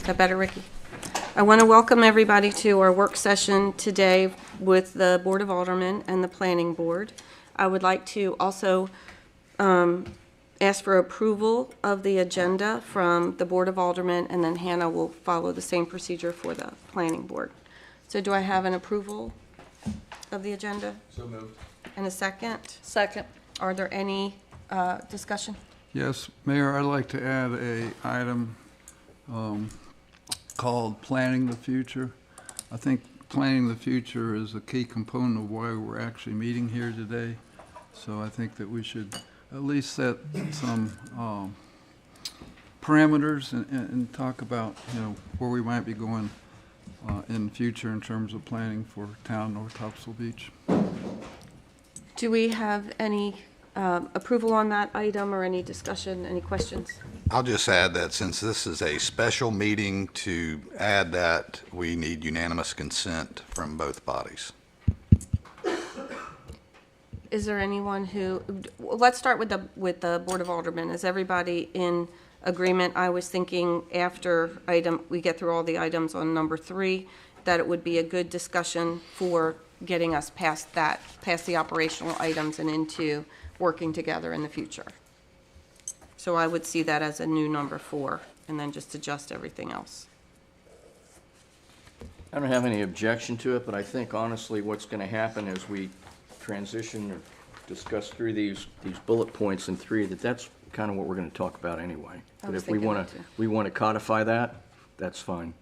that better, Ricky? I want to welcome everybody to our work session today with the Board of Aldermen and the Planning Board. I would like to also ask for approval of the agenda from the Board of Aldermen, and then Hannah will follow the same procedure for the Planning Board. So do I have an approval of the agenda? So moved. And a second? Second. Are there any discussion? Yes, Mayor, I'd like to add a item called Planning the Future. I think planning the future is a key component of why we're actually meeting here today. So I think that we should at least set some parameters and talk about, where we might be going in the future in terms of planning for town North Topsail Beach. Do we have any approval on that item or any discussion, any questions? I'll just add that since this is a special meeting, to add that we need unanimous consent from both bodies. Is there anyone who, let's start with the Board of Aldermen. Is everybody in agreement? I was thinking after we get through all the items on number 3, that it would be a good discussion for getting us past the operational items and into working together in the future. So I would see that as a new number 4, and then just adjust everything else. I don't have any objection to it, but I think honestly what's going to happen as we transition or discuss through these bullet points in 3, that's kind of what we're going to talk about anyway. But if we want to codify that, that's fine.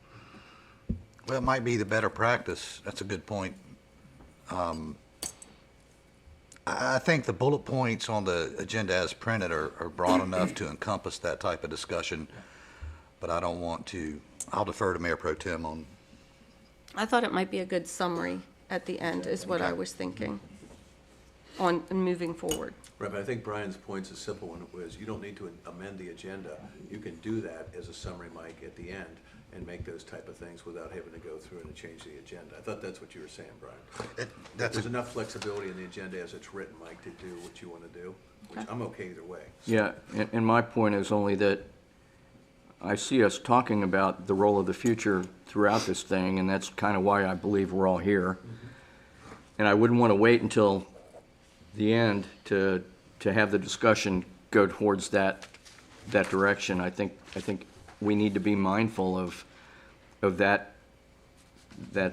Well, it might be the better practice. That's a good point. I think the bullet points on the agenda as printed are broad enough to encompass that type of discussion, but I don't want to. I'll defer to Mayor Pro Tem on. I thought it might be a good summary at the end is what I was thinking on moving forward. Right, but I think Brian's point's a simple one, was you don't need to amend the agenda. You can do that as a summary, Mike, at the end, and make those type of things without having to go through and change the agenda. I thought that's what you were saying, Brian. There's enough flexibility in the agenda as it's written, Mike, to do what you want to do, which I'm okay either way. So. Yeah, and my point is only that I see us talking about the role of the future throughout this thing, and that's kind of why I believe we're all here. Mm-hmm. And I wouldn't want to wait until the end to have the discussion go towards that direction. I think we need to be mindful of that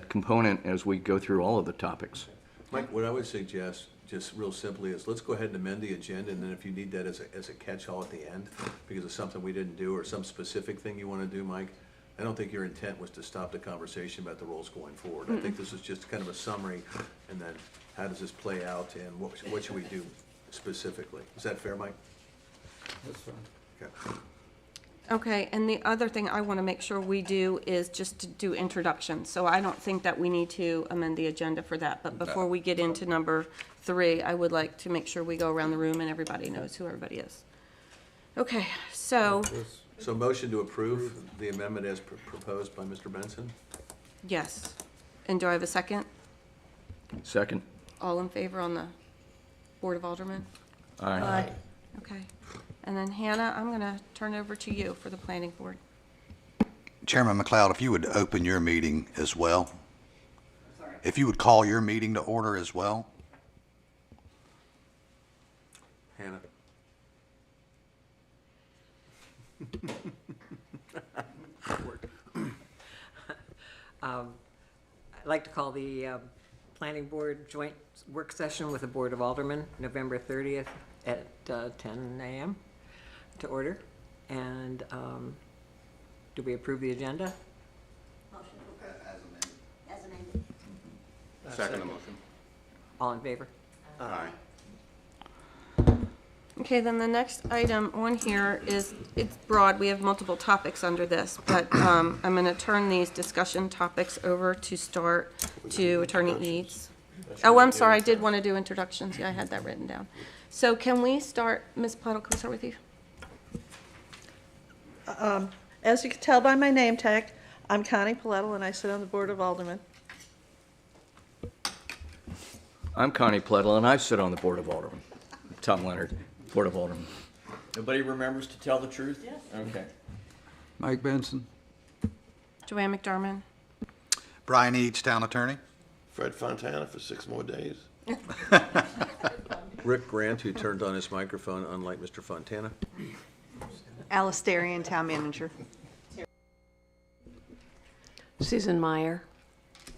component as we go through all of the topics. Mike, what I would suggest, just real simply, is let's go ahead and amend the agenda, and then if you need that as a catch-all at the end, because of something we didn't do or some specific thing you want to do, Mike, I don't think your intent was to stop the conversation about the roles going forward. I think this is just kind of a summary, and then how does this play out, and what should we do specifically? Is that fair, Mike? That's fine. Okay. Okay, and the other thing I want to make sure we do is just to do introductions. So I don't think that we need to amend the agenda for that. But before we get into number 3, I would like to make sure we go around the room and everybody knows who everybody is. Okay, so. So motion to approve the amendment as proposed by Mr. Benson? Yes. And do I have a second? Second. All in favor on the Board of Aldermen? Aye. Okay. And then Hannah, I'm going to turn it over to you for the Planning Board. Chairman McLeod, if you would open your meeting as well. Sorry. If you would call your meeting to order as well. Hannah? I'd like to call the Planning Board joint work session with the Board of Aldermen, November 30th at 10 a.m. to order. And do we approve the agenda? Motion to approve. As amended. Second the motion. All in favor? Aye. Okay, then the next item on here is, it's broad, we have multiple topics under this, but I'm going to turn these discussion topics over to start to Attorney Eads. Oh, I'm sorry, I did want to do introductions. Yeah, I had that written down. So can we start, Ms. Plettle, can we start with you? As you can tell by my name tag, I'm Connie Paletto, and I sit on the Board of Aldermen. I'm Connie Plettle, and I sit on the Board of Aldermen. Tom Leonard, Board of Aldermen. Nobody remembers to tell the truth? Yes. Okay. Mike Benson. Joanne McDermott. Brian Eads, Town Attorney. Fred Fontana for 6 more days. Rick Grant, who turned on his microphone, unlike Mr. Fontana. Alice Darian, Town Manager. Susan Meyer.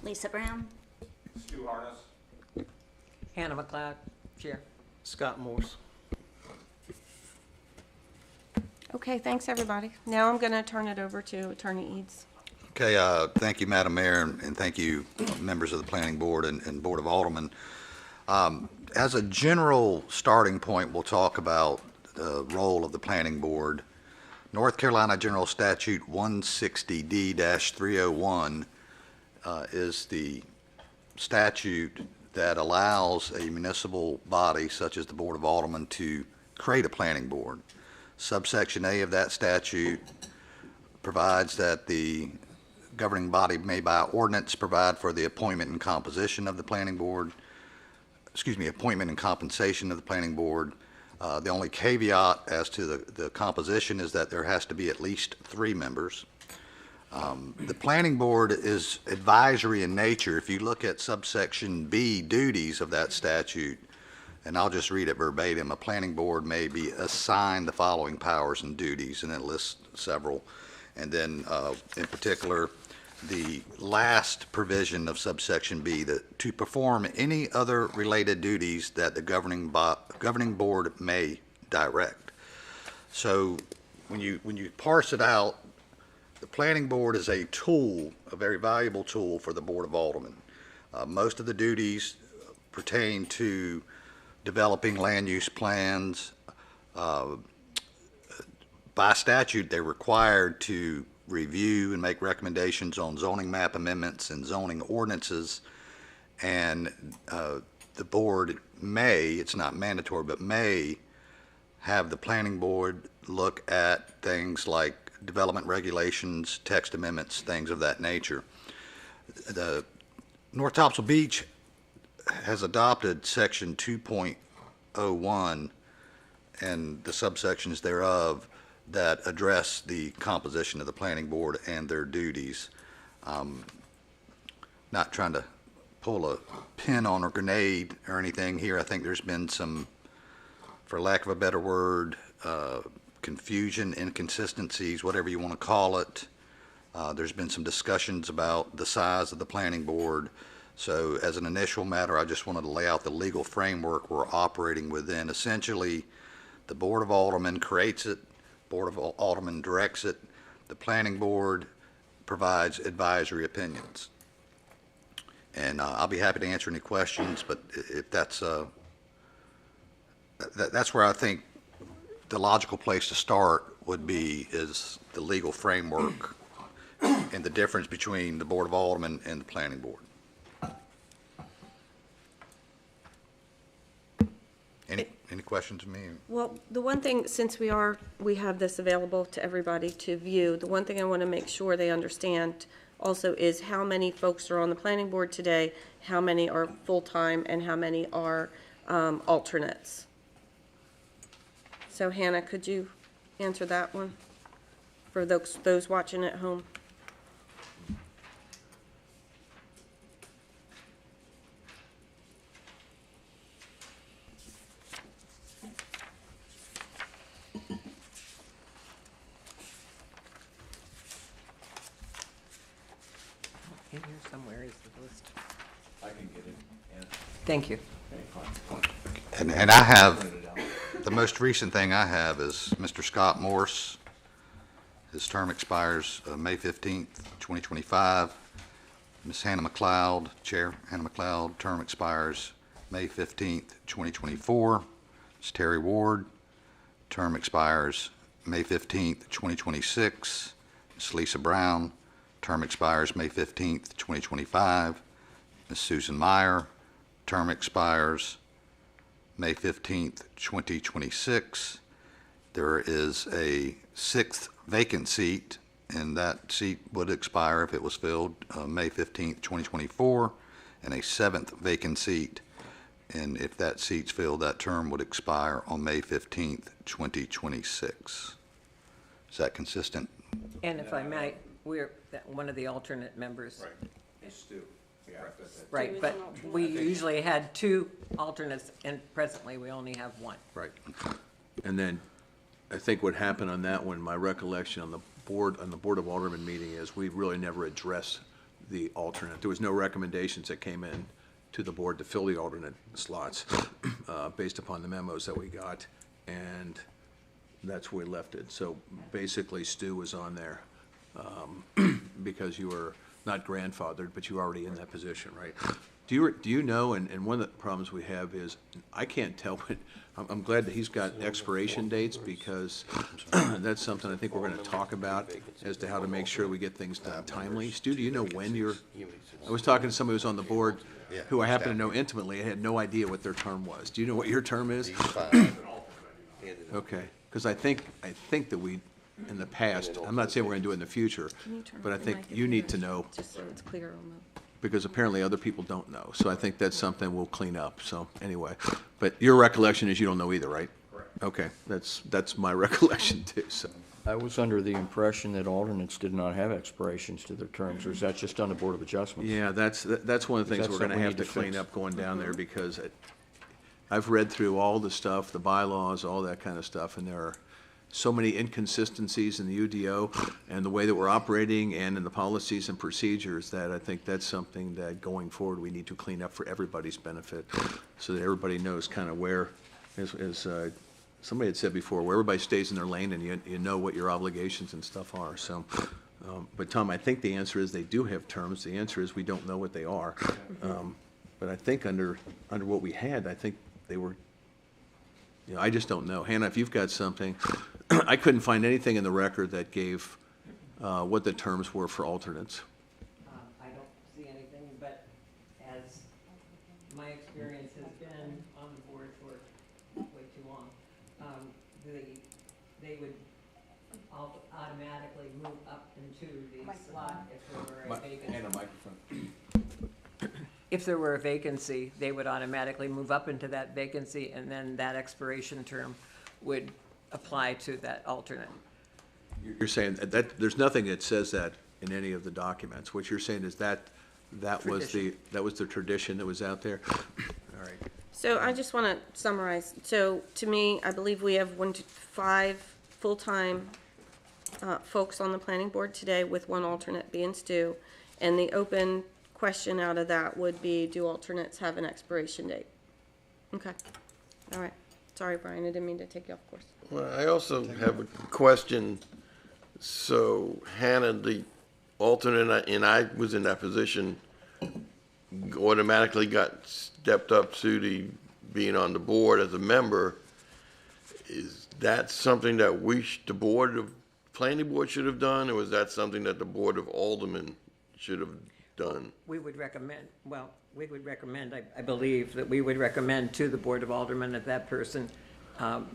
Lisa Brown. Hannah McLeod, Chair. Scott Morse. Okay, thanks, everybody. Now I'm going to turn it over to Attorney Eads. Okay, thank you, Madam Mayor, and thank you, members of the Planning Board and Board of Aldermen. As a general starting point, we'll talk about the role of the Planning Board. North Carolina General Statute 160D-301 is the statute that allows a municipal body such as the Board of Aldermen to create a planning board. Subsection A of that statute provides that the governing body may by ordinance provide for the appointment and composition of the planning board, appointment and compensation of the planning board. The only caveat as to the composition is that there has to be at least 3 members. The planning board is advisory in nature. If you look at subsection B, duties of that statute, and I'll just read it verbatim, a planning board may be assigned the following powers and duties, and it lists several. And then in particular, the last provision of subsection B, that to perform any other related duties that the governing board may direct. So when you parse it out, the planning board is a tool, a very valuable tool for the Board of Aldermen. Most of the duties pertain to developing land use plans. By statute, they're required to review and make recommendations on zoning map amendments and zoning ordinances. And the board may, it's not mandatory, but may have the planning board look at things like development regulations, text amendments, things of that nature. The North Topsail Beach has adopted section 2.01 and the subsections thereof that address the composition of the planning board and their duties. Not trying to pull a pin on a grenade or anything here. I think there's been some, for lack of a better word, confusion, inconsistencies, whatever you want to call it. There's been some discussions about the size of the planning board. So as an initial matter, I just wanted to lay out the legal framework we're operating within. Essentially, the Board of Aldermen creates it, Board of Aldermen directs it, the planning board provides advisory opinions. And I'll be happy to answer any questions, but if that's where I think the logical place to start would be is the legal framework and the difference between the Board of Aldermen and the planning board. Any questions of me? Well, the one thing, since we have this available to everybody to view, the one thing I want to make sure they understand also is how many folks are on the planning board today, how many are full-time, and how many are alternates. So Hannah, could you answer that one for those watching at home? In here somewhere is the list. I can get it. Thank you. And I have, the most recent thing I have is Mr. Scott Morse. His term expires May 15th, 2025. Ms. Hannah McLeod, Chair Hannah McLeod, term expires May 15th, 2024. Ms. Terry Ward, term expires May 15th, 2026. Ms. Lisa Brown, term expires May 15th, 2025. Ms. Susan Meyer, term expires May 15th, 2026. There is a 6th vacant seat, and that seat would expire if it was filled May 15th, 2024, and a 7th vacant seat, and if that seat's filled, that term would expire on May 15th, 2026. Is that consistent? And if I might, one of the alternate members. Right. Stu. Yeah. Right, but we usually had 2 alternates, and presently we only have 1. Right. And then, I think what happened on that one, my recollection on the Board of Aldermen meeting is we really never addressed the alternate. There was no recommendations that came in to the board to fill the alternate slots, based upon the memos that we got, and that's where we left it. So basically, Stu was on there, because you were not grandfathered, but you were already in that position, right? Do you know, and one of the problems we have is, I can't tell, but I'm glad that he's got expiration dates, because that's something I think we're gonna talk about as to how to make sure we get things done timely. Stu, do you know when I was talking to somebody who was on the board, who I happen to know intimately. I had no idea what their term was. Do you know what your term is? Okay, because I think that we, in the past, I'm not saying we're gonna do it in the future, but I think you need to know, Just so it's clear on the. because apparently other people don't know. So I think that's something we'll clean up, so anyway. But your recollection is you don't know either, right? Correct. Okay, that's my recollection too, so. I was under the impression that alternates did not have expirations to their terms, or is that just on the Board of Adjustments? Yeah, that's one of the things That's we're gonna something we have need to to clean fix. up going down there, because I've read through all the stuff, the bylaws, all that kind of stuff, and there are so many inconsistencies in the UDO and the way that we're operating and in the policies and procedures, that I think that's something that going forward we need to clean up for everybody's benefit, so that everybody knows kind of where, as somebody had said before, where everybody stays in their lane and you know what your obligations and stuff are, so. But Tom, I think the answer is they do have terms. The answer is we don't know what they are. But I think under what we had, I think they were, I just don't know. Hannah, if you've got something, I couldn't find anything in the record that gave what the terms were for alternates. I don't see anything, but as my experience has been on the board for way too long, they would automatically move up into the slot if there were a vacancy. Hannah, microphone. If there were a vacancy, they would automatically move up into that vacancy, and then that expiration term would apply to that alternate. You're saying that there's nothing that says that in any of the documents. What you're saying is that was the tradition that was out there? All right. So I just want to summarize. So to me, I believe we have 5 full-time folks on the planning board today, with 1 alternate being Stu. And the open question out of that would be, do alternates have an expiration date? Okay. All right. Sorry, Brian, I didn't mean to take you off course. Well, I also have a question. So Hannah, the alternate, and I was in that position, automatically got stepped up to the being on the board as a member. Is that something that the planning board should have done, or was that something that the Board of Aldermen should have done? We would recommend, I believe, that we would recommend to the Board of Aldermen that that person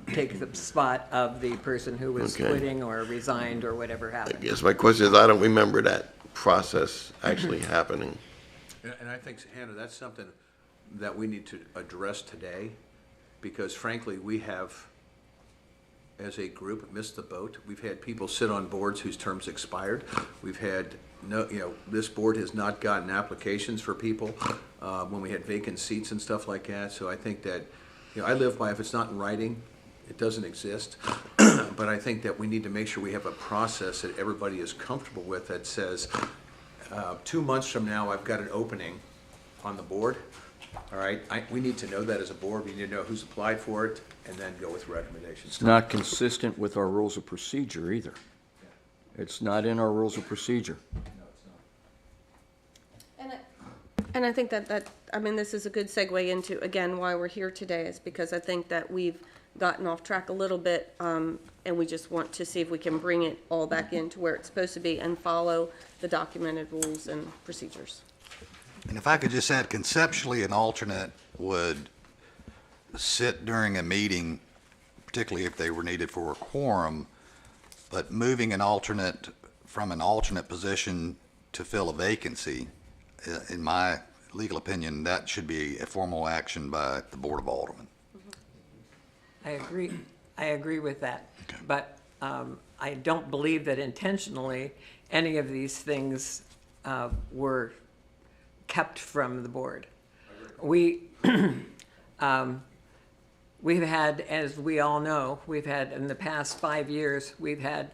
take the spot of the person who was Okay. quitting or resigned or whatever I happened. guess my question is, I don't remember that process actually happening. And I think, Hannah, that's something that we need to address today, because frankly, we have, as a group, missed the boat. We've had people sit on boards whose terms expired. We've had this board has not gotten applications for people when we had vacant seats and stuff like that. So I think that, I live by, if it's not in writing, it doesn't exist. But I think that we need to make sure we have a process that everybody is comfortable with, that says, 2 months from now, I've got an opening on the board. All right, we need to know that as a board. We need to know who's applied for it, and then go with recommendations. It's not consistent with our rules of procedure either. It's not in our rules of procedure. And I think that this is a good segue into, again, why we're here today, is because I think that we've gotten off track a little bit, and we just want to see if we can bring it all back into where it's supposed to be and follow the documented rules and procedures. And if I could just add, conceptually, an alternate would sit during a meeting, particularly if they were needed for a quorum, but moving an alternate from an alternate position to fill a vacancy, in my legal opinion, that should be a formal action by the Board of Aldermen. I agree with that. But I don't believe that intentionally any of these things were kept from the board. We've had, as we all know, we've had in the past 5 years, we've had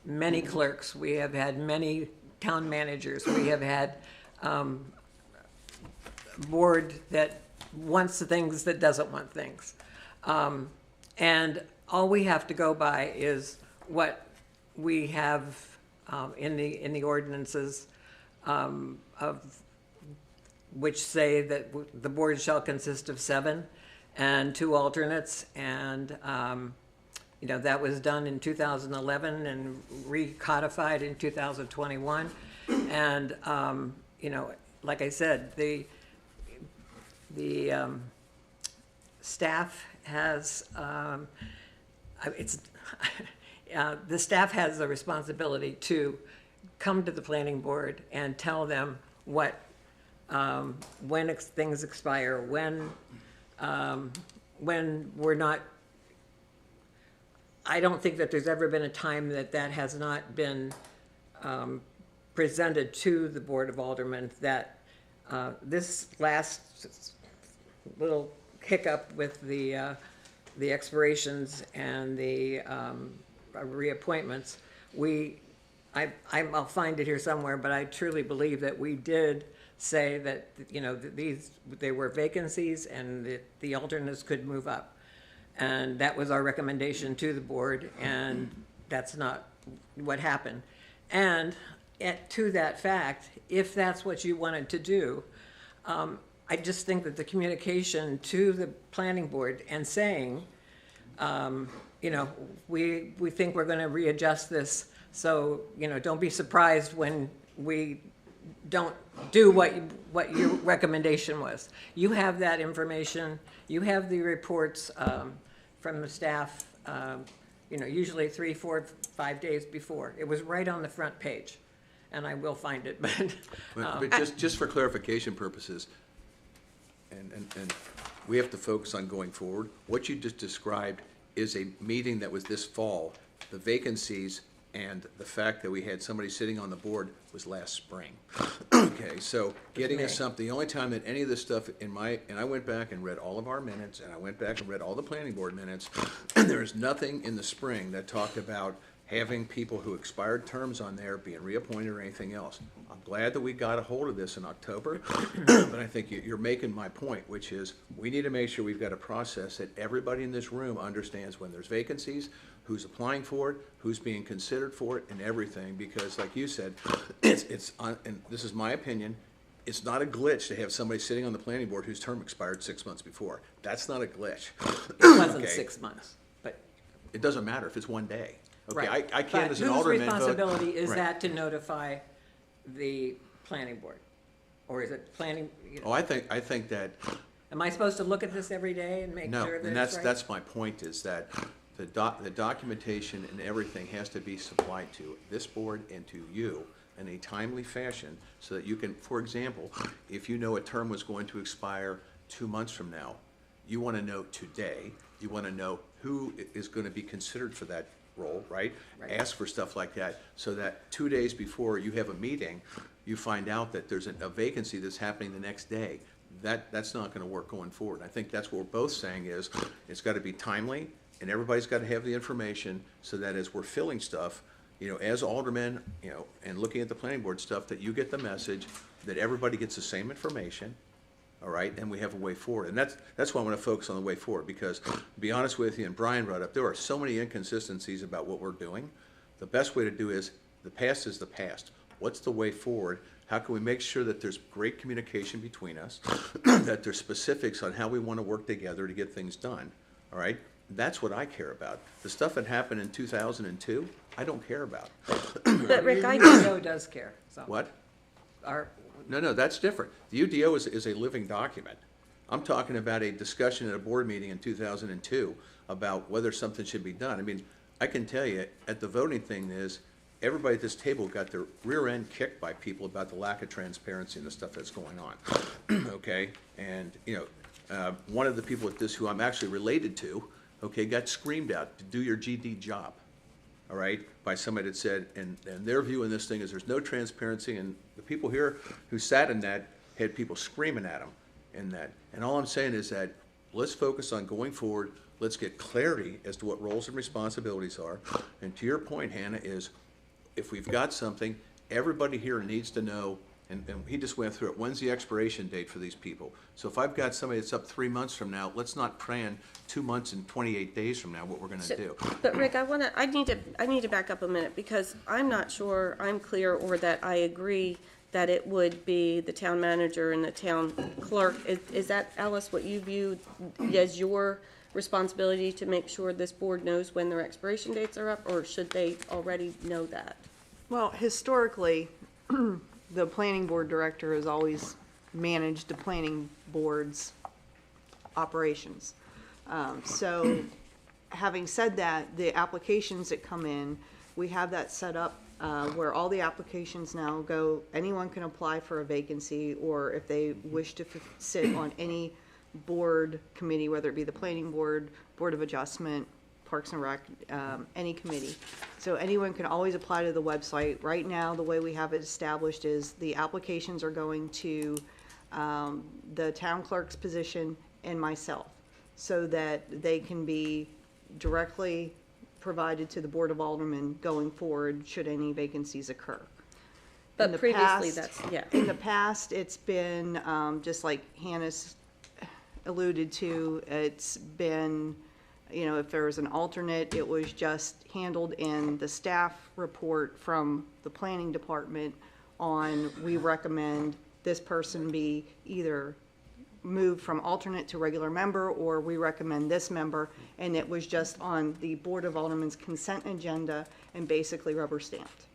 many clerks, we have had many town managers, we have had board that wants things that doesn't want things. And all we have to go by is what we have in the ordinances of which say that the board shall consist of 7 and 2 alternates, and you know, that was done in 2011 and recodified in 2021. And you know, like I said, the staff has the staff has the responsibility to come to the planning board and tell them what when things expire, when we're not. I don't think that there's ever been a time that that has not been presented to the Board of Aldermen, that this last little hiccup with the expirations and the reappointments, I'll find it here somewhere, but I truly believe that we did say that, you know, they were vacancies and that the alternates could move up. And that was our recommendation to the board, and that's not what happened. And to that fact, if that's what you wanted to do, I just think that the communication to the planning board and saying, you know, we think we're going to readjust this, so, you know, don't be surprised when we don't do what your recommendation was. You have that information. You have the reports from the staff, you know, usually 3, 4, 5 days before. It was right on the front page, and I will find it. But just for clarification purposes, and we have to focus on going forward. What you just described is a meeting that was this fall. The vacancies and the fact that we had somebody sitting on the board was last spring. Okay, so getting us something, the only time that any of this stuff and I went back and read all of our minutes, and I went back and read all the planning board minutes, and there's nothing in the spring that talked about having people who expired terms on there being reappointed or anything else. I'm glad that we got a hold of this in October, but I think you're making my point, which is we need to make sure we've got a process that everybody in this room understands when there's vacancies, who's applying for it, who's being considered for it, and everything, because like you said, it's and this is my opinion, it's not a glitch to have somebody sitting on the planning board whose term expired 6 months before. That's not a glitch. It wasn't Okay. 6 months, but. It doesn't matter if it's one day. Okay, Right. I can't But as an alderman vote. whose responsibility is Right. that to notify the planning board? Or is it planning, you know, Oh, I think that, am I supposed to look at this every day and make no, sure that and it's right? that's my point, is that the documentation and everything has to be supplied to this board and to you in a timely fashion, so that you can, for example, if you know a term was going to expire 2 months from now, you want to know today, you want to know who is going to be considered for that role, right? Right. Ask for stuff like that, so that 2 days before you have a meeting, you find out that there's a vacancy that's happening the next day. That's not going to work going forward. I think that's what we're both saying is, it's got to be timely, and everybody's got to have the information, so that as we're filling stuff, you know, as aldermen, you know, and looking at the planning board stuff, that you get the message, that everybody gets the same information, all right, and we have a way forward. And that's why I want to focus on the way forward, because to be honest with you, and Brian brought up, there are so many inconsistencies about what we're doing. The best way to do is, the past is the past. What's the way forward? How can we make sure that there's great communication between us, that there's specifics on how we want to work together to get things done, all right? That's what I care about. The stuff that happened in 2002, I don't care about. But Rick, I UDO does care, so. What? Our, No, that's different. The UDO is a living document. I'm talking about a discussion at a board meeting in 2002 about whether something should be done. I mean, I can tell you, at the voting thing is, everybody at this table got their rear end kicked by people about the lack of transparency and the stuff that's going on. Okay? And, you know, one of the people at this who I'm actually related to, okay, got screamed at to do your GD job. all right, by somebody that said, and their view in this thing is there's no transparency, and the people here who sat in that had people screaming at them in that. And all I'm saying is that let's focus on going forward, let's get clarity as to what roles and responsibilities are. And to your point, Hannah, is if we've got something, everybody here needs to know, and he just went through it, when's the expiration date for these people? So if I've got somebody that's up 3 months from now, let's not plan 2 months and 28 days from now what we're gonna do. But Rick, I need to back up a minute, because I'm not sure I'm clear or that I agree that it would be the town manager and the town clerk. Is that, Alice, what you view as your responsibility to make sure this board knows when their expiration dates are up, or should they already know that? Well, historically, the planning board director has always managed the planning board's operations. So having said that, the applications that come in, we have that set up where all the applications now go, anyone can apply for a vacancy, or if they wish to sit on any board committee, whether it be the planning board, Board of Adjustment, Parks and Rec, any committee. So anyone can always apply to the website. Right now, the way we have it established is the applications are going to the town clerk's position and myself, so that they can be directly provided to the Board of Aldermen going forward should any vacancies occur. But previously, In the past, it's been, just like Hannah's alluded to, it's been, you know, if there was an alternate, it was just handled in the staff report from the planning department on, we recommend this person be either moved from alternate to regular member, or we recommend this member, and it was just on the Board of Aldermen's consent agenda and basically rubber stamped.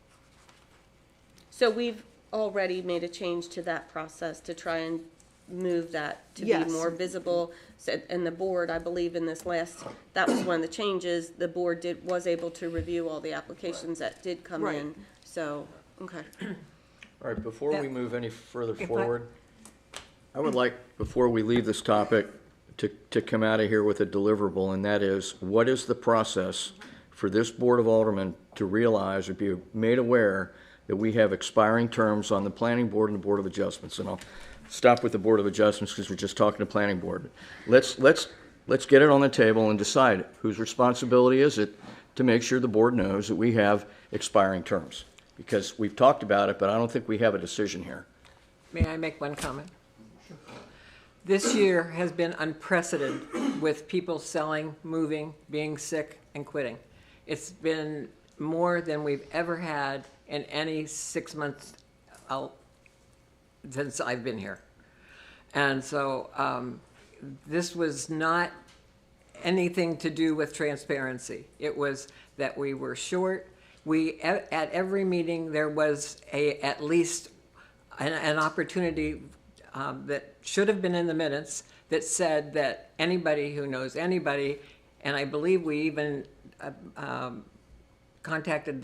So we've already made a change to that process to try and move that to be Yes. more visible. And the board, I believe in this last, that was one of the changes, the board was able to review all the applications that did come Right. in. So, okay. All right, before we move any further If I- forward, I would like, before we leave this topic, to come out of here with a deliverable, and that is, what is the process for this Board of Aldermen to realize or be made aware that we have expiring terms on the Planning Board and the Board of Adjustments? And I'll stop with the Board of Adjustments because we're just talking to Planning Board. Let's get it on the table and decide whose responsibility is it to make sure the board knows that we have expiring terms. Because we've talked about it, but I don't think we have a decision here. May I make one comment? This year has been unprecedented with people selling, moving, being sick, and quitting. It's been more than we've ever had in any 6 months since I've been here. And so this was not anything to do with transparency. It was that we were short. At every meeting, there was at least an opportunity that should have been in the minutes that said that anybody who knows anybody, and I believe we even contacted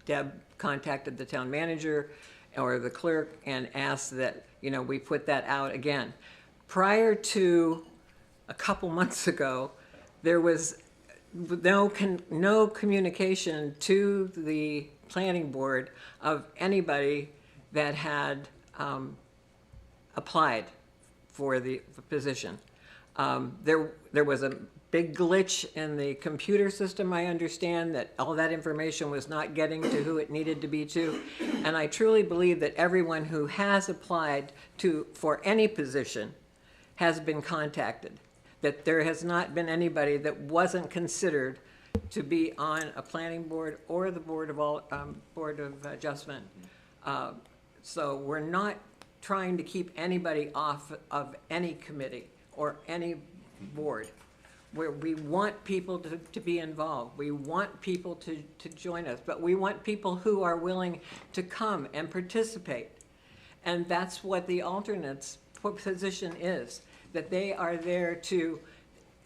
Deb contacted the town manager or the clerk and asked that, you know, we put that out again. Prior to a couple months ago, there was no communication to the planning board of anybody that had applied for the position. There was a big glitch in the computer system, I understand, that all that information was not getting to who it needed to be to. And I truly believe that everyone who has applied for any position has been contacted, that there has not been anybody that wasn't considered to be on a planning board or the Board of Adjustment. So we're not trying to keep anybody off of any committee or any board. Where we want people to be involved. We want people to join us, but we want people who are willing to come and participate. And that's what the alternates position is, that they are there to,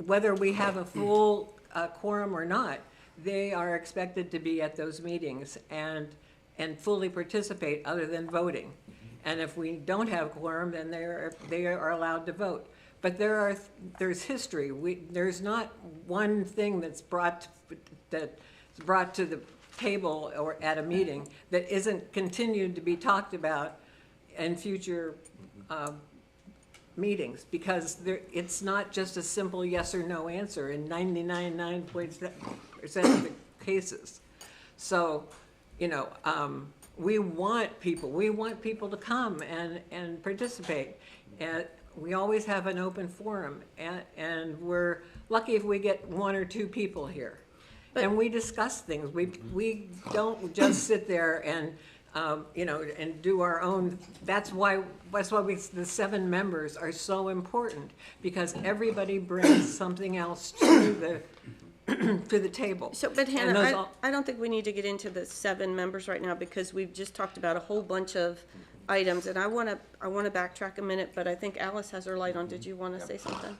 whether we have a full quorum or not, they are expected to be at those meetings and fully participate other than voting. And if we don't have quorum, then they are allowed to vote. But there's history. There's not one thing that's brought that brought to the table or at a meeting that isn't continued to be talked about in future meetings, because it's not just a simple yes or no answer in 99.9% of the cases. So, you know, we want people to come and participate. And we always have an open forum, and we're lucky if we get 1 or 2 people here. And we discuss things. We don't just sit there and, you know, and do our own. That's why the 7 members are so important, because everybody brings something else to the to the table. So, but Hannah, I don't think we need to get into the 7 members right now, because we've just talked about a whole bunch of items, and I want to backtrack a minute, but I think Alice has her light on. Did you want to say something?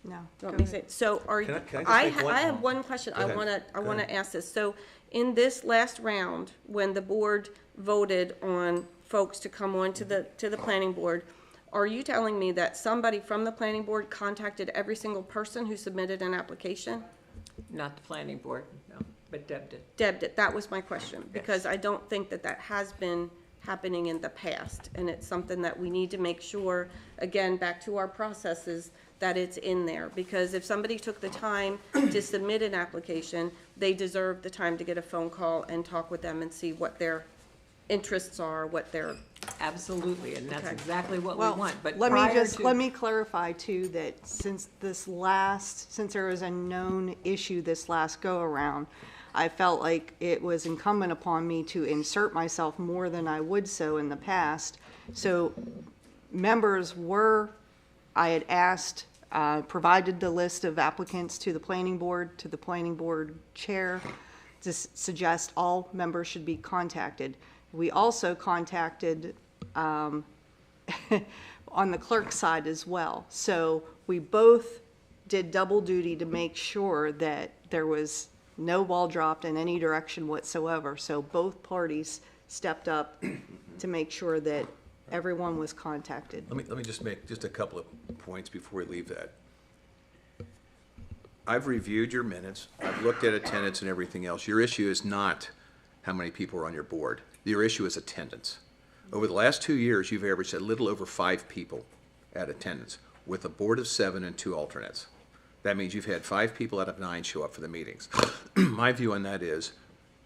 No. You want me to say, so are you, Can I just make one? I have one question. I want to ask this. So in this last round, when the board voted on folks to come on to the planning board, are you telling me that somebody from the planning board contacted every single person who submitted an application? Not the planning board, no, but Deb did. Deb did. That was my question, because I don't think that has been happening in the past, and it's something that we need to make sure, again, back to our processes, that it's in there, because if somebody took the time to submit an application, they deserve the time to get a phone call and talk with them and see what their interests are, what their. Absolutely, and that's Okay. exactly what we Well, want, but let prior me clarify too, that since there was a known issue this last go-around, I felt like it was incumbent upon me to insert myself more than I would so in the past. So members I had asked, provided the list of applicants to the planning board chair, to suggest all members should be contacted. We also contacted on the clerk side as well. So we both did double duty to make sure that there was no ball dropped in any direction whatsoever. So both parties stepped up to make sure that everyone was contacted. Let me just make just a couple of points before we leave that. I've reviewed your minutes, I've looked at attendance and everything else. Your issue is not how many people are on your board. Your issue is attendance. Over the last 2 years, you've averaged a little over 5 people at attendance, with a board of 7 and 2 alternates. That means you've had 5 people out of 9 show up for the meetings. My view on that is,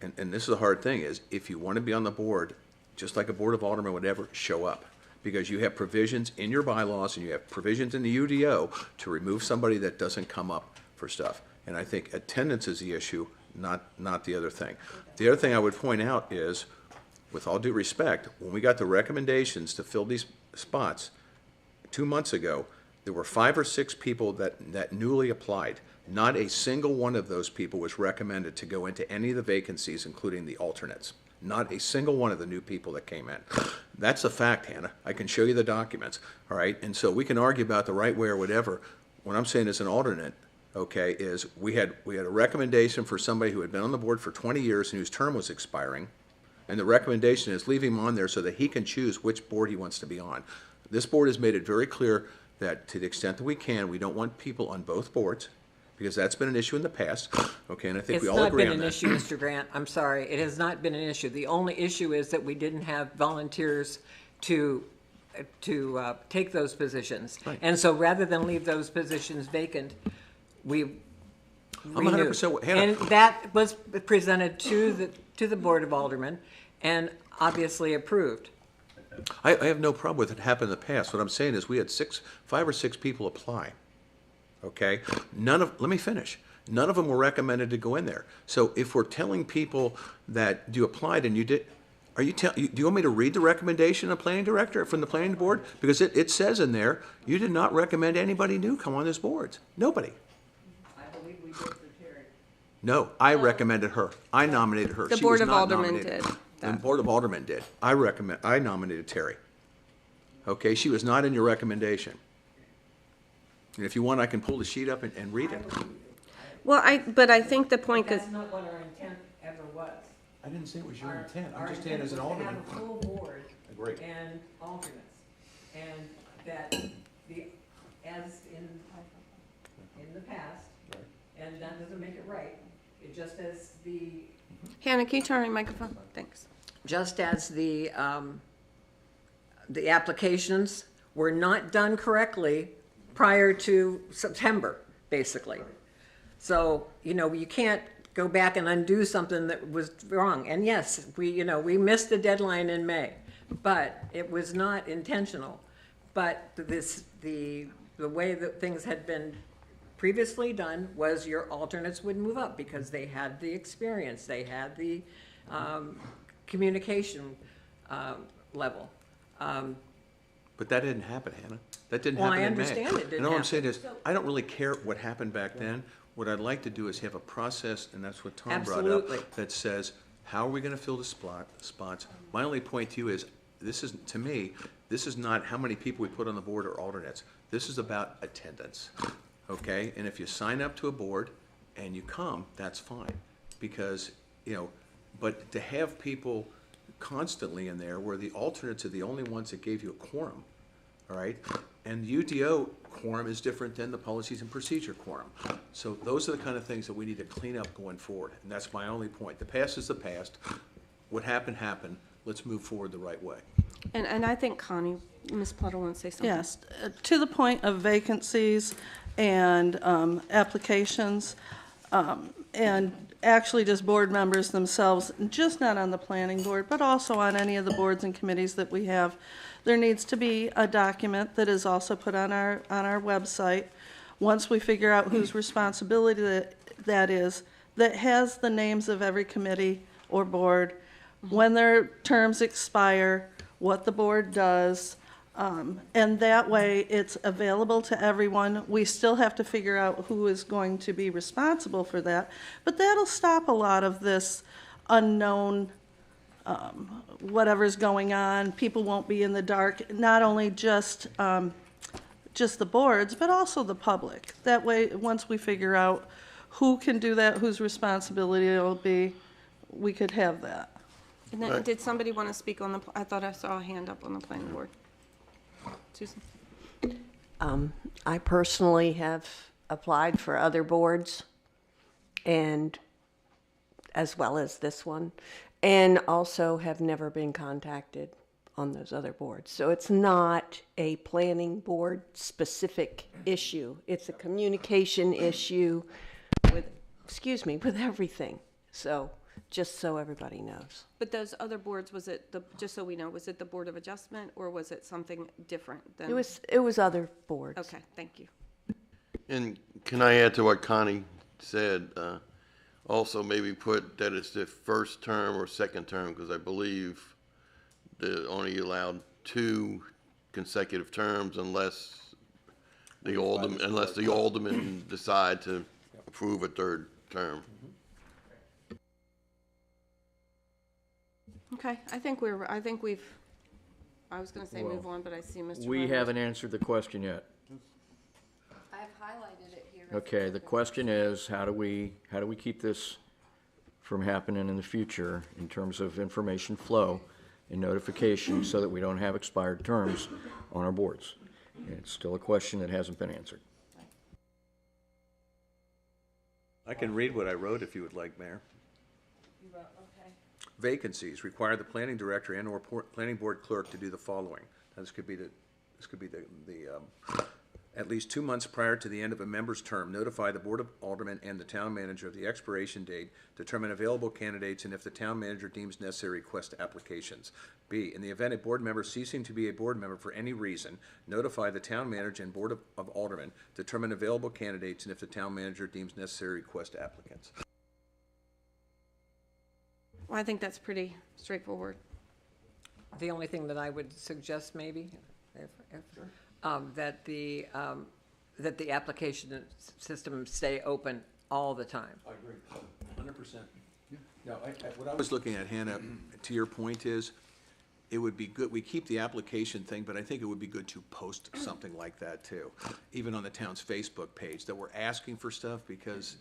and this is a hard thing, is if you want to be on the board, just like a board of aldermen, whatever, show up. Because you have provisions in your bylaws and you have provisions in the UDO to remove somebody that doesn't come up for stuff. And I think attendance is the issue, not the other thing. The other thing I would point out is, with all due respect, when we got the recommendations to fill these spots 2 months ago, there were 5 or 6 people that newly applied. Not a single one of those people was recommended to go into any of the vacancies, including the alternates. Not a single one of the new people that came in. That's a fact, Hannah. I can show you the documents, all right? And so we can argue about the right way or whatever. What I'm saying as an alternate, okay, is we had a recommendation for somebody who had been on the board for 20 years and whose term was expiring, and the recommendation is leave him on there so that he can choose which board he wants to be on. This board has made it very clear that to the extent that we can, we don't want people on both boards, because that's been an issue in the past, okay, and I think we all agree on that. It's not been an issue, Mr. Grant, I'm sorry, it has not been an issue. The only issue is that we didn't have volunteers to take those positions. Right. And so rather than leave those positions vacant, we renewed. 100%, Hannah. And that was presented to the Board of Aldermen and obviously approved. I have no problem with it happening in the past. What I'm saying is we had 5 or 6 people apply, okay? Let me finish. None of them were recommended to go in there. So if we're telling people that you applied and you did, do you want me to read the recommendation of planning director from the planning board? Because it says in there, you did not recommend anybody new come on this board. Nobody. I believe we did for Terry. No, I recommended her. I nominated her. The She Board was of not Aldermen nominated. did And that. the Board of Aldermen did. I nominated Terry. Okay, she was not in your recommendation. And if you want, I can pull the sheet up and read it. Well, but I think the point is, That's not what our intent ever was. I didn't say it was your intent. Our I'm just saying as an intent was to alderman. have a full board Agree. and alternates. And that as in the past, and that doesn't make it right, just as the Hannah, can you turn on your microphone? Thanks. just as the applications were not done correctly prior to September, basically. So, you know, you can't go back and undo something that was wrong. And yes, we missed the deadline in May, but it was not intentional. But the way that things had been previously done was your alternates would move up because they had the experience, they had the communication level. But that didn't happen, Hannah. That didn't Well, happen I in May. understand it didn't And all I'm happen. saying is, I don't really care what happened back then. What I'd like to do is have a process, and that's what Tom brought Absolutely. up, that says, how are we gonna fill the spots? My only point to you is, to me, this is not how many people we put on the board or alternates. This is about attendance, okay? And if you sign up to a board and you come, that's fine. Because, but to have people constantly in there where the alternates are the only ones that gave you a quorum, all right? And UDO quorum is different than the policies and procedure quorum. So those are the kind of things that we need to clean up going forward, and that's my only point. The past is the past. What happened, happened. Let's move forward the right way. And I think Connie, Ms. Plutter wants to say something. Yes, to the point of vacancies and applications, and actually just board members themselves, just not on the planning board, but also on any of the boards and committees that we have. There needs to be a document that is also put on our website, once we figure out whose responsibility that is, that has the names of every committee or board, when their terms expire, what the board does, and that way it's available to everyone. We still have to figure out who is going to be responsible for that, but that'll stop a lot of this unknown whatever's going on. People won't be in the dark, not only just the boards, but also the public. That way, once we figure out who can do that, whose responsibility it'll be, we could have that. And then, did somebody want to speak on I thought I saw a hand up on the planning board. Susan? I personally have applied for other boards, and as well as this one, and also have never been contacted on those other boards. So it's not a planning board specific issue. It's a communication issue with everything. So just so everybody knows. But those other boards, was it just so we know, was it the Board of Adjustment or was it something different than? It was other boards. Okay, thank you. And can I add to what Connie said? Also maybe put that it's the first term or second term, because I believe they're only allowed 2 consecutive terms unless the aldermen decide to approve a third term. Okay, I was going to say move on, but I see Mr. We Reynolds. haven't answered the question yet. I've highlighted it here. Okay, the question is, how do we keep this from happening in the future in terms of information flow and notification so that we don't have expired terms on our boards? And it's still a question that hasn't been answered. I can read what I wrote if you would like, Mayor. You wrote, okay. Vacancies require the planning director and/or planning board clerk to do the following. Now, this could be at least 2 months prior to the end of a member's term, notify the Board of Aldermen and the town manager of the expiration date, determine available candidates, and if the town manager deems necessary, request applications. B, in the event a board member ceasing to be a board member for any reason, notify the town manager and Board of Aldermen, determine available candidates, and if the town manager deems necessary, request applicants. Well, I think that's pretty straightforward. The only thing that I would suggest maybe, that the application system stay open all the time. I agree, 100%. Now, what I was looking at, Hannah, to your point is, it would be good, we keep the application thing, but I think it would be good to post something like that too, even on the town's Facebook page, that we're asking for stuff, because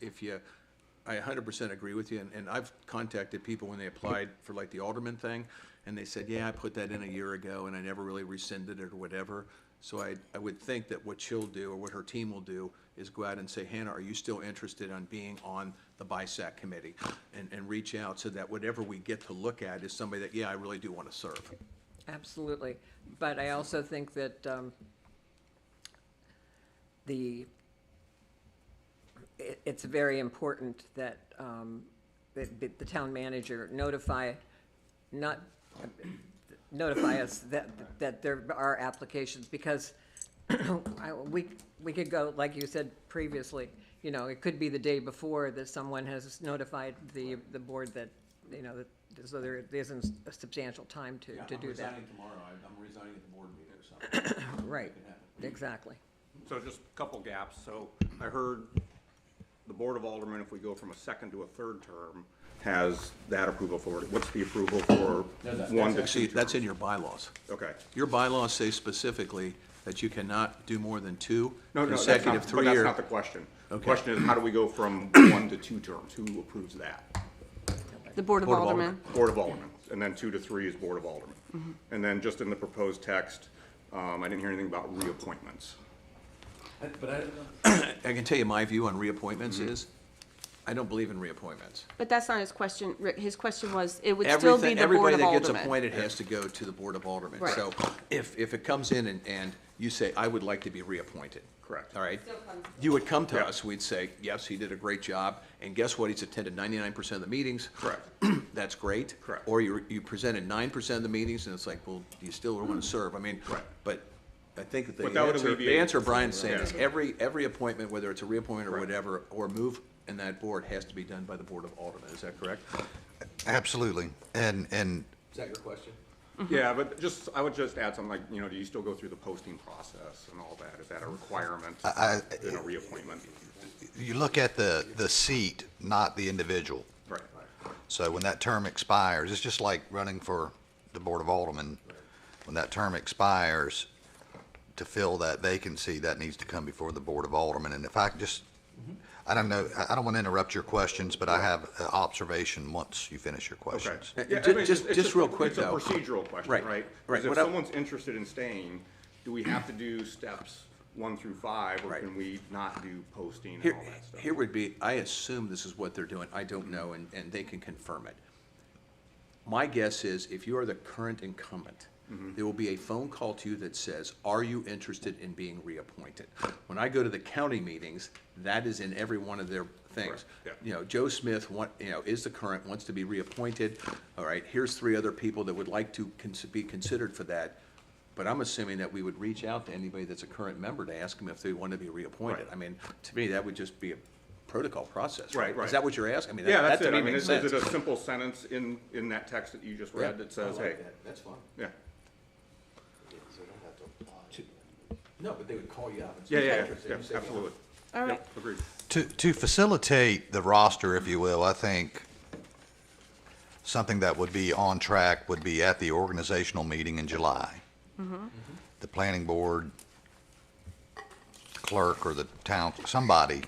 I 100% agree with you, and I've contacted people when they applied for like the Alderman thing, and they said, yeah, I put that in a year ago and I never really rescinded it or whatever. So I would think that what she'll do, or what her team will do, is go out and say, Hannah, are you still interested in being on the BISAC committee? And reach out so that whatever we get to look at is somebody that, yeah, I really do want to serve. Absolutely. But I also think that it's very important that the town manager notify us that there are applications, because we could go, like you said previously, you know, it could be the day before that someone has notified the board that, you know, that, so there isn't a substantial time to do that. I'm resigning tomorrow. I'm resigning at the board meeting, so. Right, exactly. So just a couple gaps. So I heard the Board of Aldermen, if we go from a second to a third term, has that approval for it. What's the approval for one to two? That's in your bylaws. Okay. Your bylaws say specifically that you cannot do more than two No, that's consecutive not, but three-year. that's not the question. The Okay. question is, how do we go from 1 to 2 terms? Who approves that? The Board of Board of Aldermen. Board of Aldermen. And then 2 to 3 is Board of Aldermen. And then just in the proposed text, I didn't hear anything about reappointments. But I can tell you my view on reappointments is, I don't believe in reappointments. But that's not his question, Rick. His question was, it would still be the Board Everybody of that gets Aldermen. appointed has to go to the Board of Aldermen. Right. So if it comes in and you say, I would like to be reappointed. Correct. All right? You would come to us, we'd say, yes, he did a great job, and guess what? He's attended 99% of the meetings. Correct. That's great. Correct. Or you presented 9% of the meetings, and it's like, well, do you still want to serve? I mean, Right. but I think that But that would the alleviate- answer Brian's saying is Yeah. every appointment, whether it's a reappointment or Right. whatever, or move in that board has to be done by the Board of Aldermen. Is that correct? Absolutely. And Is that your question? Yeah, but just, I would just add something like, you know, do you still go through the posting process and all that? Is that a requirement in a reappointment? you look at the seat, not the individual. Right. So when that term expires, it's just like running for the Board of Aldermen. When that term expires, to fill that vacancy, that needs to come before the Board of Aldermen. And if I could just, I don't know, I don't want to interrupt your questions, but I have an observation once you finish your Okay. questions. Yeah, Ju- I mean, just- it's just real quick, It's a though. procedural question, Right, right? right. Because if What I- someone's interested in staying, do we have to do steps 1 through 5, or Right. can we not do posting and Here, all that stuff? here would be, I assume this is what they're doing, I don't know, and they can confirm it. My guess is, if you are the current incumbent, there will be a phone call to you that says, are you interested in being reappointed? When I go to the county meetings, that is in every one of their things. Correct, yeah. You know, Joe Smith, is the current, wants to be reappointed, all right, here's 3 other people that would like to be considered for that. But I'm assuming that we would reach out to anybody that's a current member to ask them if they want to be reappointed. Right. I mean, to me, that would just be a protocol process, Right, right? right. Is that what you're asking? I mean, Yeah, that that's to it. me I mean, makes is sense. it a simple sentence in that text that you just read that says, hey, That's fine. yeah, No, but they would call you out and yeah, say, yeah, "You're yeah, interested," yeah, and you say, "Yeah." absolutely. All right. Yep, agreed. To facilitate the roster, if you will, I think something that would be on track would be at the organizational meeting in July. The planning board clerk or the town, somebody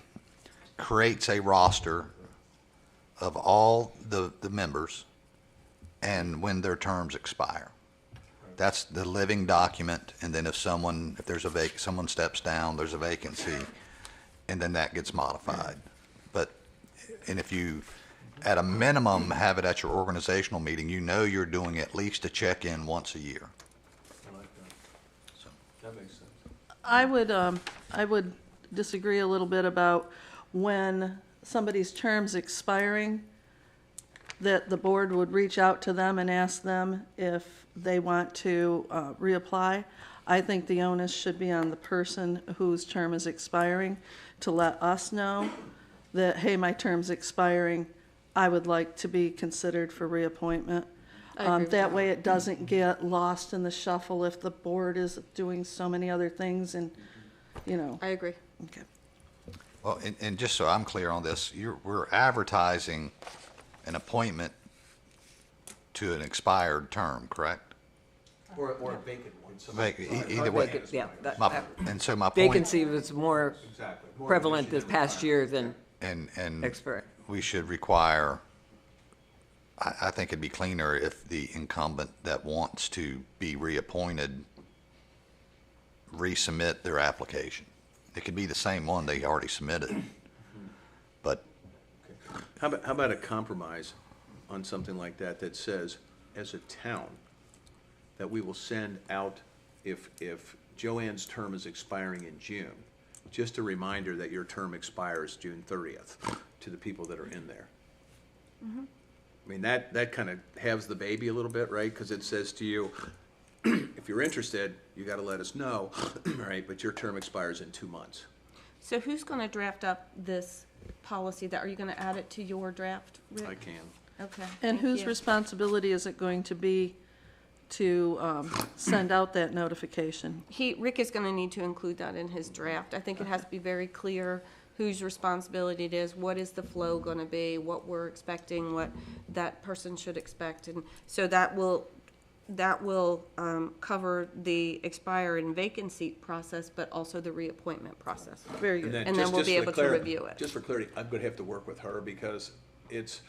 creates a roster of all the members and when their terms expire. That's the living document, and then if someone steps down, there's a vacancy, and then that gets modified. And if you, at a minimum, have it at your organizational meeting, you know you're doing at least a check-in once a year. I like that. So, That makes sense. I would disagree a little bit about when somebody's term's expiring, that the board would reach out to them and ask them if they want to reapply. I think the onus should be on the person whose term is expiring to let us know that, hey, my term's expiring, I would like to be considered for reappointment. I agree with That way it doesn't get lost in the shuffle if the board is doing so many other things and, you know. I agree. Okay. well, and just so I'm clear on this, we're advertising an appointment to an expired term, correct? Or a vacant one. Either way. Vacant, yeah, And so my point, vacancy was more Exactly. More prevalent than this past year than and expert. we should require, I think it'd be cleaner if the incumbent that wants to be reappointed resubmit their application. It could be the same one they already submitted, but How about a compromise on something like that that says, as a town, that we will send out, if Joanne's term is expiring in June, just a reminder that your term expires June 30th to the people that are in there. I mean, that kind of halves the baby a little bit, right? Because it says to you, if you're interested, you got to let us know, right? But your term expires in 2 months. So who's going to draft up this policy? That, are you going to add it to your draft, Rick? I can. Okay. And thank whose you. responsibility is it going to be to send out that notification? Rick is going to need to include that in his draft. I think it has to be very clear whose responsibility it is, what is the flow going to be, what we're expecting, what that person should expect. And so that will cover the expire and vacant seat process, but also the reappointment process. Very good. And then we'll be able to review it. Just for clarity, I'm going to have to work with her because it's,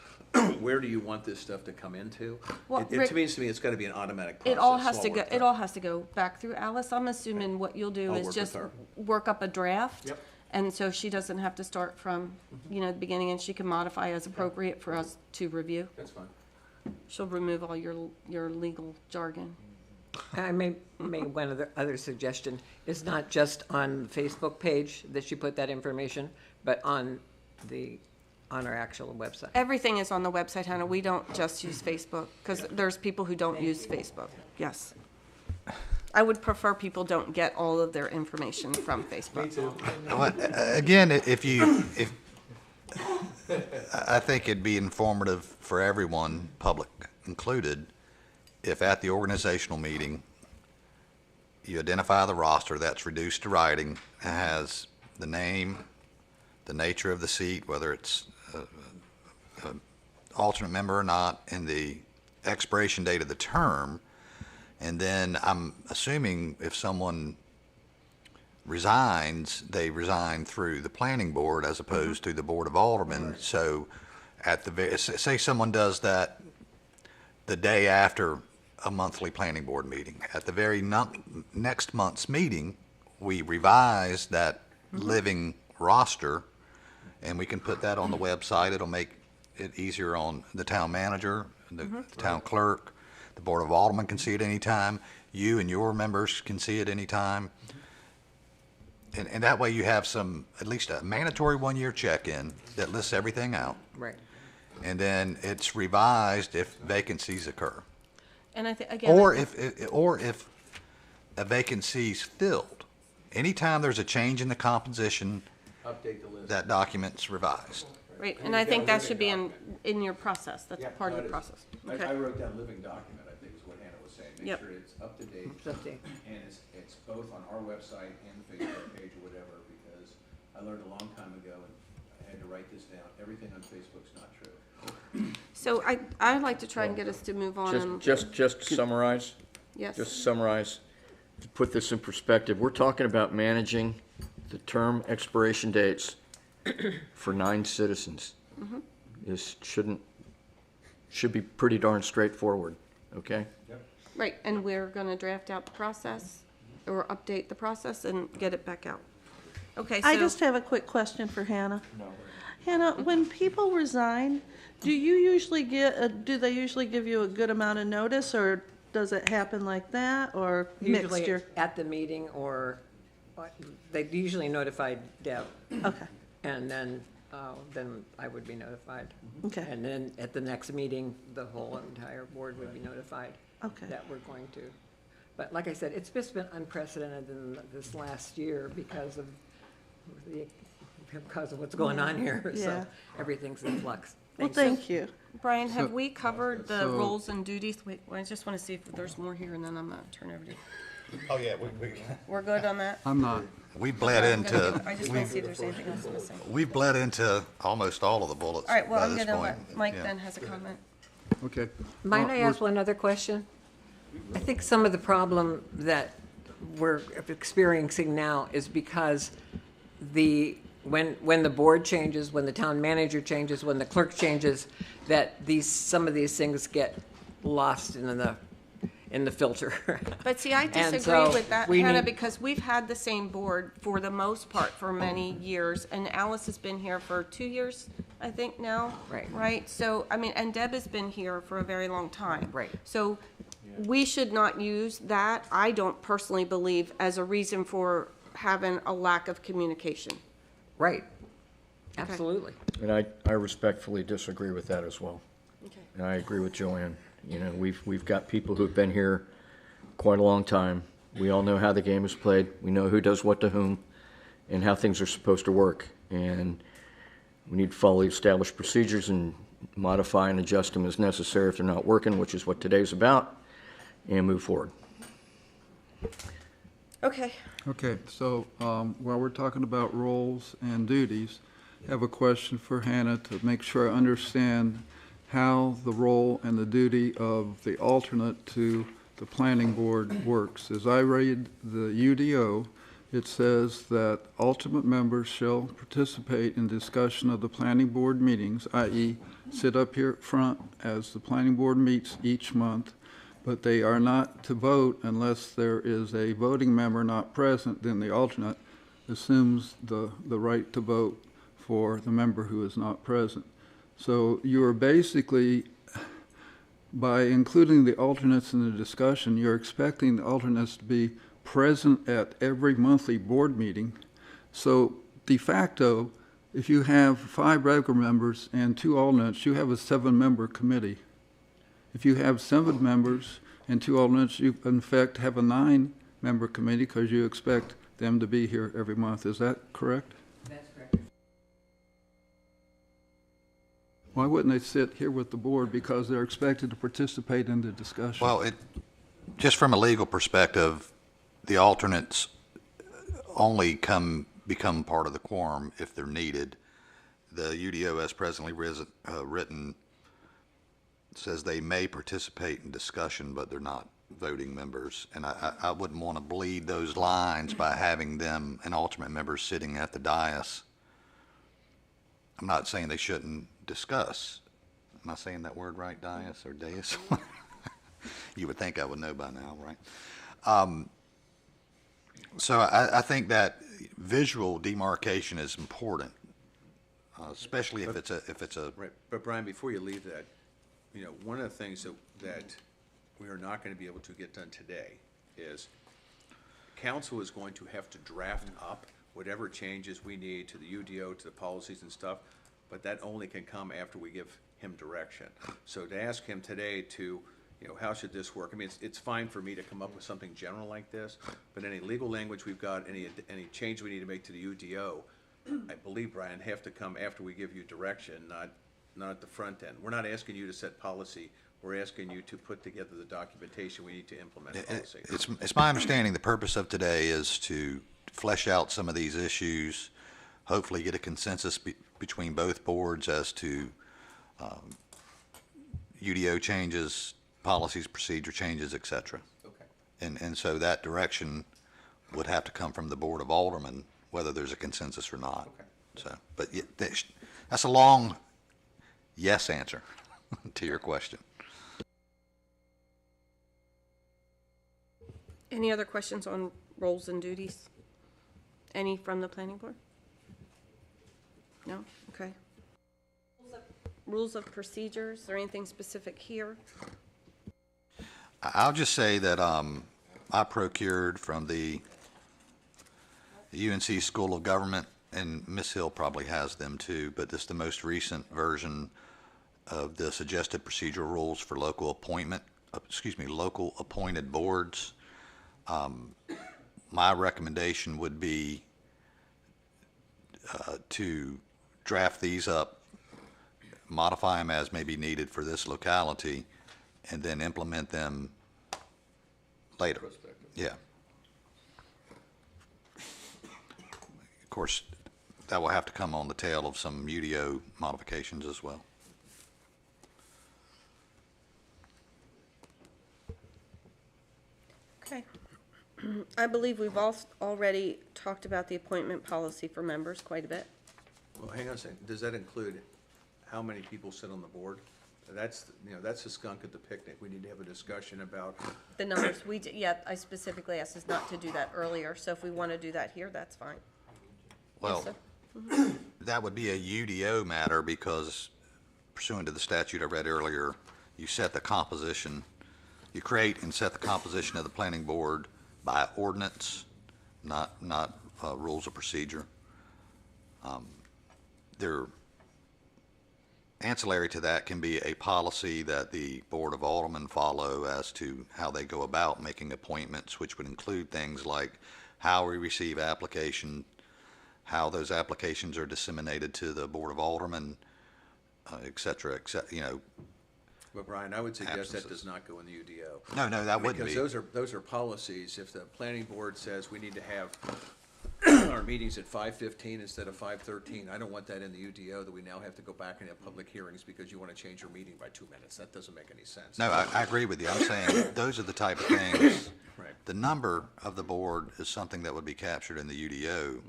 where do you want this stuff to come into? Well, It Rick, to me, it's got to be an automatic process. It all has while to we're go, with it her. all has to go back through Alice. I'm assuming what you'll do I'll is work just with her. work up a draft. Yep. And so she doesn't have to start from, the beginning, and she can modify as appropriate for us to review. That's fine. She'll remove all your legal jargon. I made one other suggestion. It's not just on the Facebook page that you put that information, but on our actual website. Everything is on the website, Hannah. We don't just use Facebook, because there's people who don't use Facebook. Yes. I would prefer people don't get all of their information from Facebook. Well, again, I think it'd be informative for everyone, public included, if at the organizational meeting, you identify the roster that's reduced to writing, has the name, the nature of the seat, whether it's an alternate member or not, and the expiration date of the term. And then I'm assuming if someone resigns, they resign through the planning board as opposed to the Board of Aldermen. So at say someone does that the day after a monthly planning board meeting. At the very next month's meeting, we revise that living roster, and we can put that on the website. It'll make it easier on the town manager, the town clerk. The Board of Aldermen can see it anytime. You and your members can see it anytime. And that way you have at least a mandatory one-year check-in that lists everything out. Right. And then it's revised if vacancies occur. And I think, again. Or if a vacancy's filled. Anytime there's a change in the composition, Update the list. that document's revised. Right, and I think that should be in your process. That's part of the process. I Okay. wrote down living document, I think is what Hannah was saying. Make Yep. sure it's up to date. It's up to date. And it's both on our website and the Facebook page or whatever, because I learned a long time ago, and I had to write this down, everything on Facebook's not true. So I'd like to try and get us to move on. and- Just to summarize, Yes. just to summarize, to put this in perspective, we're talking about managing the term expiration dates for 9 citizens. This should be pretty darn straightforward, okay? Right, and we're gonna draft out the process, or update the process and get it back out. Okay, so. I just have a quick question for Hannah. Hannah, when people resign, do they usually give you a good amount of notice, or does it happen like that, or Usually mixture? at the meeting, or they usually notified Deb, Okay, and then I would be notified. okay, And then at the next meeting, the whole entire board would be notified okay. that we're going to. But like I said, it's just been unprecedented in this last year because of what's going on here. Yeah. So everything's in flux. Well, Thanks. thank you. Brian, have we covered the so- roles and duties? Wait, I just wanna see if there's more here, and then I'm gonna turn over to you. Oh, yeah, We're good on that? I'm not. we bled into, I just wanna see if there's anything else missing. we've bled into almost all of the bullets All right, well, by I'm this gonna point. let Mike Yeah. then has a comment. Okay. Might Well, I ask one other question? I think some of the problem that we're experiencing now is because when the board changes, when the town manager changes, when the clerk changes, that some of these things get lost in the filter. But see, I And disagree so with that, we Hannah, need- because we've had the same board for the most part for many years, and Alice has been here for 2 years, I think now. Right. Right, so, I mean, and Deb has been here for a very long time. Right. So we should not use that, I don't personally believe, as a reason for having a lack of communication. Right, absolutely. And I respectfully disagree with that as well. Okay. And I agree with Joanne. You know, we've got people who've been here quite a long time. We all know how the game is played. We know who does what to whom and how things are supposed to work. And we need to follow the established procedures and modify and adjust them as necessary if they're not working, which is what today's about, and move forward. Okay. Okay, so while we're talking about roles and duties, I have a question for Hannah to make sure I understand how the role and the duty of the alternate to the planning board works. As I read the UDO, it says that alternate members shall participate in discussion of the planning board meetings, i.e. sit up here front as the planning board meets each month, but they are not to vote unless there is a voting member not present. Then the alternate assumes the right to vote for the member who is not present. So you are basically, by including the alternates in the discussion, you're expecting the alternates to be present at every monthly board meeting. So de facto, if you have 5 regular members and 2 alternates, you have a 7-member committee. If you have 7 members and 2 alternates, you in fact have a 9-member committee because you expect them to be here every month. Is that correct? That's correct. Why wouldn't they sit here with the board? Because they're expected to participate in the discussion. Well, just from a legal perspective, the alternates only become part of the quorum if they're needed. The UDO as presently written says they may participate in discussion, but they're not voting members. And I wouldn't want to bleed those lines by having them, an alternate member, sitting at the dais. I'm not saying they shouldn't discuss. Am I saying that word right, dais or dais? You would think I would know by now, right? So I think that visual demarcation is important, especially if it's a. Right, but Brian, before you leave that, you know, one of the things that we are not going to be able to get done today is council is going to have to draft up whatever changes we need to the UDO, to the policies and stuff, but that only can come after we give him direction. So to ask him today to, you know, how should this work? I mean, it's fine for me to come up with something general like this, but any legal language we've got, any change we need to make to the UDO, I believe, Brian, have to come after we give you direction, not at the front end. We're not asking you to set policy. We're asking you to put together the documentation we need to implement the policy. It's my understanding the purpose of today is to flesh out some of these issues, hopefully get a consensus between both boards as to UDO changes, policies, procedure changes, et cetera. Okay. And so that direction would have to come from the Board of Aldermen, whether there's a consensus or not. Okay. So, but that's a long yes answer to your question. Any other questions on roles and duties? Any from the planning board? No? Okay. Rules of procedures, is there anything specific here? I'll just say that I procured from the UNC School of Government, and Ms. Hill probably has them too, but this is the most recent version of the suggested procedural rules for local appointed boards. My recommendation would be to draft these up, modify them as may be needed for this locality, and then implement them later. Yeah. Of course, that will have to come on the tail of some UDO modifications as well. Okay. I believe we've already talked about the appointment policy for members quite a bit. Well, hang on a second. Does that include how many people sit on the board That's, you know, that's the skunk at the picnic. We need to have a discussion about, The numbers, yeah, I specifically asked us not to do that earlier, so if we want to do that here, that's fine. Well, sir. that would be a UDO matter because pursuant to the statute I read earlier, you set the composition, you create and set the composition of the planning board by ordinance, not rules of procedure. There, ancillary to that can be a policy that the Board of Aldermen follow as to how they go about making appointments, which would include things like how we receive application, how those applications are disseminated to the Board of Aldermen, et cetera, you know. but Brian, I would suggest that Absences. does not go in the UDO. No, that wouldn't be. Because those are policies. If the planning board says we need to have our meetings at 5:15 instead of 5:13, I don't want that in the UDO, that we now have to go back and have public hearings because you want to change your meeting by 2 minutes. That doesn't make any sense. No, I agree with you. I'm saying those are the type of things. Right. The number of the board is something that would be captured in the UDO.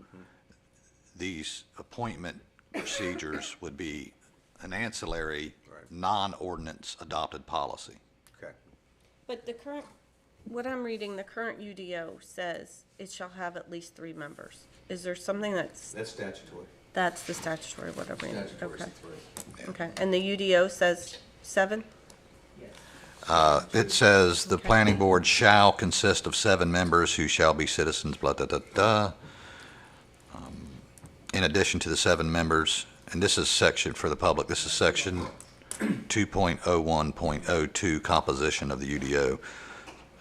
These appointment procedures would be an ancillary, Right. non-ordinance adopted policy. Okay. But the current, what I'm reading, the current UDO says it shall have at least 3 members. Is there something that's Statutory. That's the statutory, what I'm reading? Statutory is Okay. 3. Okay, and the UDO says 7? It says the planning board shall consist of 7 members who shall be citizens, blah, da, da, da. In addition to the 7 members, and this is section for the public, this is section 2.01.02 composition of the UDO.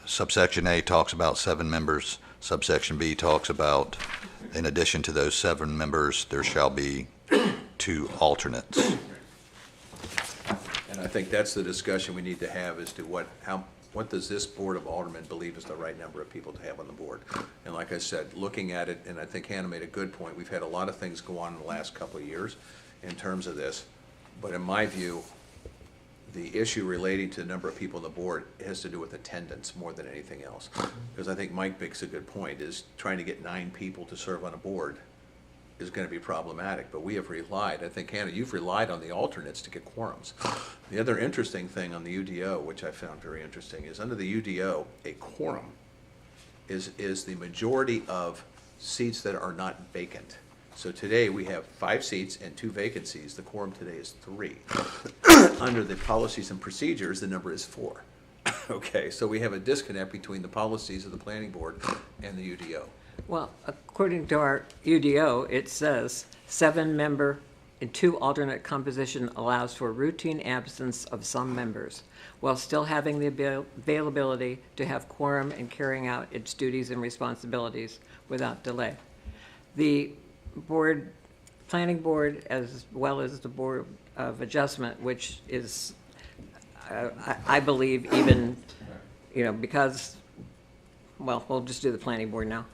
Subsection A talks about 7 members. Subsection B talks about, in addition to those 7 members, there shall be 2 alternates. And I think that's the discussion we need to have as to what does this Board of Aldermen believe is the right number of people to have on the board? And like I said, looking at it, and I think Hannah made a good point, we've had a lot of things go on in the last couple of years in terms of this. But in my view, the issue relating to the number of people on the board has to do with attendance more than anything else. Because I think Mike makes a good point, is trying to get 9 people to serve on a board is going to be problematic, but we have relied, I think, Hannah, you've relied on the alternates to get quorums. The other interesting thing on the UDO, which I found very interesting, is under the UDO, a quorum is the majority of seats that are not vacant. So today, we have 5 seats and 2 vacancies. The quorum today is 3. Under the policies and procedures, the number is 4. Okay, so we have a disconnect between the policies of the planning board and the UDO. Well, according to our UDO, it says 7-member and 2 alternate composition allows for routine absence of some members, while still having the availability to have quorum and carrying out its duties and responsibilities without delay. The planning board, as well as the Board of Adjustment, which is, I believe, even, because, well, we'll just do the planning board now.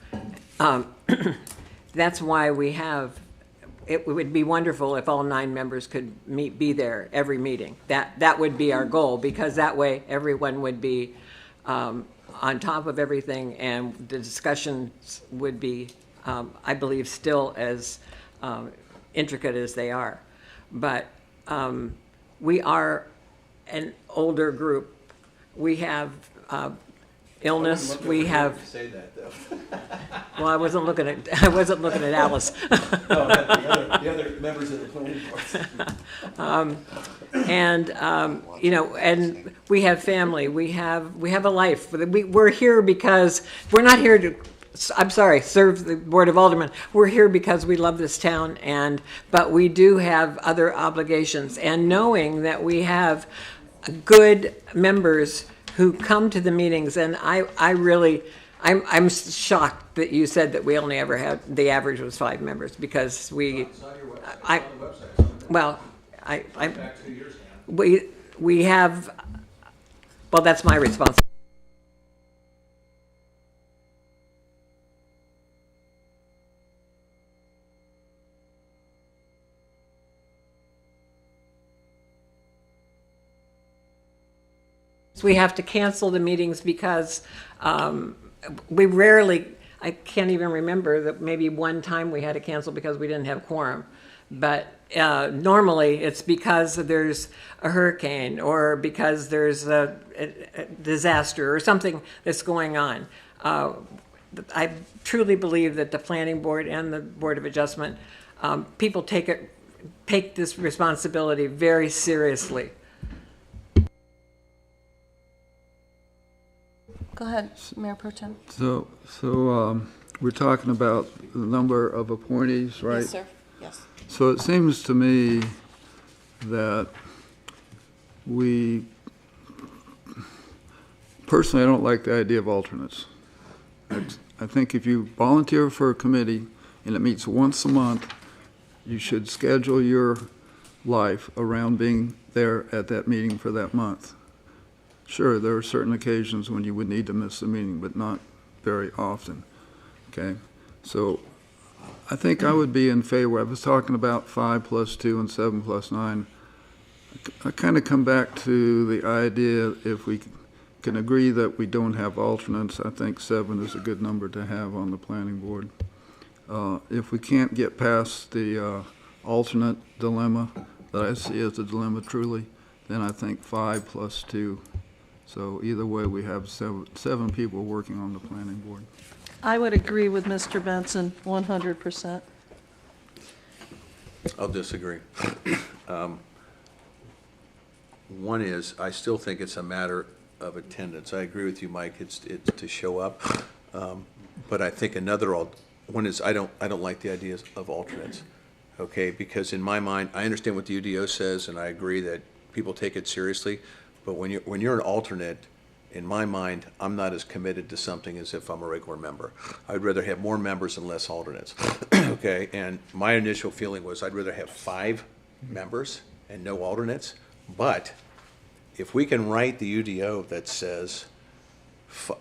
That's why we have, it would be wonderful if all 9 members could be there every meeting. That would be our goal, because that way everyone would be on top of everything, and the discussions would be, I believe, still as intricate as they are. But we are an older group. We have illness. We have. Say that, though. Well, I wasn't looking at Alice. The other members of the planning board. And and we have family. We have a life. We're here because we're not here to. I'm sorry, serve the Board of Aldermen. We're here because we love this town, but we do have other obligations. And knowing that we have good members who come to the meetings, and I'm shocked that you said that we only ever had, the average was 5 members, because we, It's on your website. It's on the website. well, Back 2 years now. we have, well, that's my responsibility. We have to cancel the meetings because we rarely, I can't even remember that maybe one time we had to cancel because we didn't have quorum. But normally, it's because there's a hurricane or because there's a disaster or something that's going on. I truly believe that the planning board and the Board of Adjustment, people take this responsibility very seriously. Go ahead, Mayor Pro Tem. So we're talking about the number of appointees, right? Yes, sir. Yes. So it seems to me that personally, I don't like the idea of alternates. I think if you volunteer for a committee and it meets once a month, you should schedule your life around being there at that meeting for that month. Sure, there are certain occasions when you would need to miss a meeting, but not very often, okay? So I think I would be in favor. I was talking about 5 + 2 and 7 + 9. I kind of come back to the idea, if we can agree that we don't have alternates, I think 7 is a good number to have on the planning board. If we can't get past the alternate dilemma that I see as a dilemma truly, then I think 5 + 2. So either way, we have seven people working on the planning board. I would agree with Mr. Benson 100%. I'll disagree. One is, I still think it's a matter of attendance. I agree with you, Mike, it's to show up. But I think one is, I don't like the ideas of alternates, okay? Because in my mind, I understand what the UDO says, and I agree that people take it seriously. But when you're an alternate, in my mind, I'm not as committed to something as if I'm a regular member. I'd rather have more members and less alternates, okay? And my initial feeling was I'd rather have 5 members and no alternates. But if we can write the UDO that says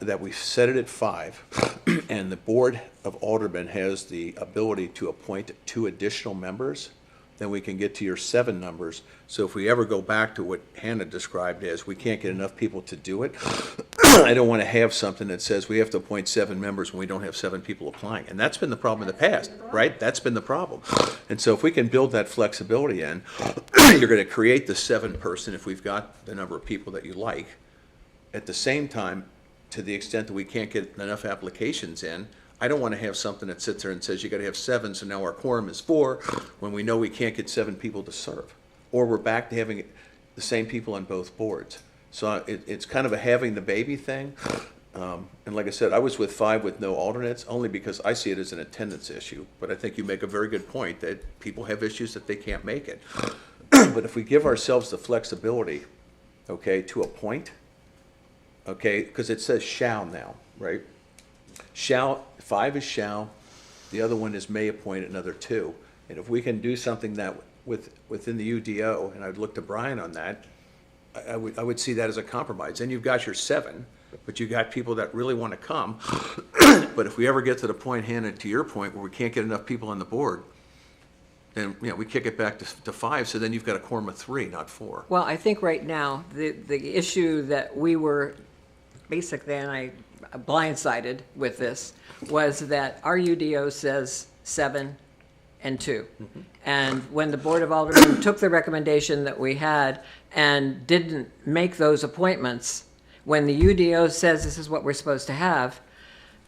that we set it at 5, and the Board of Aldermen has the ability to appoint 2 additional members, then we can get to your 7 numbers. So if we ever go back to what Hannah described as we can't get enough people to do it, I don't want to have something that says we have to appoint 7 members when we don't have 7 people applying. And that's been the problem in the past, right? That's been the problem. And so if we can build that flexibility in, you're going to create the 7-person if we've got the number of people that you like. At the same time, to the extent that we can't get enough applications in, I don't want to have something that sits there and says you got to have 7, so now our quorum is 4, when we know we can't get 7 people to serve. Or we're back to having the same people on both boards. So it's kind of a having the baby thing. And like I said, I was with 5 with no alternates, only because I see it as an attendance issue. But I think you make a very good point that people have issues that they can't make it. But if we give ourselves the flexibility, okay, to appoint, okay, because it says shall now, right? Shall, 5 is shall, the other one is may appoint another 2. And if we can do something that within the UDO, and I'd look to Brian on that, I would see that as a compromise. Then you've got your 7, but you got people that really want to come. But if we ever get to the point, Hannah, to your point, where we can't get enough people on the board, then we kick it back to 5, so then you've got a quorum of 3, not 4. Well, I think right now, the issue that we were basically, and I blindsided with this, was that our UDO says 7 and 2. Mm-hmm. And when the Board of Aldermen took the recommendation that we had and didn't make those appointments, when the UDO says this is what we're supposed to have,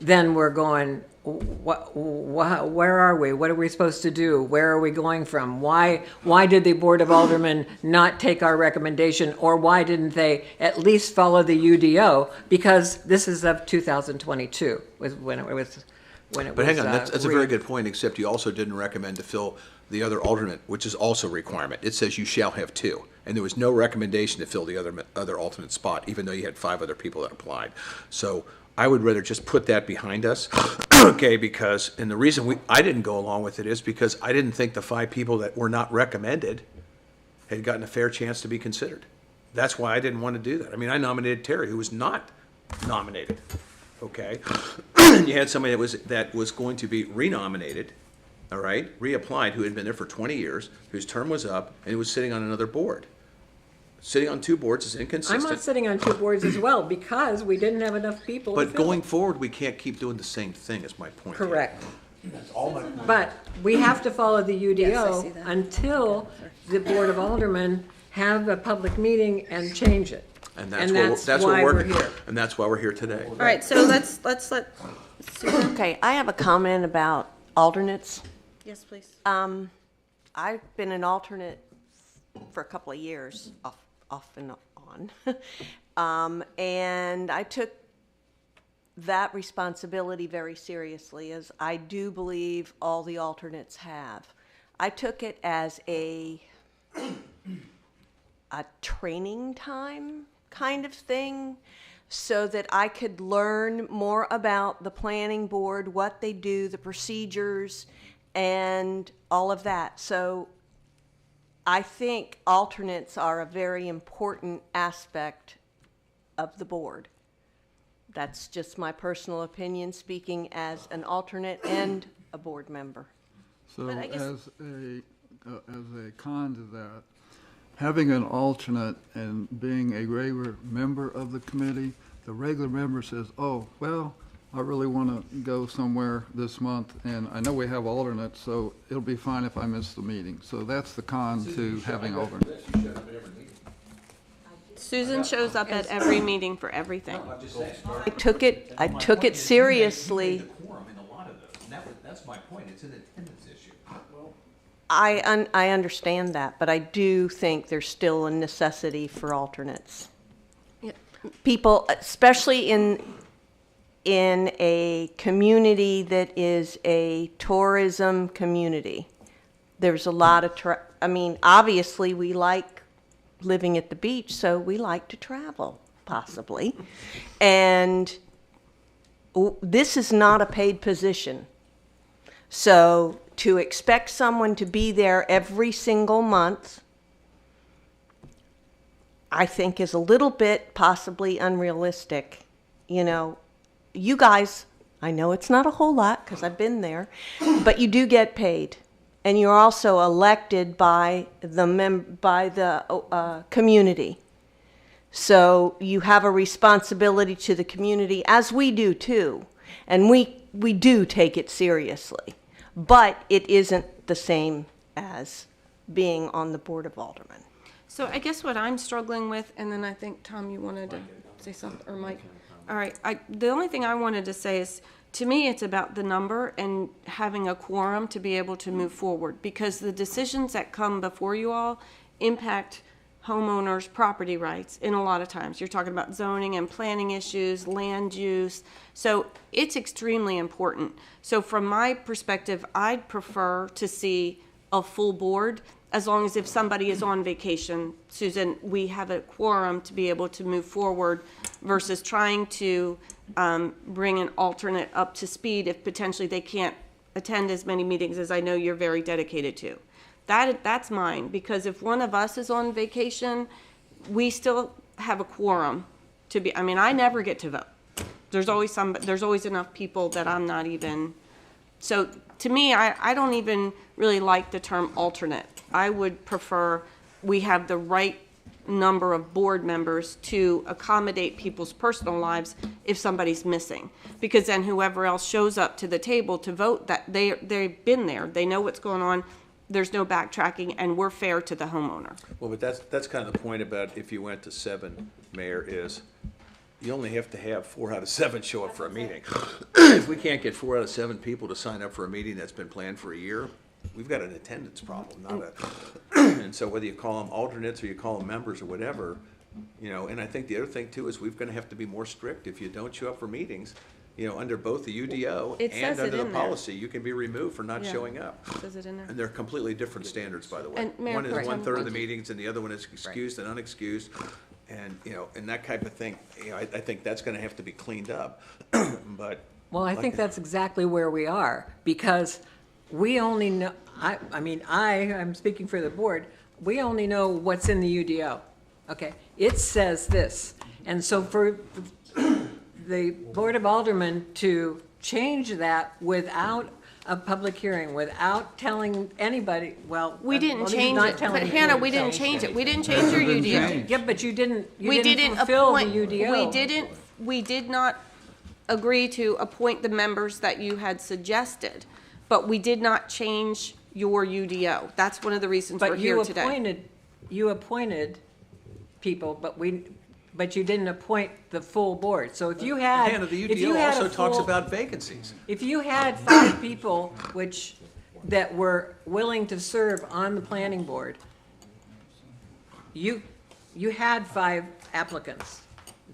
then we're going, where are we? What are we supposed to do? Where are we going from? Why did the Board of Aldermen not take our recommendation, or why didn't they at least follow the UDO? Because this is of 2022, when it was. But hang on, that's a very good point, except you also didn't recommend to fill the other alternate, which is also a requirement. It says you shall have 2, and there was no recommendation to fill the other alternate spot, even though you had 5 other people that applied. So I would rather just put that behind us, okay, because, and the reason I didn't go along with it is because I didn't think the 5 people that were not recommended had gotten a fair chance to be considered. That's why I didn't want to do that. I mean, I nominated Terry, who was not nominated, okay? And you had somebody that was going to be renominated, all right, reapplied, who had been there for 20 years, whose term was up, and who was sitting on another board. Sitting on 2 boards is inconsistent. I'm not sitting on 2 boards as well, because we didn't have enough people. But going forward, we can't keep doing the same thing, is my point. Correct. But we have to follow the UDO until the Board of Aldermen have a public meeting and change it. And that's why what we're here. And that's why we're here today. All right, so let's let Susan. Okay, I have a comment about alternates. Yes, please. I've been an alternate for a couple of years, off and on. And I took that responsibility very seriously, as I do believe all the alternates have. I took it as a training time kind of thing, so that I could learn more about the planning board, what they do, the procedures, and all of that. So I think alternates are a very important aspect of the board. That's just my personal opinion, speaking as an alternate and a board member. So But I guess- as a con to that, having an alternate and being a regular member of the committee, the regular member says, oh, well, I really want to go somewhere this month, and I know we have alternates, so it'll be fine if I miss the meeting. So that's the con to having alternates. Susan shows up at every meeting for everything. I took it seriously. That's my point, it's an attendance issue. I understand that, but I do think there's still a necessity for alternates. Yeah. People, especially in a community that is a tourism community, there's a lot of, obviously we like living at the beach, so we like to travel, possibly. And this is not a paid position. So to expect someone to be there every single month, I think is a little bit possibly unrealistic. You know, you guys, I know it's not a whole lot because I've been there, but you do get paid. And you're also elected by the community. So you have a responsibility to the community, as we do too. And we do take it seriously. But it isn't the same as being on the Board of Aldermen. So I guess what I'm struggling with, and then I think, Tom, you wanted to say something, or Mike? All right, the only thing I wanted to say is, to me, it's about the number and having a quorum to be able to move forward, because the decisions that come before you all impact homeowners' property rights in a lot of times. You're talking about zoning and planning issues, land use. So it's extremely important. So from my perspective, I'd prefer to see a full board, as long as if somebody is on vacation, Susan, we have a quorum to be able to move forward versus trying to bring an alternate up to speed if potentially they can't attend as many meetings as I know you're very dedicated to. That's mine, because if one of us is on vacation, we still have a quorum to be, I never get to vote. There's always enough people that I'm not even, so to me, I don't even really like the term alternate. I would prefer we have the right number of board members to accommodate people's personal lives if somebody's missing, because then whoever else shows up to the table to vote, that they've been there, they know what's going on, there's no backtracking, and we're fair to the homeowner. Well, but that's kind of the point about if you went to 7, Mayor, is you only have to have 4 out of 7 show up for a meeting. If we can't get 4 out of 7 people to sign up for a meeting that's been planned for a year, we've got an attendance problem, not a, and so whether you call them alternates or you call them members or whatever, and I think the other thing too is we're gonna have to be more strict. If you don't show up for meetings, under both the UDO It and says it under the in there. policy, you can be removed for not Yeah. showing up. Says it in there. And they're completely different standards, by the way. And Mayor One is Pro Tem, 1/3 of the thank you. meetings and the other one is excused and unexcused. And, and that type of thing, I think that's gonna have to be cleaned up, but. Well, I think that's exactly where we are, because we only know, I'm speaking for the board, we only know what's in the UDO, okay? It says this, and so for the Board of Aldermen to change that without a public hearing, without telling anybody, well. We didn't well, change not it, telling but you. Hannah, we didn't change it. We didn't change your Hasn't been UDO. changed. Yeah, but you didn't We fulfill the appoint- UDO. We did not agree to appoint the members that you had suggested. but we did not change your UDO. That's one of the reasons we're But here today. you appointed people, but you didn't appoint the full board. So if you had, Hannah, the if you UDO had a also talks full- about vacancies. If you had 5 people that were willing to serve on the planning board, you had 5 applicants.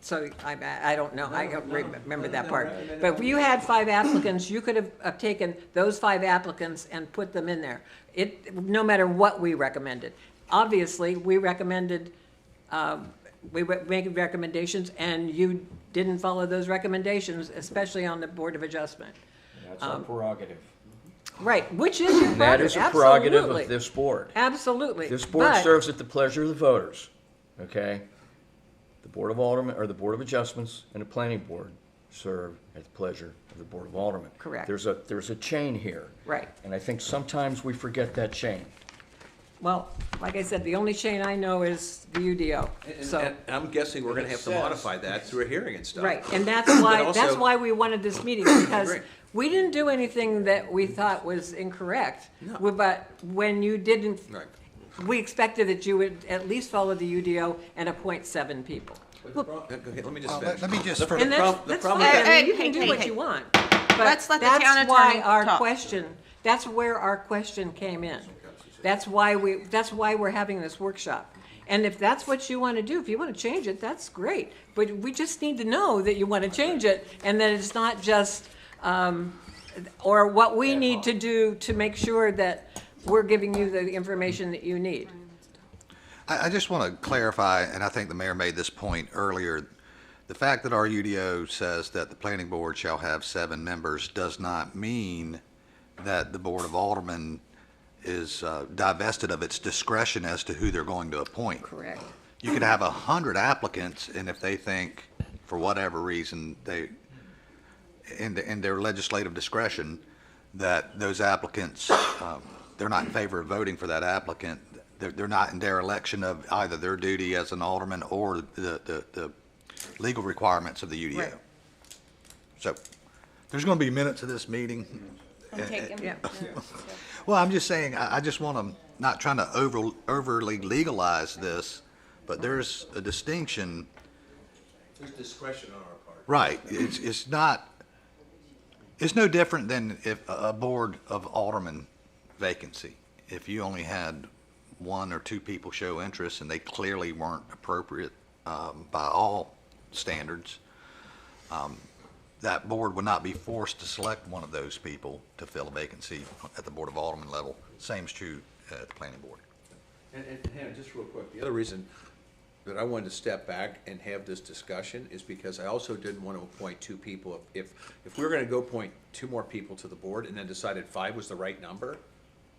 So I don't know, I don't remember that part. But if you had 5 applicants, you could have taken those 5 applicants and put them in there. No matter what we recommended. Obviously, we recommended, we made recommendations, and you didn't follow those recommendations, especially on the Board of Adjustment. That's our prerogative. Right, which is your And that prerogative, is a prerogative absolutely. of this board. Absolutely. This board But- serves at the pleasure of the voters, okay? The Board of Aldermen, or the Board of Adjustments, and the Planning Board serve at the pleasure of the Board of Aldermen. Correct. There's a chain here. Right. And I think sometimes we forget that chain. Well, like I said, the only chain I know is the UDO, so. And I'm guessing we're gonna have to modify that through a hearing and stuff. Right, and that's also- why we wanted this meeting, because Agree. we didn't do anything that we thought was incorrect. No. But when you didn't, Right. we expected that you would at least follow the UDO and appoint 7 people. Okay, let me just finish. Let me just, The And prob- the that's problem fine, with I Hey, mean, you hey, can do hey, what hey. you want. Let's let the But town that's why attorney our talk. question, that's where our question came in. That's why we're having this workshop. And if that's what you want to do, if you want to change it, that's great. But we just need to know that you want to change it, and that it's not just, or what we need to do to make sure that we're giving you the information that you need. I just want to clarify, and I think the mayor made this point earlier. The fact that our UDO says that the planning board shall have 7 members does not mean that the Board of Aldermen is divested of its discretion as to who they're going to appoint. Correct. You could have 100 applicants, and if they think, for whatever reason, in their legislative discretion, that those applicants, they're not in favor of voting for that applicant, they're not in dereliction of either their duty as an alderman or the legal requirements of the UDO. Right. So, there's going to be minutes of this meeting. Yeah. Well, I'm just saying, I just want to, not trying to overly legalize this, but there's a distinction. There's discretion on our part. Right, it's not, it's no different than if a board of aldermen vacancy. If you only had 1 or 2 people show interest and they clearly weren't appropriate by all standards, that board would not be forced to select one of those people to fill a vacancy at the Board of Aldermen level. Same is true at the planning board. And Hannah, just real quick, the other reason that I wanted to step back and have this discussion is because I also didn't want to appoint 2 people. If we were gonna go appoint 2 more people to the board and then decided 5 was the right number,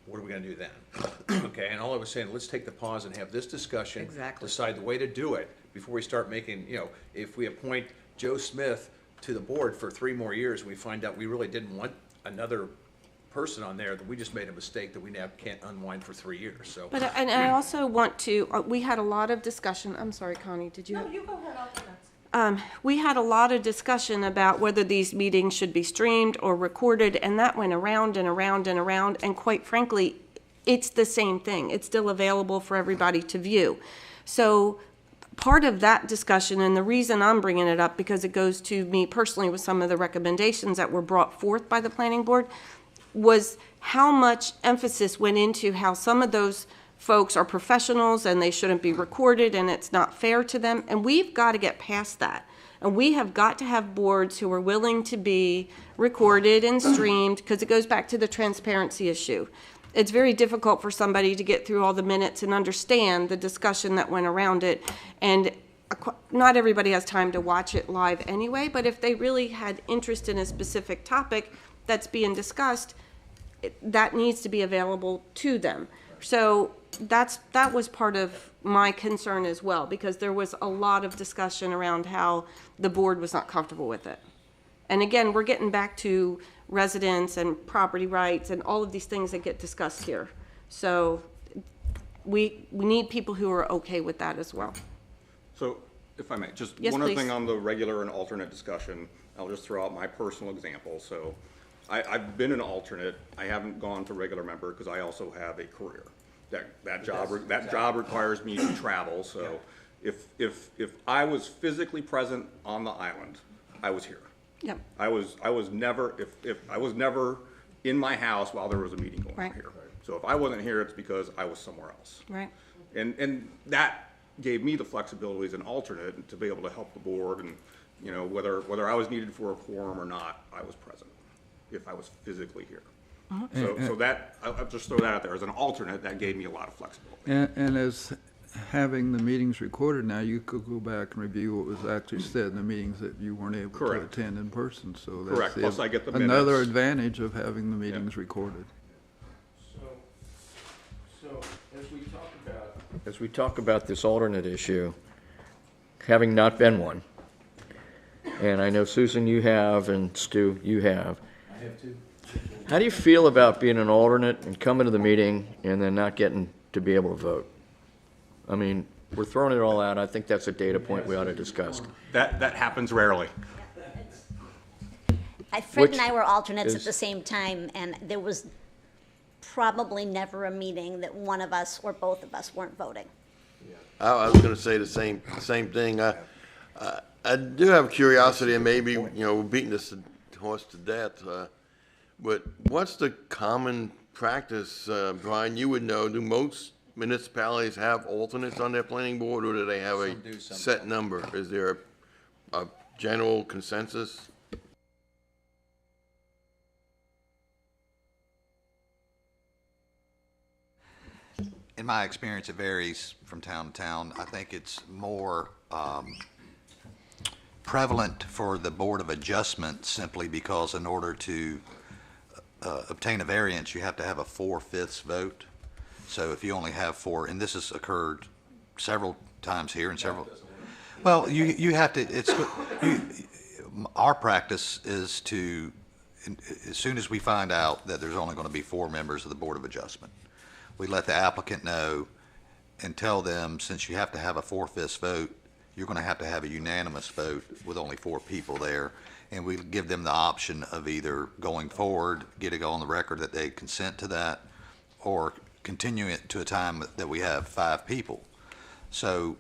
what are we gonna do then? Okay, and all I was saying, let's take the pause and have this discussion. Exactly. Decide the way to do it before we start making, if we appoint Joe Smith to the board for 3 more years, and we find out we really didn't want another person on there, that we just made a mistake that we now can't unwind for 3 years, so. But, and I also want to, we had a lot of discussion, I'm sorry, Connie, did you? No, you go ahead, I'll go next. We had a lot of discussion about whether these meetings should be streamed or recorded, and that went around and around and around, and quite frankly, it's the same thing. It's still available for everybody to view. So part of that discussion, and the reason I'm bringing it up, because it goes to me personally with some of the recommendations that were brought forth by the planning board, was how much emphasis went into how some of those folks are professionals and they shouldn't be recorded and it's not fair to them. And we've got to get past that. And we have got to have boards who are willing to be recorded and streamed, because it goes back to the transparency issue. It's very difficult for somebody to get through all the minutes and understand the discussion that went around it. And not everybody has time to watch it live anyway, but if they really had interest in a specific topic that's being discussed, that needs to be available to them. So that was part of my concern as well, because there was a lot of discussion around how the board was not comfortable with it. And again, we're getting back to residents and property rights and all of these things that get discussed here. So we need people who are okay with that as well. So, if I may, just Yes, one other please. thing on the regular and alternate discussion, I'll just throw out my personal example. So, I've been an alternate. I haven't gone to regular member because I also have a career. That job requires me to travel, so if I was physically present on the island, I was here. Yep. I was never, if I was never in my house while there was a meeting going on Right. here. So if I wasn't here, it's because I was somewhere else. Right. And that gave me the flexibility as an alternate to be able to help the board and, you know, whether I was needed for a quorum or not, I was present, if I was physically here. So that, I'll just throw that out there, as an alternate, that gave me a lot of flexibility. And as having the meetings recorded now, you could go back and review what was actually said in the meetings that you weren't able to Correct. attend in person, so that's Correct. Plus I get the another minutes. advantage of having the meetings recorded. So as we talk about this alternate issue, having not been one, and I know Susan you have, and Stu you have. I have too. How do you feel about being an alternate and coming to the meeting and then not getting to be able to vote? I mean, we're throwing it all out. I think that's a data point we ought to discuss. That happens rarely. Fred and Which I were alternates at is- the same time, and there was probably never a meeting that one of us or both of us weren't voting. I was gonna say the same thing. I do have curiosity, and maybe, you know, we're beating this horse to death, but what's the common practice, Brian, you would know, do most municipalities have alternates on their planning board, or do they have a set number? Is there a general consensus? In my experience, it varies from town to town. I think it's more prevalent for the Board of Adjustment simply because in order to obtain a variance, you have to have a 4/5 vote. So if you only have four, and this has occurred several times here and several, well, you have to, our practice is to, as soon as we find out that there's only going to be 4 members of the Board of Adjustment, we let the applicant know and tell them, since you have to have a 4/5 vote, you're going to have a unanimous vote with only 4 people there. And we give them the option of either going forward, get it on the record that they consent to that, or continue it to a time that we have 5 people. So,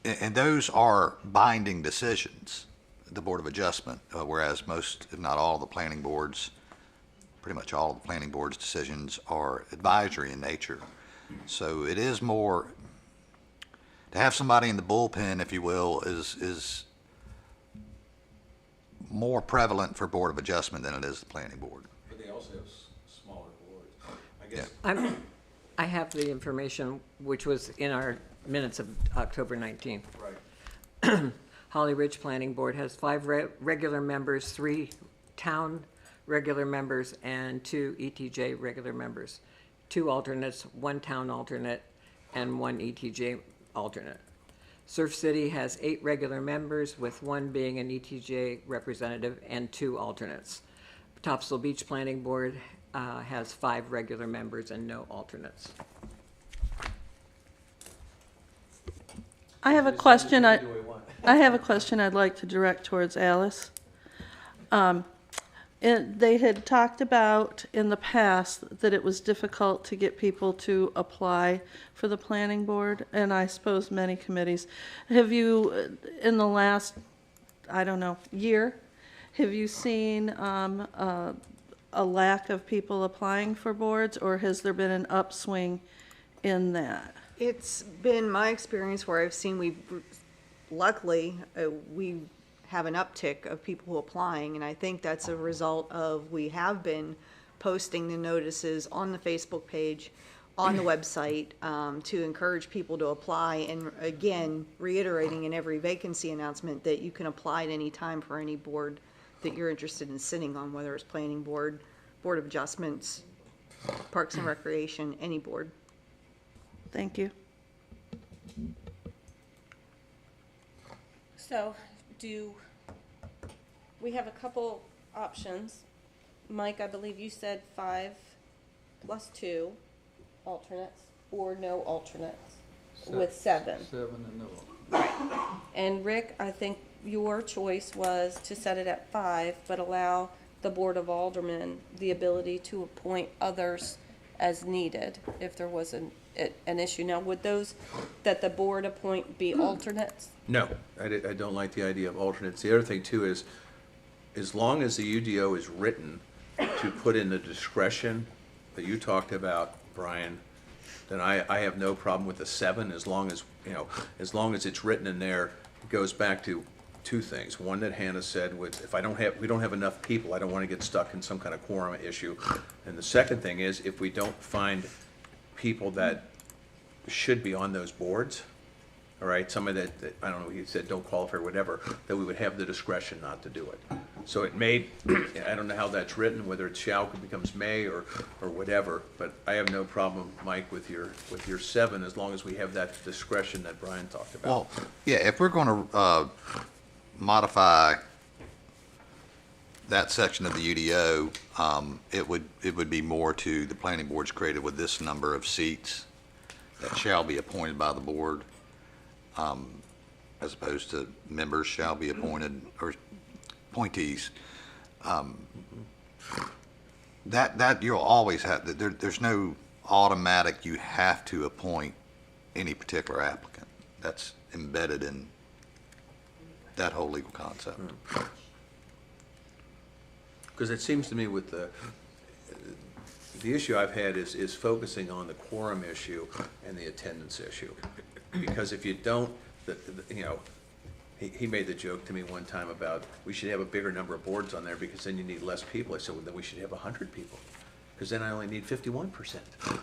and those are binding decisions, the Board of Adjustment, whereas most, if not all, the planning boards, pretty much all of the planning board's decisions are advisory in nature. So it is more, to have somebody in the bullpen, if you will, is more prevalent for Board of Adjustment than it is the planning board. But they also have smaller boards. I guess, I have the information, which was in our minutes of October 19th. right. Holly Ridge Planning Board has 5 regular members, 3 town regular members, and 2 ETJ regular members. 2 alternates, 1 town alternate, and 1 ETJ alternate. Surf City has 8 regular members, with 1 being an ETJ representative and 2 alternates. Topsail Beach Planning Board has 5 regular members and no alternates. I have a question I'd like to direct towards Alice. They had talked about in the past that it was difficult to get people to apply for the planning board, and I suppose many committees. Have you, in the last, I don't know, year, have you seen a lack of people applying for boards, or has there been an upswing in that? It's been my experience where I've seen luckily, we have an uptick of people applying, and I think that's a result of, we have been posting the notices on the Facebook page, on the website, to encourage people to apply, and again, reiterating in every vacancy announcement that you can apply at any time for any board that you're interested in sitting on, whether it's planning board, Board of Adjustments, Parks and Recreation, any board. Thank you. So, we have a couple options. Mike, I believe you said 5 plus 2 alternates, or no alternates, with 7. 7 and no. And Rick, I think your choice was to set it at 5, but allow the Board of Aldermen the ability to appoint others as needed if there was an issue. Now, would those that the board appoint be alternates? No, I don't like the idea of alternates. The other thing too is, as long as the UDO is written to put in the discretion that you talked about, Brian, then I have no problem with the 7, as long as, as long as it's written in there. It goes back to two things. One that Hannah said was, if we don't have enough people, I don't want to get stuck in some kind of quorum issue. And the second thing is, if we don't find people that should be on those boards, all right, somebody that I don't know, he said don't qualify or whatever, that we would have the discretion not to do it. So it may, I don't know how that's written, whether it's shall becomes may or whatever, but I have no problem, Mike, with your 7, as long as we have that discretion that Brian talked about. Well, yeah, if we're going to modify that section of the UDO, it would be more to the planning board's created with this number of seats that shall be appointed by the board, as opposed to members shall be appointed, or appointees. That you'll always have, there's no automatic, you have to appoint any particular applicant. That's embedded in that whole legal concept. Because it seems to me with the issue I've had is focusing on the quorum issue and the attendance issue. Because if you don't, he made the joke to me one time about we should have a bigger number of boards on there because then you need less people. I said, well, then we should have 100 people, because then I only need 51%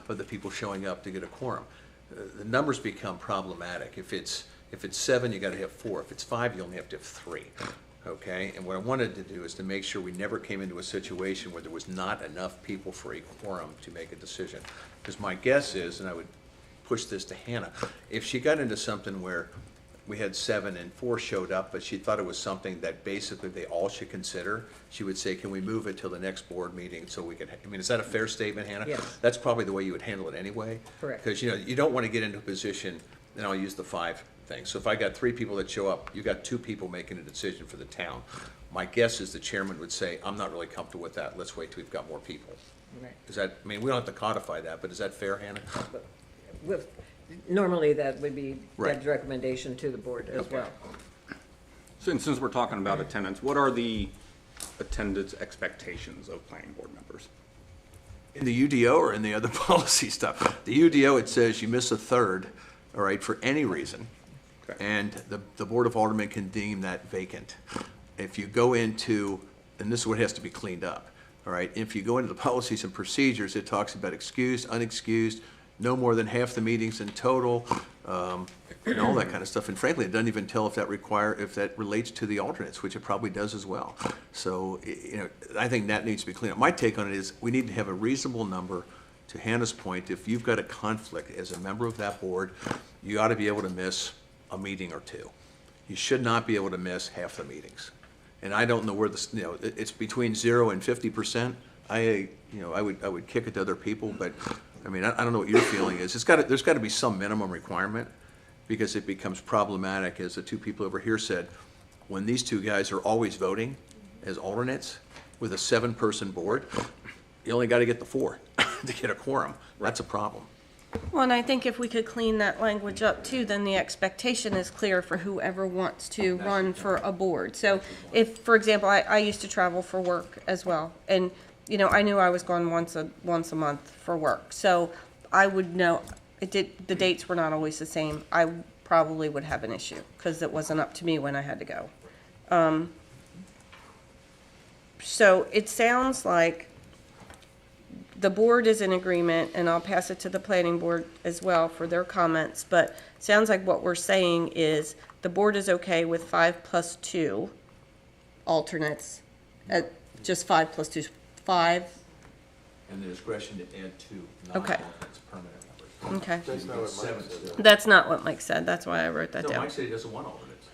of the people showing up to get a quorum. The numbers become problematic. If it's 7, you got to have 4. If it's 5, you only have to have 3. Okay, and what I wanted to do is to make sure we never came into a situation where there was not enough people for a quorum to make a decision. Because my guess is, and I would push this to Hannah, if she got into something where we had 7 and 4 showed up, but she thought it was something that basically they all should consider, she would say, can we move it till the next board meeting so we could, I mean, is that a fair statement, Hannah? Yes. That's probably the way you would handle it anyway. Correct. Because, you don't want to get into a position, and I'll use the 5 thing. So if I got 3 people that show up, you got 2 people making a decision for the town. My guess is the chairman would say, I'm not really comfortable with that, let's wait till we've got more people. Right. Is that, I mean, we don't have to codify that, but is that fair, Hannah? Normally, that would be Right. Deb's recommendation to the board as well. Since we're talking about attendance, what are the attendance expectations of planning board members? In the UDO or in the other policy stuff? The UDO, it says you miss a third, all right, for any reason, Okay. and the Board of Aldermen can deem that vacant. If you go into, and this is what has to be cleaned up, all right, if you go into the policies and procedures, it talks about excused, unexcused, no more than half the meetings in total, and all that kind of stuff. And frankly, it doesn't even tell if that relates to the alternates, which it probably does as well. So, I think that needs to be cleaned up. My take on it is we need to have a reasonable number. To Hannah's point, if you've got a conflict as a member of that board, you ought to be able to miss a meeting or 2. You should not be able to miss half the meetings. And I don't know where it's between 0 and 50%. I would kick it to other people, but I mean, I don't know what your feeling is. There's got to be some minimum requirement, because it becomes problematic, as the 2 people over here said, when these 2 guys are always voting as alternates with a 7-person board, you only got to get the 4 to get a quorum. That's a problem. Well, and I think if we could clean that language up too, then the expectation is clear for whoever wants to run for a board. So if, for example, I used to travel for work as well, and, I knew I was gone once a month for work. So I would know, the dates were not always the same. I probably would have an issue, because it wasn't up to me when I had to go. So it sounds like the board is in agreement, and I'll pass it to the planning board as well for their comments, but it sounds like what we're saying is the board is okay with 5 plus 2 alternates, just 5 plus 2, 5, And the discretion to add 2 Okay. non-alternates, permanent members. okay. That's not what Mike said. That's not what Mike said, that's why I wrote that No, down. Mike said he doesn't want alternates.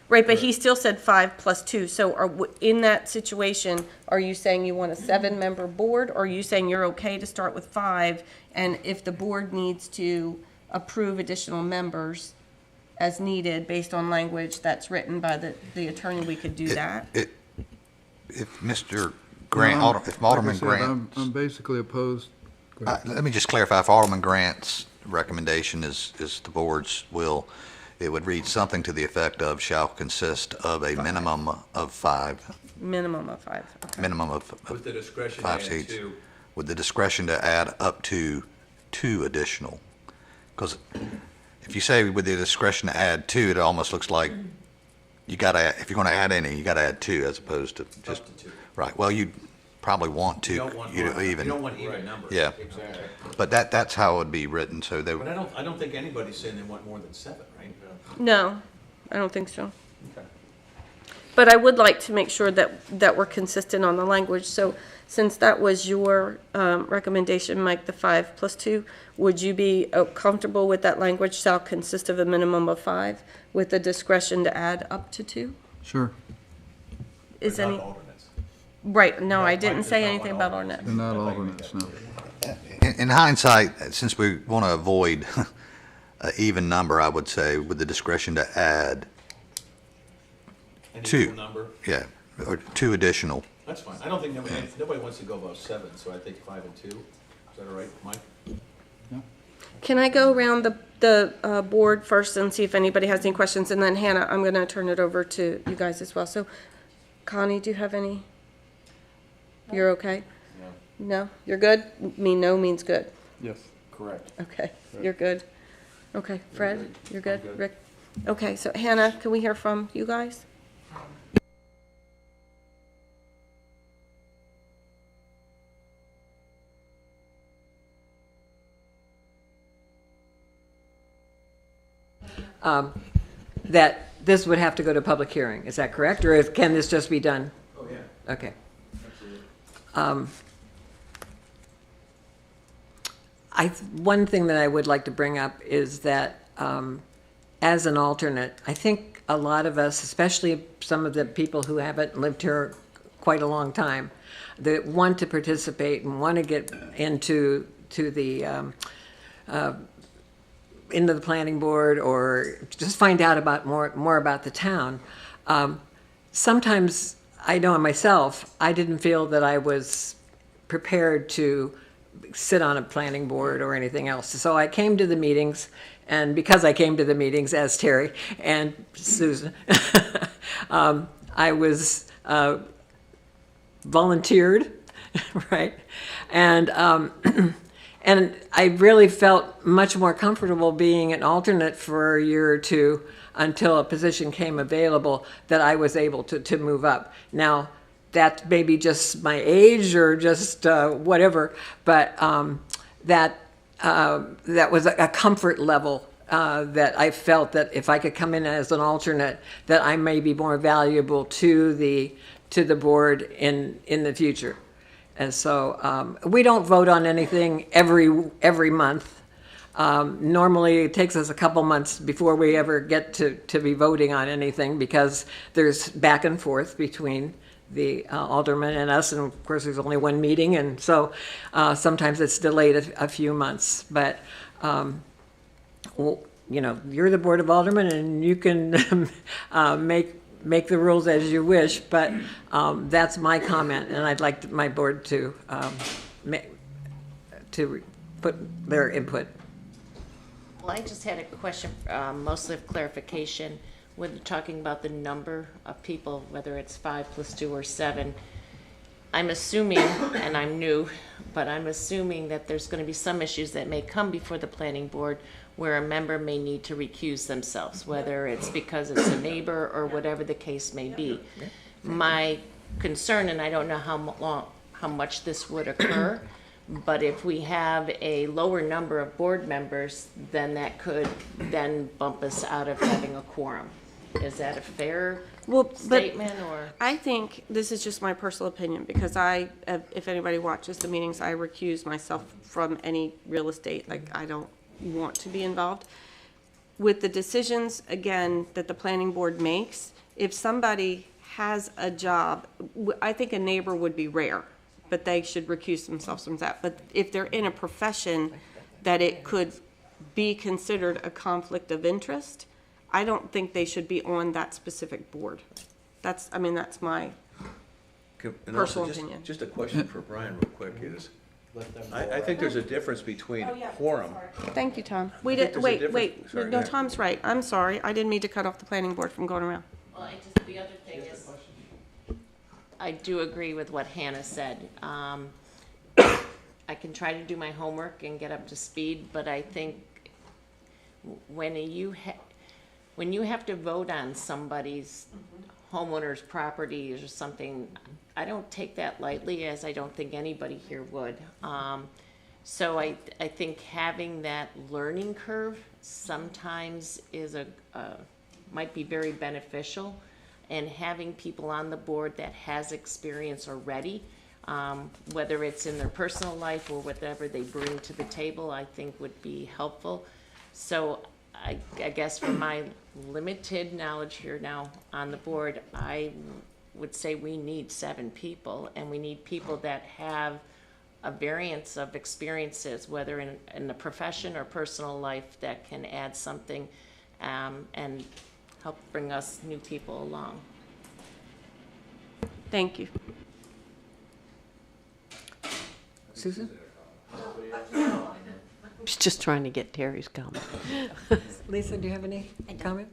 Right, but he still said 5 plus 2, so in that situation, are you saying you want a 7-member board, or are you saying you're okay to start with 5, and if the board needs to approve additional members as needed based on language that's written by the attorney, we could do that? If Mr. Grant, if Alderman Like I said, Grant, I'm basically opposed. Go ahead. let me just clarify, if Alderman Grant's recommendation is the board's will, it would read something to the effect of shall consist of a minimum of five, Minimum of 5. Okay. minimum of With the discretion to five add seats, two. with the discretion to add up to 2 additional. Because if you say with the discretion to add 2, it almost looks like you gotta, if you're gonna add any, you gotta add 2 as opposed to just. Up to 2. Right, well, you probably want 2. You don't want, you you don't want even numbers. Yeah. Exactly. But that's how it would be written, so they, But I don't think anybody's saying they want more than 7, right? No, I don't think so. Okay. But I would like to make sure that we're consistent on the language. So since that was your recommendation, Mike, the 5 plus 2, would you be comfortable with that language shall consist of a minimum of 5 with the discretion to add up to 2? Sure, Is But not any, alternates. right, no, I Mike didn't does say not anything want about alternates. Ornette. they're not alternates, no. in hindsight, since we want to avoid an even number, I would say with the discretion to add, An 2. equal number, yeah, or 2 additional. that's fine. I don't think nobody wants to go above 7, so I think 5 and 2. Is that all right, Mike? Can I go around the board first and see if anybody has any questions? And then Hannah, I'm going to turn it over to you guys as well. So Connie, do you have any? You're okay? No? You're good? No means good. Yes. Correct. Okay, you're good. Okay, Fred, you're good? Rick? Okay, so Hannah, can we hear from you guys? That this would have to go to public hearing, is that correct? Or can this just be done? Oh, yeah. Okay. One thing that I would like to bring up is that as an alternate, I think a lot of us, especially some of the people who haven't lived here quite a long time, that want to participate and want to get into the planning board or just find out about more about the town. Sometimes I know myself, I didn't feel that I was prepared to sit on a planning board or anything else. So I came to the meetings, and because I came to the meetings as Terry and Susan, I was volunteered, right? And and I really felt much more comfortable being an alternate for a year or two until a position came available that I was able to move up. Now, that may be just my age or just whatever, but that was a comfort level that I felt that if I could come in as an alternate, that I may be more valuable to the board in the future. And so we don't vote on anything every month. Normally, it takes us a couple months before we ever get to be voting on anything because there's back and forth between the aldermen and us, and of course, there's only one meeting, and so sometimes it's delayed a few months. But well, you know, you're the Board of Aldermen, and you can make the rules as you wish. But that's my comment, and I'd like my board to put their input. Well, I just had a question, mostly of clarification. When talking about the number of people, whether it's 5 plus 2 or 7, I'm assuming, and I'm new, but I'm assuming that there's going to be some issues that may come before the planning board where a member may need to recuse themselves, whether it's because it's a neighbor or whatever the case may be. My concern, and I don't know how much this would occur, but if we have a lower number of board members, then that could then bump us out of having a quorum. Is that a fair statement, or? I think this is just my personal opinion because if anybody watches the meetings, I recuse myself from any real estate. Like, I don't want to be involved. With the decisions, again, that the planning board makes, if somebody has a job, I think a neighbor would be rare, but they should recuse themselves from that. But if they're in a profession that it could be considered a conflict of interest, I don't think they should be on that specific board. That's my And also, personal just- opinion. Just a question for Brian real quick is, I think there's a difference between quorum. Thank you, Tom. We I think didn't, there's a wait, difference- sorry, go no, ahead. Tom's right. I'm sorry. I didn't mean to cut off the planning board from going around. Well, the other thing is, I do agree with what Hannah said. I can try to do my homework and get up to speed, but I think when you have to vote on somebody's homeowner's property or something, I don't take that lightly, as I don't think anybody here would. So I think having that learning curve sometimes is might be very beneficial, and having people on the board that has experience already, whether it's in their personal life or whatever they bring to the table, I think would be helpful. So I guess from my limited knowledge here now on the board, I would say we need 7 people, and we need people that have a variance of experiences, whether in the profession or personal life, that can add something and help bring us new people along. Thank you. Susan? I was just trying to get Terry's comment. Lisa, do you have any comment?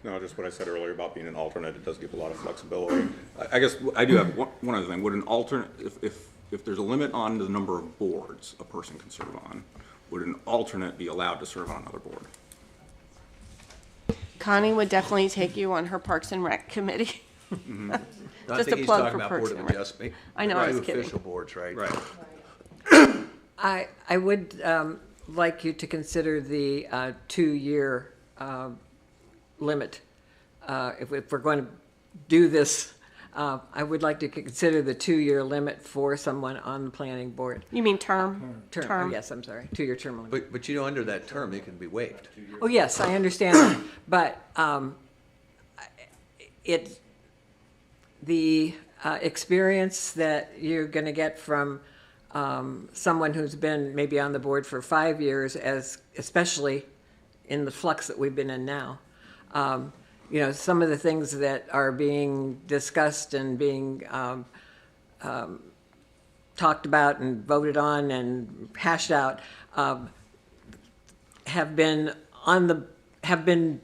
No, just what I said earlier about being an alternate, it does give a lot of flexibility. I guess I do have one other thing. Would an alternate, if there's a limit on the number of boards a person can serve on, would an alternate be allowed to serve on another board? Connie would definitely take you on her Parks and Rec committee. I Just think a he's plug talking for about Parks Board of and Rec. Adjustment. I know, I was Two kidding. official boards, right? Right. I would like you to consider the 2-year limit. If we're going to do this, I would like to consider the 2-year limit for someone on the planning board. You mean term? Term, yes, I'm sorry, 2-year term limit. But you know, under that term, it can be waived. Oh, yes, I understand that, but the experience that you're going to get from someone who's been maybe on the board for 5 years, especially in the flux that we've been in now, you know, some of the things that are being discussed and being talked about and voted on and hashed out have been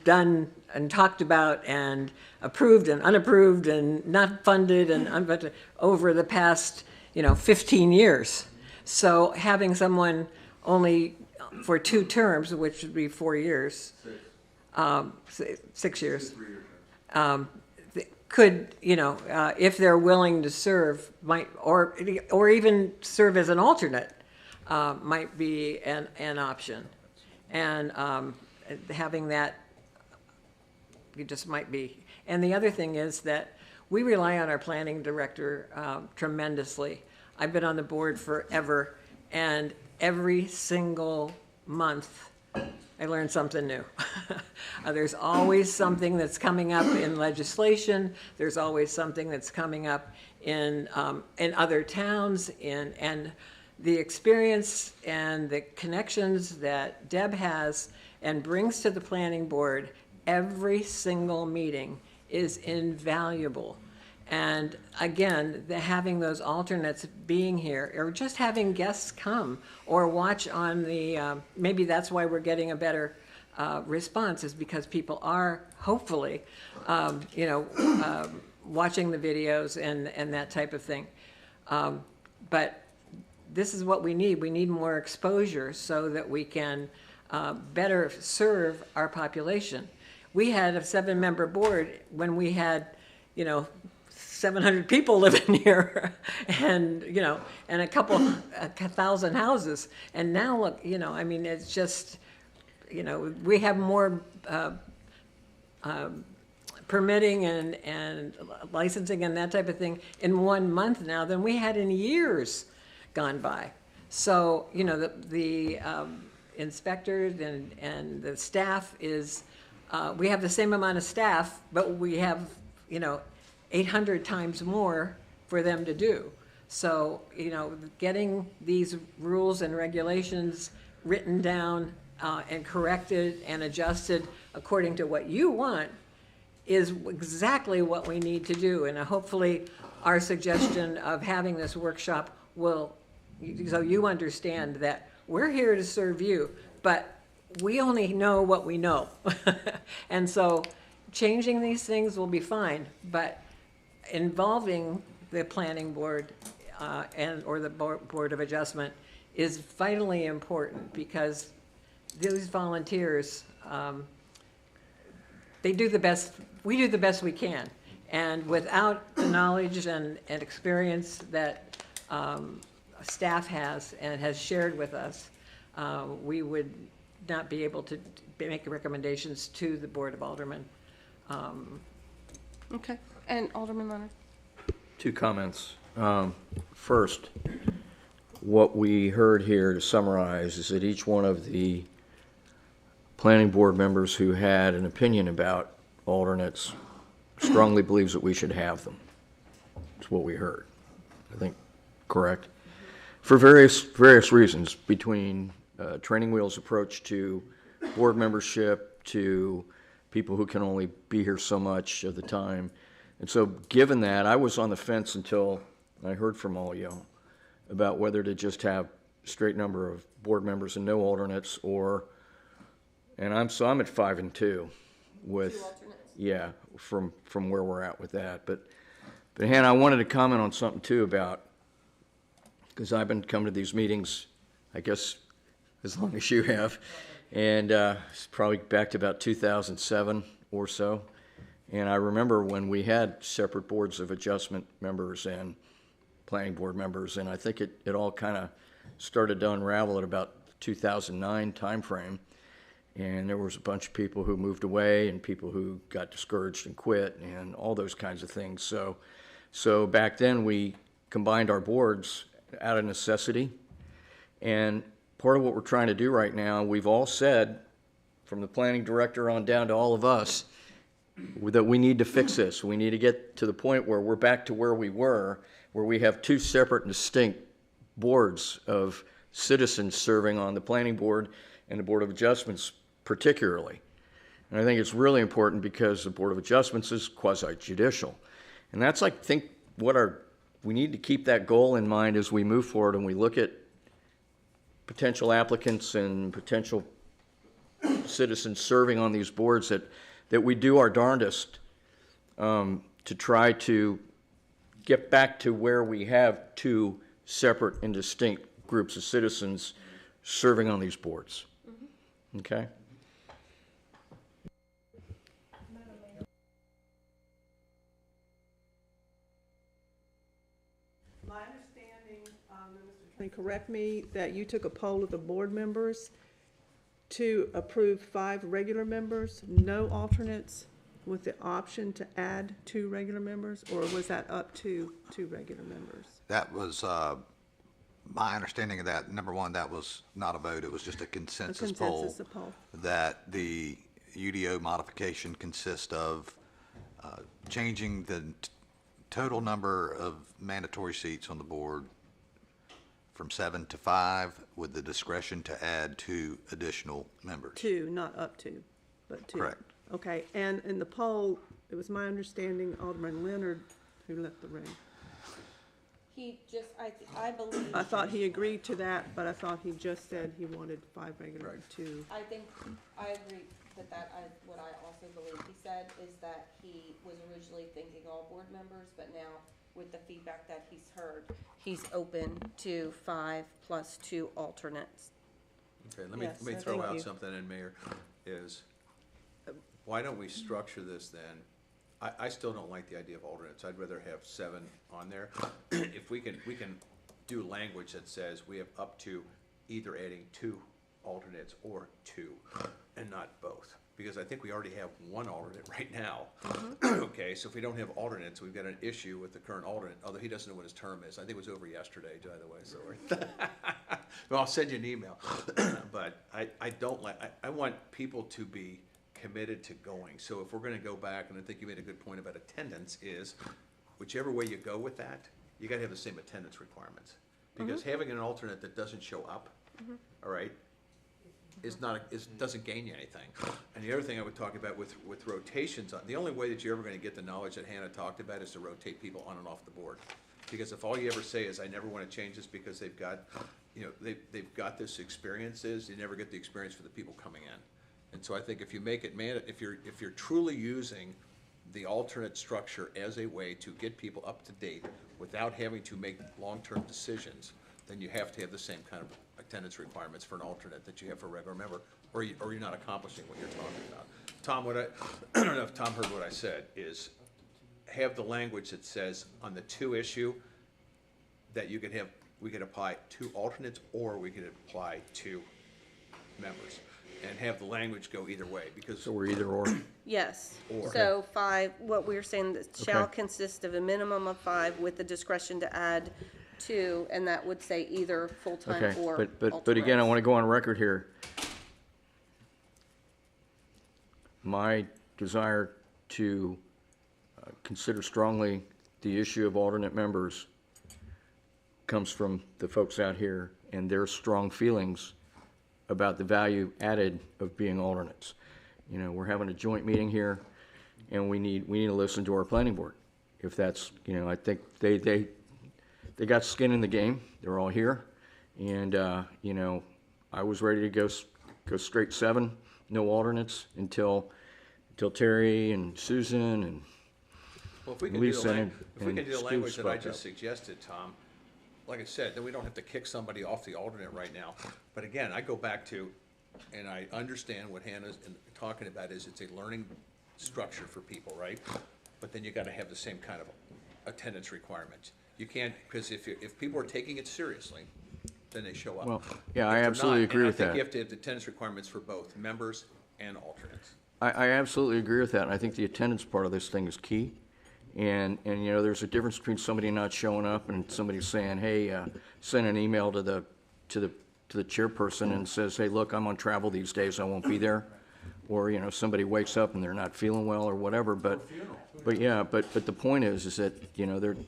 done and talked about and approved and unapproved and not funded and unfunded over the past, 15 years. So having someone only for 2 terms, which would be 4 years, 6 years, could, if they're willing to serve, might, or even serve as an alternate, might be an option. And having that, it just might be. And the other thing is that we rely on our planning director tremendously. I've been on the board forever, and every single month I learn something new. There's always something that's coming up in legislation. There's always something that's coming up in other towns, and the experience and the connections that Deb has and brings to the planning board every single meeting is invaluable. And again, having those alternates being here, or just having guests come or watch on the, maybe that's why we're getting a better response, is because people are hopefully, watching the videos and that type of thing. But this is what we need. We need more exposure so that we can better serve our population. We had a 7-member board when we had, 700 people living here and, and a thousand houses. And now look, it's just, we have more permitting and licensing and that type of thing in 1 month now than we had in years gone by. So, the inspectors and the staff is, we have the same amount of staff, but we have, 800 times more for them to do. So, getting these rules and regulations written down and corrected and adjusted according to what you want is exactly what we need to do. And hopefully, our suggestion of having this workshop will, so you understand that we're here to serve you, but we only know what we know. And so changing these things will be fine, but involving the planning board or the Board of Adjustment is vitally important, because these volunteers, we do the best we can. And without the knowledge and experience that staff has and has shared with us, we would not be able to make recommendations to the Board of Aldermen. Okay, and Alderman Leonard? 2 comments. First, what we heard here, to summarize, is that each one of the planning board members who had an opinion about alternates strongly believes that we should have them. That's what we heard. I think correct? For various reasons, between Training Wheel's approach to board membership, to people who can only be here so much of the time. And so given that, I was on the fence until I heard from all y'all about whether to just have a straight number of board members and no alternates, or, and I'm at 5 and 2 with, 2 alternates? yeah, from where we're at with that. But Hannah, I wanted to comment on something too about, because I've been coming to these meetings, I guess, as long as you have, and it's probably back to about 2007 or so. And I remember when we had separate boards of adjustment members and planning board members, and I think it all kind of started to unravel at about 2009 timeframe. And there was a bunch of people who moved away and people who got discouraged and quit and all those kinds of things. So back then we combined our boards out of necessity. And part of what we're trying to do right now, we've all said, from the planning director on down to all of us, that we need to fix this. We need to get to the point where we're back to where we were, where we have 2 separate and distinct boards of citizens serving on the planning board and the Board of Adjustments particularly. And I think it's really important because the Board of Adjustments is quasi-judicial. And that's, I think, we need to keep that goal in mind as we move forward and we look at potential applicants and potential citizens serving on these boards, that we do our darndest to try to get back to where we have 2 separate and distinct groups of citizens serving on these boards. Mm-hmm. Okay? My understanding, Mr. Attorney, correct me, that you took a poll of the board members to approve 5 regular members, no alternates, with the option to add 2 regular members, or was that up to 2 regular members? That was my understanding of that. Number one, that was not a vote. It was just a consensus poll. That the UDO modification consists of changing the total number of mandatory seats on the board from 7 to 5, with the discretion to add 2 additional members. 2, not up to, but 2. Correct. Okay, and in the poll, it was my understanding Alderman Leonard, who left the room. He just, I believe. I thought he agreed to that, but I thought he just said he wanted 5 regular and 2. I think, I agree what I also believe he said is that he was originally thinking all board members, but now with the feedback that he's heard, he's open to 5 plus 2 alternates. Okay, let me throw out something in, Mayor, is why don't we structure this then? I still don't like the idea of alternates. I'd rather have 7 on there. If we can do language that says we have up to either adding 2 alternates or 2 and not both. Because I think we already have 1 alternate right now. Mm-hmm. Okay, so if we don't have alternates, we've got an issue with the current alternate, although he doesn't know what his term is. I think it was over yesterday, by the way, so. Well, I'll send you an email. But I don't like, I want people to be committed to going. So if we're gonna go back, and I think you made a good point about attendance, is whichever way you go with that, you gotta have the same attendance requirements. Because having an alternate that doesn't show up, all right, doesn't gain you anything. And the other thing I would talk about with rotations, the only way that you're ever gonna get the knowledge that Hannah talked about is to rotate people on and off the board. Because if all you ever say is, I never wanna change this because they've got, they've got this experiences, you never get the experience for the people coming in. And so I think if you make it if you're truly using the alternate structure as a way to get people up to date without having to make long-term decisions, then you have to have the same kind of attendance requirements for an alternate that you have for a regular member, or you're not accomplishing what you're talking about. Tom, I don't know if Tom heard what I said, is have the language that says on the two issue that we could apply 2 alternates or we could apply 2 members. And have the language go either way, because. So we're either or. Yes. Or. So 5, what we're saying, that shall Okay. consist of a minimum of 5 with the discretion to add 2, and that would say either full-time Okay, or but again, I alternates. want to go on record here. My desire to consider strongly the issue of alternate members comes from the folks out here and their strong feelings about the value added of being alternates. We're having a joint meeting here, and we need to listen to our planning board. If that's, I think they got skin in the game. They're all here, and I was ready to go straight 7, no alternates until Terry and Susan and Well, if we can Lisa do and the Stu language that I spoke just up. suggested, Tom, like I said, then we don't have to kick somebody off the alternate right now. But again, I go back to, and I understand what Hannah's talking about is it's a learning structure for people, right? But then you gotta have the same kind of attendance requirements. You can't, because if people are taking it seriously, then they show up. Well, yeah, If I they're absolutely not, agree with And I think that. you have to have the attendance requirements for both members and alternates. I absolutely agree with that, and I think the attendance part of this thing is key. And there's a difference between somebody not showing up and somebody saying, hey, send an email to the chairperson and says, hey, look, I'm on travel these days, I won't be there. Or, somebody wakes up and they're not feeling well or whatever, but the point is that,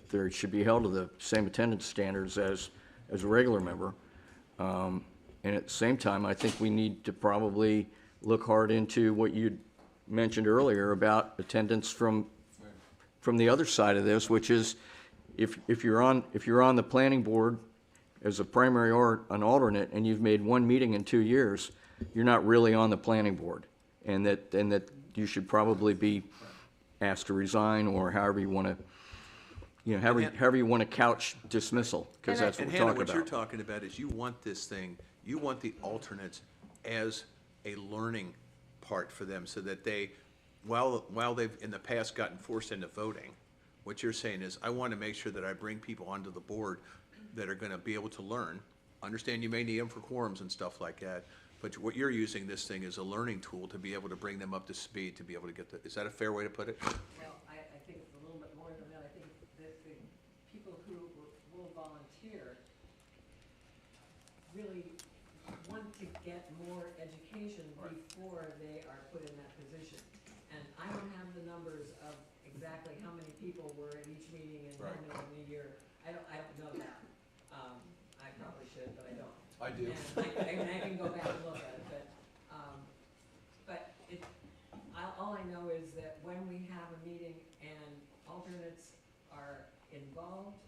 there should be held to the same attendance standards as a regular member. And at the same time, I think we need to probably look hard into what you mentioned earlier about attendance from the other side of this, which is if you're on the planning board as a primary or an alternate and you've made 1 meeting in 2 years, you're not really on the planning board, and that you should probably be asked to resign, or however you want to, however you want to couch dismissal, because that's what And we're Hannah, talking what you're about. talking about is you want the alternates as a learning part for them, so that while they've in the past gotten forced into voting, what you're saying is, I want to make sure that I bring people onto the board that are going to be able to learn. Understand you may need them for quorums and stuff like that, but what you're using this thing as a learning tool to be able to bring them up to speed, to be able to get is that a fair way to put it? Well, I think it's a little bit more than that. I think that the people who will volunteer really want to get more education before they are put in that position. And I don't have the numbers of exactly how many people were at each meeting and how many in a year. I don't know that. I probably should, but I don't. I do. And I can go back and look at it, but all I know is that when we have a meeting and alternates are involved,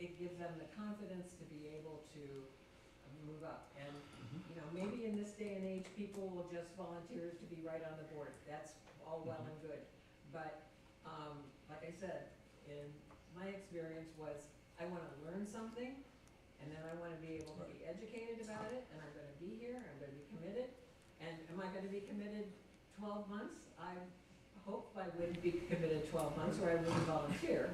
it gives them the confidence to be able to move up. And, maybe in this day and age, people will just volunteer to be right on the board. That's all well and good. But, like I said, in my experience was, I want to learn something, and then I want to be able to be educated about it, and I'm going to be here, I'm going to be committed. And am I going to be committed 12 months? I hope I wouldn't be committed 12 months, or I wouldn't volunteer.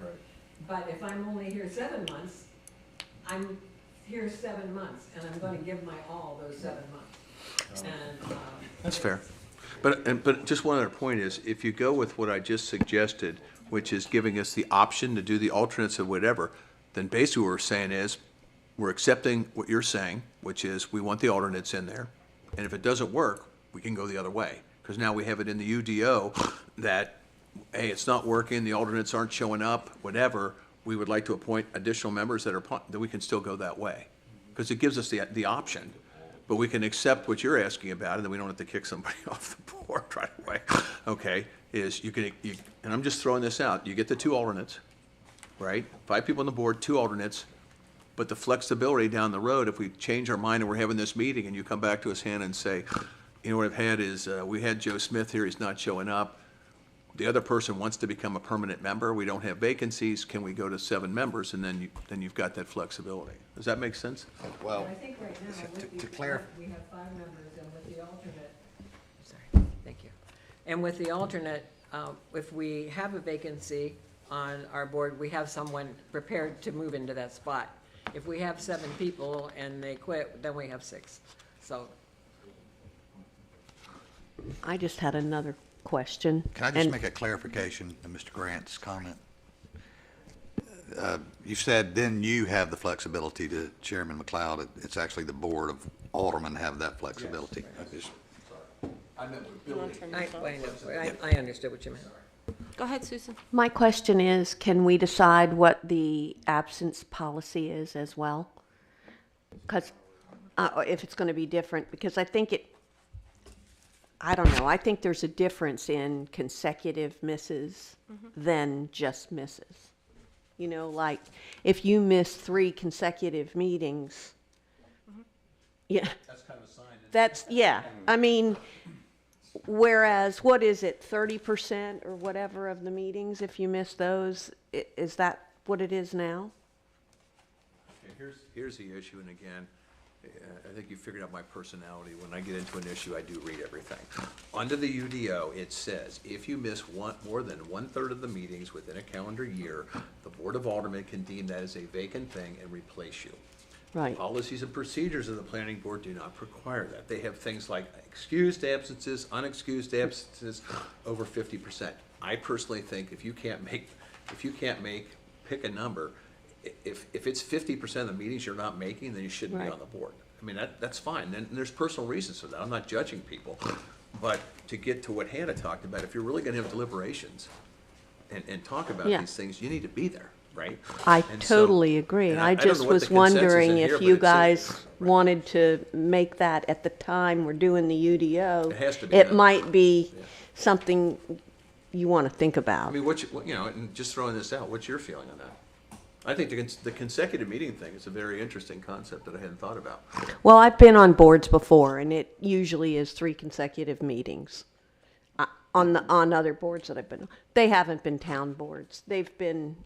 But if I'm only here 7 months, I'm here 7 months, and I'm going to give my all those 7 months. And That's fair. But just one other point is, if you go with what I just suggested, which is giving us the option to do the alternates or whatever, then basically what we're saying is, we're accepting what you're saying, which is we want the alternates in there. And if it doesn't work, we can go the other way. Because now we have it in the UDO that, hey, it's not working, the alternates aren't showing up, whatever. We would like to appoint additional members that we can still go that way. Because it gives us the option. but we can accept what you're asking about, and then we don't have to kick somebody off the board right away. Okay, is and I'm just throwing this out, you get the 2 alternates, right? 5 people on the board, 2 alternates, but the flexibility down the road, if we change our mind and we're having this meeting and you come back to us, Hannah, and say, you know, what I've had is, we had Joe Smith here, he's not showing up. The other person wants to become a permanent member, we don't have vacancies, can we go to 7 members? And then you've got that flexibility. Does that make sense? Well, I think right now, to clarify. we have 5 members, and with the alternate, sorry, thank you. And with the alternate, if we have a vacancy on our board, we have someone prepared to move into that spot. If we have 7 people and they quit, then we have 6. So, I just had another question. Can I just make a clarification of Mr. Grant's comment? You said then you have the flexibility to Chairman McLeod. It's actually the Board of Aldermen have that flexibility. I meant with Billy. I understood what you meant. Go ahead, Susan. My question is, can we decide what the absence policy is as well? Because, if it's going to be different, because I think I don't know, I think there's a difference in consecutive misses than just misses. You know, like, if you miss 3 consecutive meetings, yeah. That's kind of a sign. Yeah, I mean, whereas, what is it, 30% or whatever of the meetings, if you miss those, is that what it is now? Okay, here's the issue, and again, I think you figured out my personality. When I get into an issue, I do read everything. Under the UDO, it says, if you miss more than 1/3 of the meetings within a calendar year, the Board of Aldermen can deem that as a vacant thing and replace you. Right. Policies and procedures of the planning board do not require that. They have things like excused absences, unexcused absences, over 50%. I personally think if you can't pick a number, if it's 50% of the meetings you're not making, then you shouldn't be on the board. I mean, that's fine. And there's personal reasons for that. I'm not judging people. But to get to what Hannah talked about, if you're really gonna have deliberations and talk about these things, you need to be there, right? I And so- totally agree. and I don't know just what was the consensus is wondering here, if but you it's- guys wanted to make that at the time we're doing the UDO. It has to be It done. might be something you want to think I about. mean, and just throwing this out, what's your feeling on that? I think the consecutive meeting thing is a very interesting concept that I hadn't thought about. Well, I've been on boards before, and it usually is 3 consecutive meetings. On other boards that I've been on. They haven't been town boards. They've been,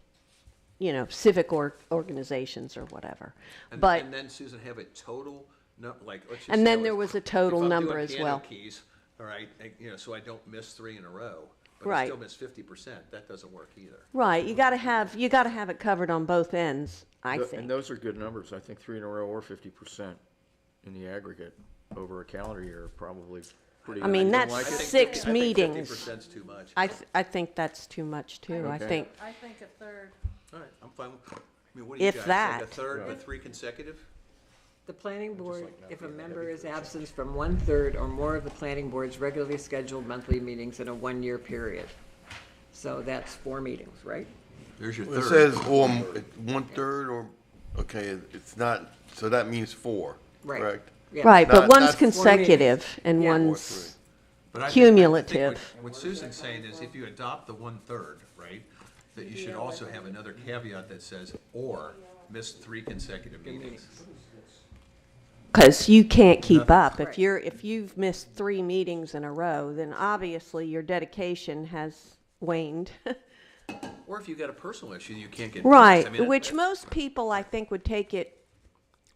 civic organizations or whatever. But And then, Susan, have a total, like, let's just And say then I there was a total if I'm number doing as piano well. keys, all right, so I don't miss 3 in a row, but I Right. still miss 50%, that doesn't work either. right, you got to have it covered on both ends, I And think. those are good numbers. I think 3 in a row or 50% in the aggregate over a calendar year are probably pretty. I mean, You don't that's like it? 6 meetings. 50%'s too much. I think that's too much too. I Okay. think I think a third. All right, I'm fine with, I mean, what do you If guys, that. like a third with 3 consecutive? The planning board, if a member is absent from 1/3 or more of the planning board's regularly scheduled monthly meetings in a 1-year period. So that's 4 meetings, right? There's your It third. says, or 1/3, or, okay, it's not, so that means 4, Right. correct? Yeah. right, but Not- one's not- consecutive and Yeah. one's But I think cumulative. what Susan's saying is if you adopt the 1/3, right, that you should also have another caveat that says, or miss 3 consecutive meetings. Because you can't keep up. Right. If you've missed 3 meetings in a row, then obviously your dedication has waned. Or if you've got a personal issue, you can't get. Right, I mean, which most people, I think, would take it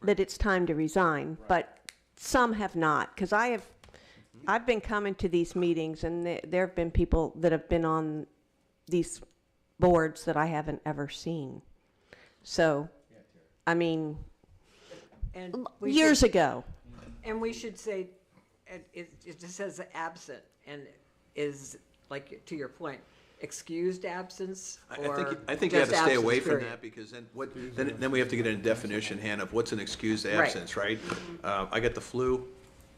that it's time to resign, but some have not. Because I've been coming to these meetings, and there have been people that have been on these boards that I haven't ever seen. So, I mean, And we years should- ago. And we should say, it just says absent, and is, like, to your point, excused absence I or think you have to just stay absence, away from period? that because then we have to get a definition, Hannah, of what's an excused absence, right? I got the flu,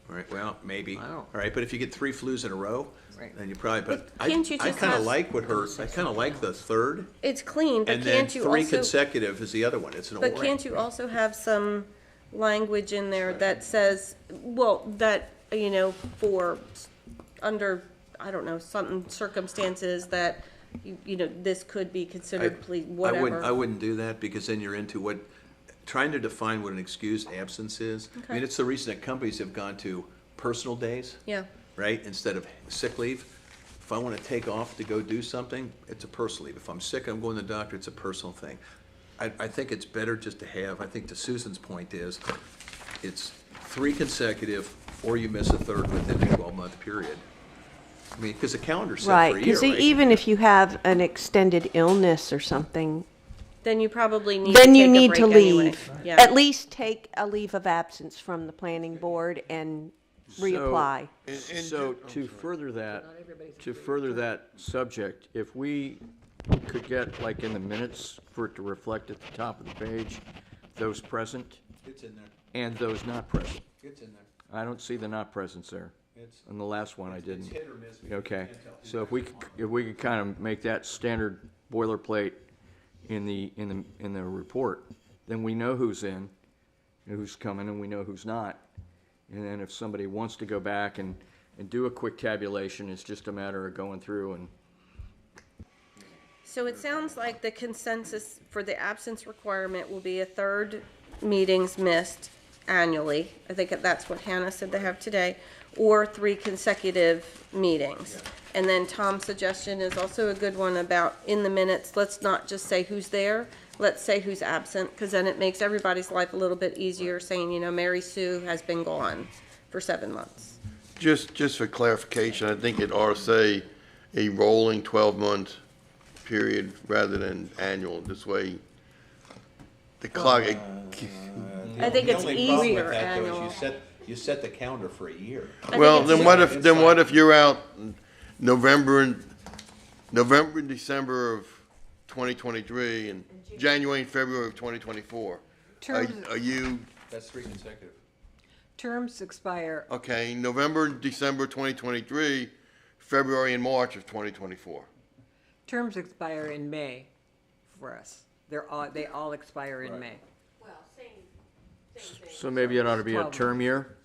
all right, well, maybe, Wow. all right, but if you get 3 flus in a row, Right. then you probably, but can't you I just kind of have- like I kind of like the third, It's clean, but and then can't you 3 also, consecutive is the other one, it's an or. but can't you also have some language in there that says, well, that, you know, for, under, I don't know, some circumstances that, you know, this could be considered plea, whatever. I wouldn't do that, because then you're into what, trying to define what an excused absence is. I mean, it's the reason that companies have gone to personal days. Yeah. Right, instead of sick leave. If I want to take off to go do something, it's a personal leave. If I'm sick, I'm going to the doctor, it's a personal thing. I think it's better just to have, I think to Susan's point is, it's 3 consecutive, or you miss a third within a 12-month period. I mean, because the calendar's set Right, for a year, because right? even if you have an extended illness or something, Then you probably need to then you take a need break to anyway. leave. Yeah. At least take a leave of absence from the planning board and reapply. So to further that subject, if we could get, like in the minutes, for it to reflect at the top of the page, those present It's in there, and those not present. it's in there. I don't see the not presents there. It's- On the last one, I didn't. It's hit or miss, because you Okay, can't tell. so if we could kind of make that standard boilerplate in the report, then we know who's in, who's coming, and we know who's not. And then if somebody wants to go back and do a quick tabulation, it's just a matter of going through and. So it sounds like the consensus for the absence requirement will be a third meetings missed annually. I think that's what Hannah said they have today, or 3 consecutive meetings. And then Tom's suggestion is also a good one about in the minutes, let's not just say who's there, let's say who's absent, because then it makes everybody's life a little bit easier, saying, you know, Mary Sue has been gone for 7 months. Just for clarification, I think it ought to say a rolling 12-month period rather than annual. This way, the clock, I think it's The only problem easier with that, though, annual. is you set the calendar for a year. well, it's then what if you're out November and December of 2023 and January and February of 2024? Are you, That's 3 consecutive. Terms expire, okay, November and December 2023, February and March of 2024? terms expire in May for us. They all expire in May. So maybe it ought to be a 12 term year?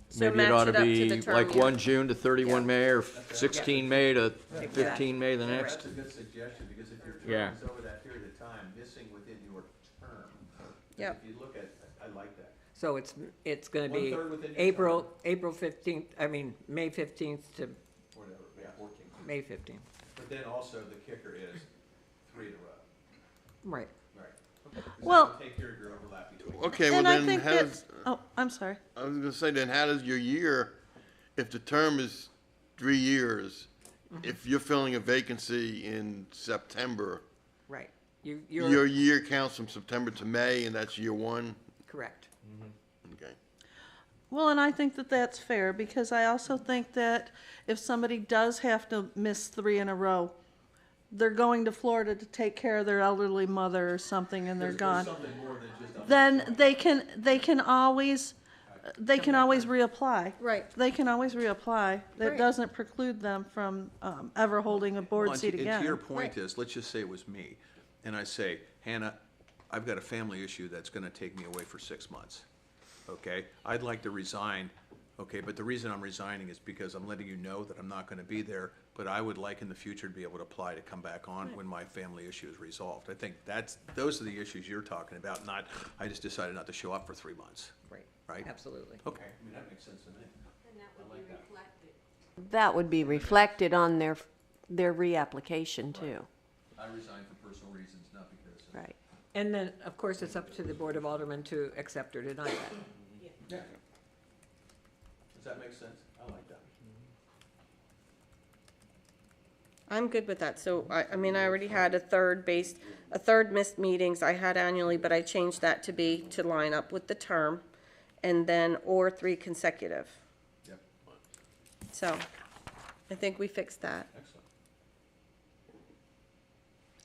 So Maybe match it ought to it up to be the term like year. 1 June to 31 May, or 16 May to 15 May the next. That's a good suggestion, because if your Yeah. term is over that period of time, missing within your term. Yep. If you look at, I like that. So it's gonna be 1/3 within your April 15th, May 15th to Whatever, yeah, 14. May 15th. But then also the kicker is 3 in a row. Right. Right. Okay. 'Cause Well- that'll take care of your overlap between. Okay, well And I then think how that, does, oh, I'm sorry. I was gonna say, then how does your year, if the term is 3 years, if you're filling a vacancy in September, Right. your year counts from September to May, and that's year 1? Correct. Okay. Well, and I think that that's fair, because I also think that if somebody does have to miss 3 in a row, they're going to Florida to take care of their elderly mother or something, and they're gone, Something more than just. then they can always reapply. Right. They can always reapply. That Right. doesn't preclude them from ever holding a board Well, seat and again. to your point is, let's just say it was me, and I say, Hannah, I've got a family issue that's gonna take me away for 6 months, okay? I'd like to resign, okay, but the reason I'm resigning is because I'm letting you know that I'm not gonna be there, but I would like in the future to be able to apply to come back on when my family issue is resolved. I think those are the issues you're talking about, not, I just decided not to show up for 3 months. Right. Right? Absolutely. Okay, I mean, that makes sense to me. That would be reflected on their reapplication too. I resigned for personal reasons, not because. Right. And then, of course, it's up to the Board of Aldermen to accept or deny that. Yeah. Does that make sense? I like that. I'm good with that. So I mean, I already had a third missed meetings I had annually, but I changed that to be to line up with the term, and then or 3 consecutive. Yep. So I think we fixed that. Excellent.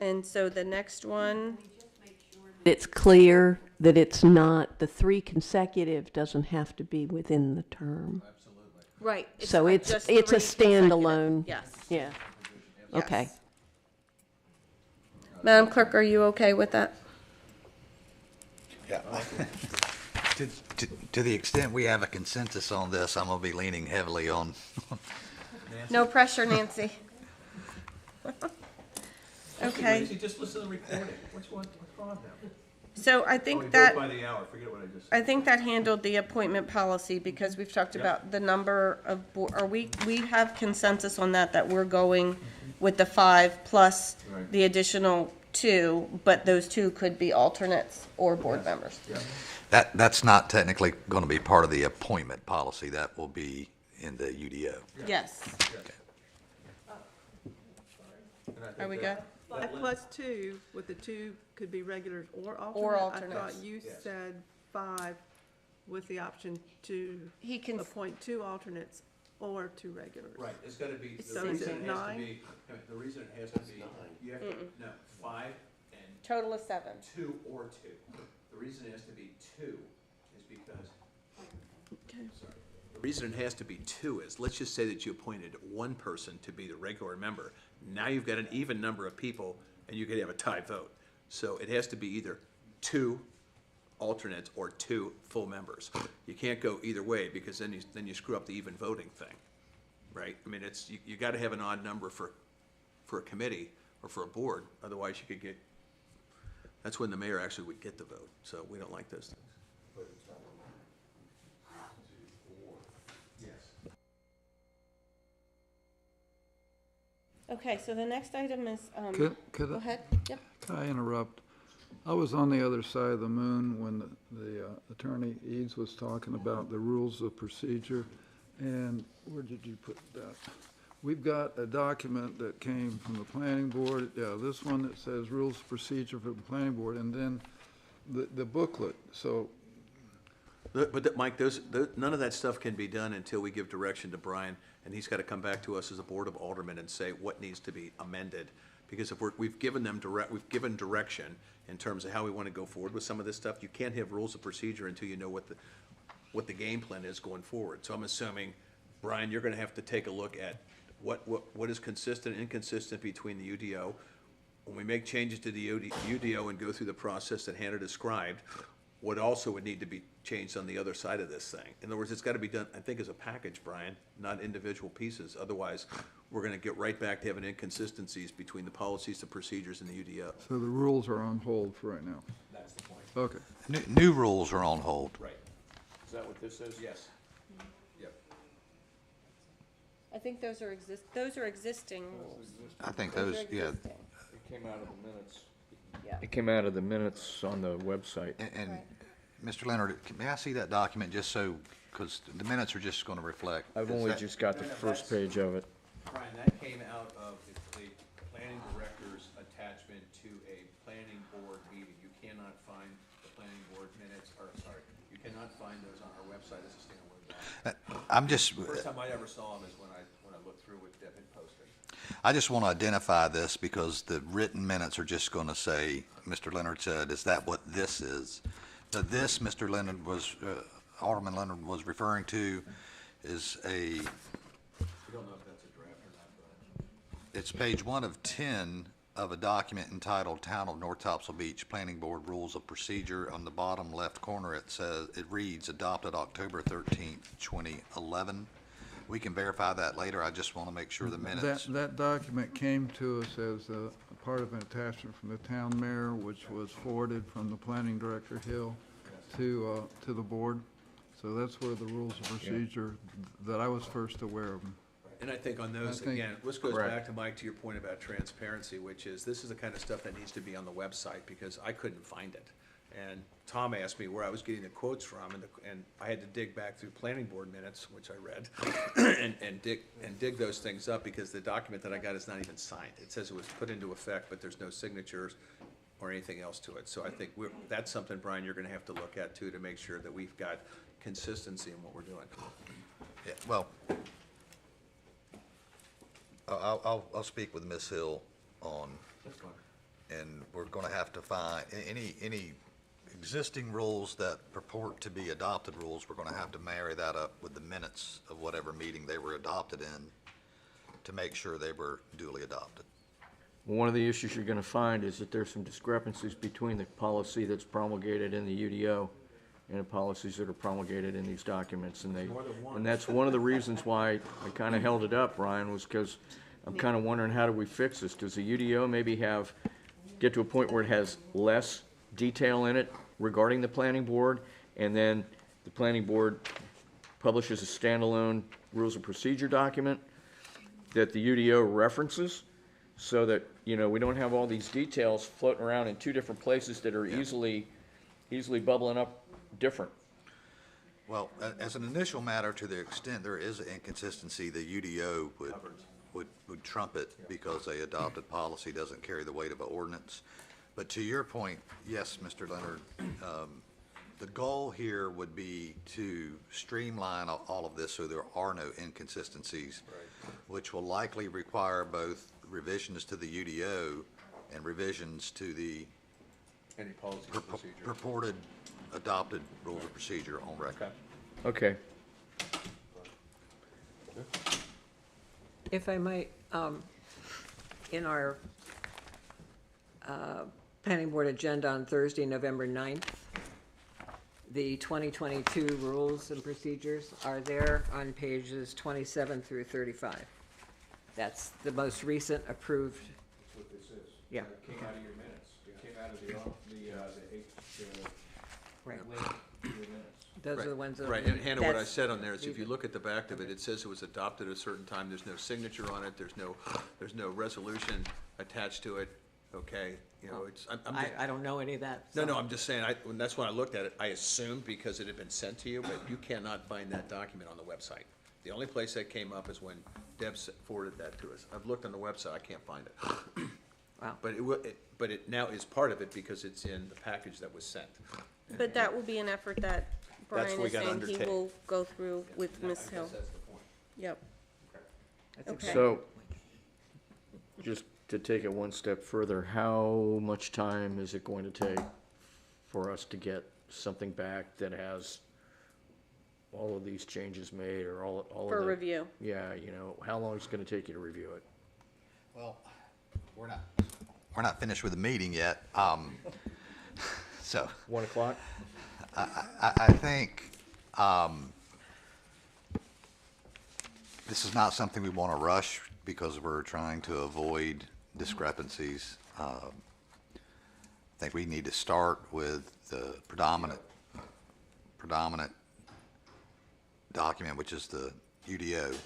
And so the next one, It's clear that it's not, the 3 consecutive doesn't have to be within the term. Absolutely. right. So it's just a 3 consecutive. standalone. Yes. Yeah. Okay. Yes. Madam Clerk, are you okay with that? Yeah. To the extent we have a consensus on this, I'm gonna be leaning heavily on, No pressure, Nancy. Okay, Just listen to the recording. What's wrong now? so I Oh, we think do it that, by the hour, forget what I just said. I think that handled the appointment policy, because we've talked about the number of, we have consensus on that we're going with the 5 plus Right. the additional 2, but those 2 could be alternates or board members. that's not technically gonna be part of the appointment policy. That will be in the UDO. Yes. And I think Are we that- good? 5 plus 2, with the 2 could be regulars or alternate. Or I alternates. thought you said 5 with the option to He can, appoint 2 alternates or 2 regulars. Right, it's gotta be, the So is reason it it has to 9? be, the reason it has to be, you have to, no, 5 and total of 7. 2 or 2. The reason it has to be 2 is because, sorry. The reason it has to be 2 is, let's just say that you appointed 1 person to be the regular member. Now you've got an even number of people, and you could have a tie vote. So it has to be either 2 alternates or 2 full members. You can't go either way, because then you screw up the even voting thing, right? I mean, it's, you gotta have an odd number for a committee or for a board, otherwise you could get, that's when the mayor actually would get the vote, so we don't like those things. Okay, so the next item is, Could go I- ahead. Yep. Can I interrupt? I was on the other side of the moon when the Attorney Eads was talking about the rules of procedure, and where did you put that? We've got a document that came from the planning board, this one that says rules of procedure for the planning board, and then the booklet, so, But Mike, none of that stuff can be done until we give direction to Brian, and he's gotta come back to us as a board of aldermen and say what needs to be amended. Because if we've given direction in terms of how we wanna go forward with some of this stuff, you can't have rules of procedure until you know what the game plan is going forward. So I'm assuming, Brian, you're gonna have to take a look at what is consistent and inconsistent between the UDO. When we make changes to the UDO and go through the process that Hannah described, what also would need to be changed on the other side of this thing. In other words, it's gotta be done, I think, as a package, Brian, not individual pieces. Otherwise, we're gonna get right back to having inconsistencies between the policies, the procedures, and the UDO. so the rules are on hold for right now. That's the point. Okay. New rules are on hold. Right. Is that what this is? Yes. Yep. I think those are existing rules. I think Those those, are yeah, existing. It came out of the minutes. Yeah. It came out of the minutes on the website. and, Right. Mr. Leonard, may I see that document just so, because the minutes are just gonna reflect. I've is only that- just got the first page of it. Brian, that came out of the planning director's attachment to a planning board meeting. You cannot find the planning board minutes, or, sorry, you cannot find those on our website as a standalone document. I'm just, First time I ever saw them is when I looked through what Deb had posted. I just want to identify this because the written minutes are just going to say, Mr. Leonard said, is that what this is? Now, this, Mr. Leonard was, Alderman Leonard was referring to is We don't know if that's a draft or not, but. it's page 1 of 10 of a document entitled Town of North Topsail Beach Planning Board Rules of Procedure. On the bottom left corner, it reads, adopted October 13th, 2011. We can verify that later. I just want to make sure the minutes. That document came to us as a part of an attachment from the town mayor, which was forwarded from the planning director Hill to the board. So that's where the rules of procedure that I was first aware of. And I think on those, I think- again, this goes Correct. back to Mike, to your point about transparency, which is, this is the kind of stuff that needs to be on the website, because I couldn't find it. And Tom asked me where I was getting the quotes from, and I had to dig back through planning board minutes, which I read, and dig those things up, because the document that I got is not even signed. It says it was put into effect, but there's no signatures or anything else to it. So I think that's something, Brian, you're gonna have to look at too, to make sure that we've got consistency in what we're doing. Yeah, well, I'll speak with Ms. Hill on, That's fine. and we're going to have to find any existing rules that purport to be adopted rules. We're going to have to marry that up with the minutes of whatever meeting they were adopted in to make sure they were duly adopted. One of the issues you're gonna find is that there's some discrepancies between the policy that's promulgated in the UDO and the policies that are promulgated in these documents, and and that's one of the reasons why I kind of held it up, Brian, was because I'm kind of wondering, how do we fix this? Does the UDO maybe get to a point where it has less detail in it regarding the planning board, and then the planning board publishes a standalone rules of procedure document that the UDO references, so that, we don't have all these details floating around in two different places that are easily bubbling up different. Well, as an initial matter, to the extent there is an inconsistency, the UDO would trump it because a adopted policy doesn't carry the weight of an ordinance. But to your point, yes, Mr. Leonard, the goal here would be to streamline all of this so there are no inconsistencies, which will likely require both revisions to the UDO and revisions to the Any policies and procedures. purported adopted rules of procedure on record. Okay. If I might, in our planning board agenda on Thursday, November 9th, the 2022 rules and procedures are there on pages 27 through 35. That's the most recent approved. That's what this is. Yeah. It came out of your minutes. It came out of the Right. minutes. Those are the ones that. Right, and Hannah, what I that's- said on there is if you look at the back of it, it says it was adopted at a certain time, there's no signature on it, there's no resolution attached to it, okay? It's, I don't know any of that. no, so- I'm just saying, that's when I looked at it, I assumed because it had been sent to you, but you cannot find that document on the website. The only place that came up is when Deb forwarded that to us. I've looked on the website, I can't find it. Wow. But it now is part of it because it's in the package that was sent. But that will be an effort that what Brian we is gotta saying he undertake. will go through with Ms. I Hill. guess that's the point. Yep. Okay. So, just to take it one step further, how much time is it going to take for us to get something back that has all of these changes made, or all of For the- review. Yeah, how long is it gonna take you to review it? Well, we're not finished with the meeting yet. So 1 o'clock? I think this is not something we want to rush because we're trying to avoid discrepancies. I think we need to start with the predominant document, which is the UDO.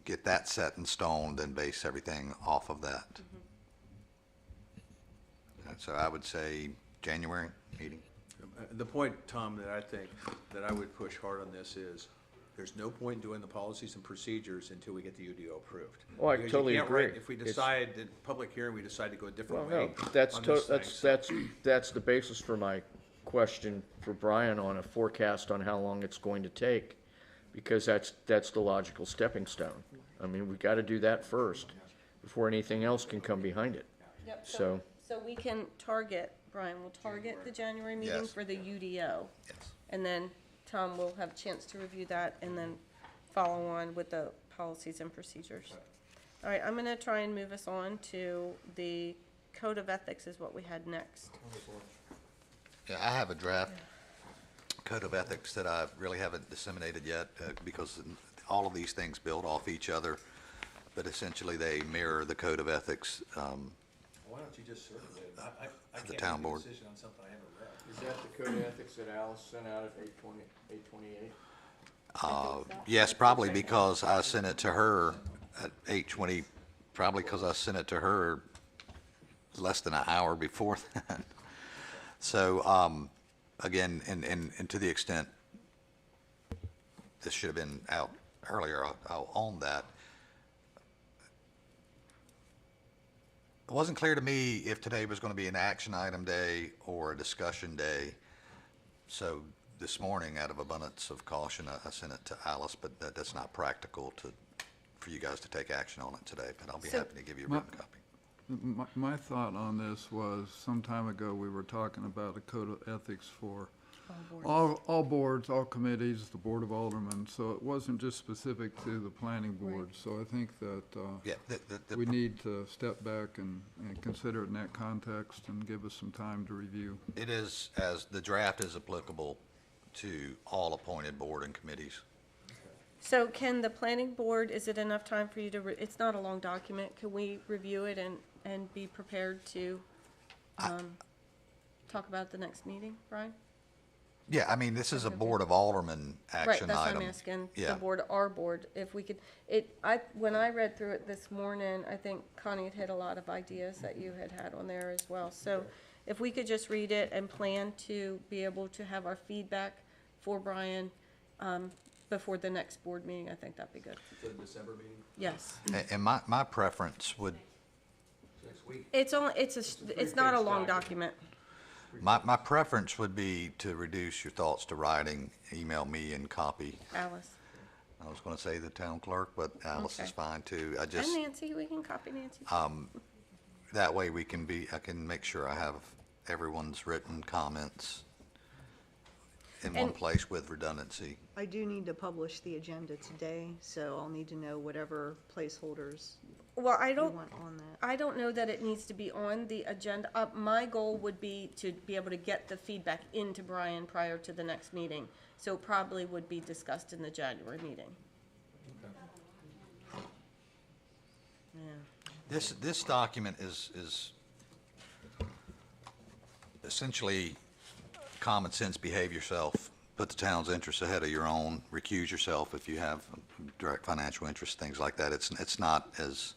Get that set in stone, then base everything off of that. So I would say January meeting. The point, Tom, that I think, that I would push hard on this is, there's no point in doing the policies and procedures until we get the UDO approved. Oh, I Because you totally can't write- agree. If we It's- decide, in public hearing, we decide to go a Well, different no, way that's, on this thing, so- that's the basis for my question for Brian on a forecast on how long it's going to take, because that's the logical stepping stone. I mean, we've got to do that first before anything else can come behind it. Yep, So, So we can target, Brian, we'll target the January meeting Yes. for the UDO. Yes. And then Tom will have a chance to review that and then follow on with the policies and procedures. All right, I'm gonna try and move us on to the Code of Ethics is what we had next. Yeah, I have a draft code of ethics that I really haven't disseminated yet because all of these things build off each other, but essentially they mirror the code of ethics. Why don't you just circulate it? I The can't town make a board. decision on something I haven't read. is that the code of ethics that Alice sent out at 8:28? Yes, probably because I sent it to her at 8:20, probably because I sent it to her less than an hour before that. So, again, and to the extent this should have been out earlier, I'll own that. It wasn't clear to me if today was going to be an action item day or a discussion day. So this morning, out of abundance of caution, I sent it to Alice, but that's not practical for you guys to take action on it today, but I'll be So- happy to give you a written copy. My thought on this was, some time ago, we were talking about a code of ethics for All boards, all committees, the Board of Aldermen, so it wasn't just specific to the planning board. So I think that Yeah, we need to step back and consider it in that context and give us some time to review. it is, as the draft is applicable to all appointed board and committees. So can the planning board, is it enough time for you to, it's not a long document, can we review it and be prepared to talk about it at the next meeting, Brian? Yeah, I mean, this is a Board of Aldermen Right, action that's what item. I'm asking, Yeah. the board, our board, if we could, when I read through it this morning, I think Connie had hit a lot of ideas that you had on there as well. So if we could just read it and plan to be able to have our feedback for Brian before the next board meeting, I think that'd be good. For the December meeting, Yes. And my preference would, next week. It's not a long document. my preference would be to reduce your thoughts to writing, email me and copy. Alice. I was going to say the town clerk, but Alice is Okay. fine too. I And just, Nancy, we can copy Nancy. that way I can make sure I have everyone's written comments in one And- place with redundancy. I do need to publish the agenda today, so I'll need to know whatever placeholders Well, you want on that. I don't know that it needs to be on the agenda. My goal would be to be able to get the feedback into Brian prior to the next meeting. So it probably would be discussed in the January meeting. Yeah. This document is essentially common sense, behave yourself, put the town's interests ahead of your own, recuse yourself if you have direct financial interests, things like that. It's not as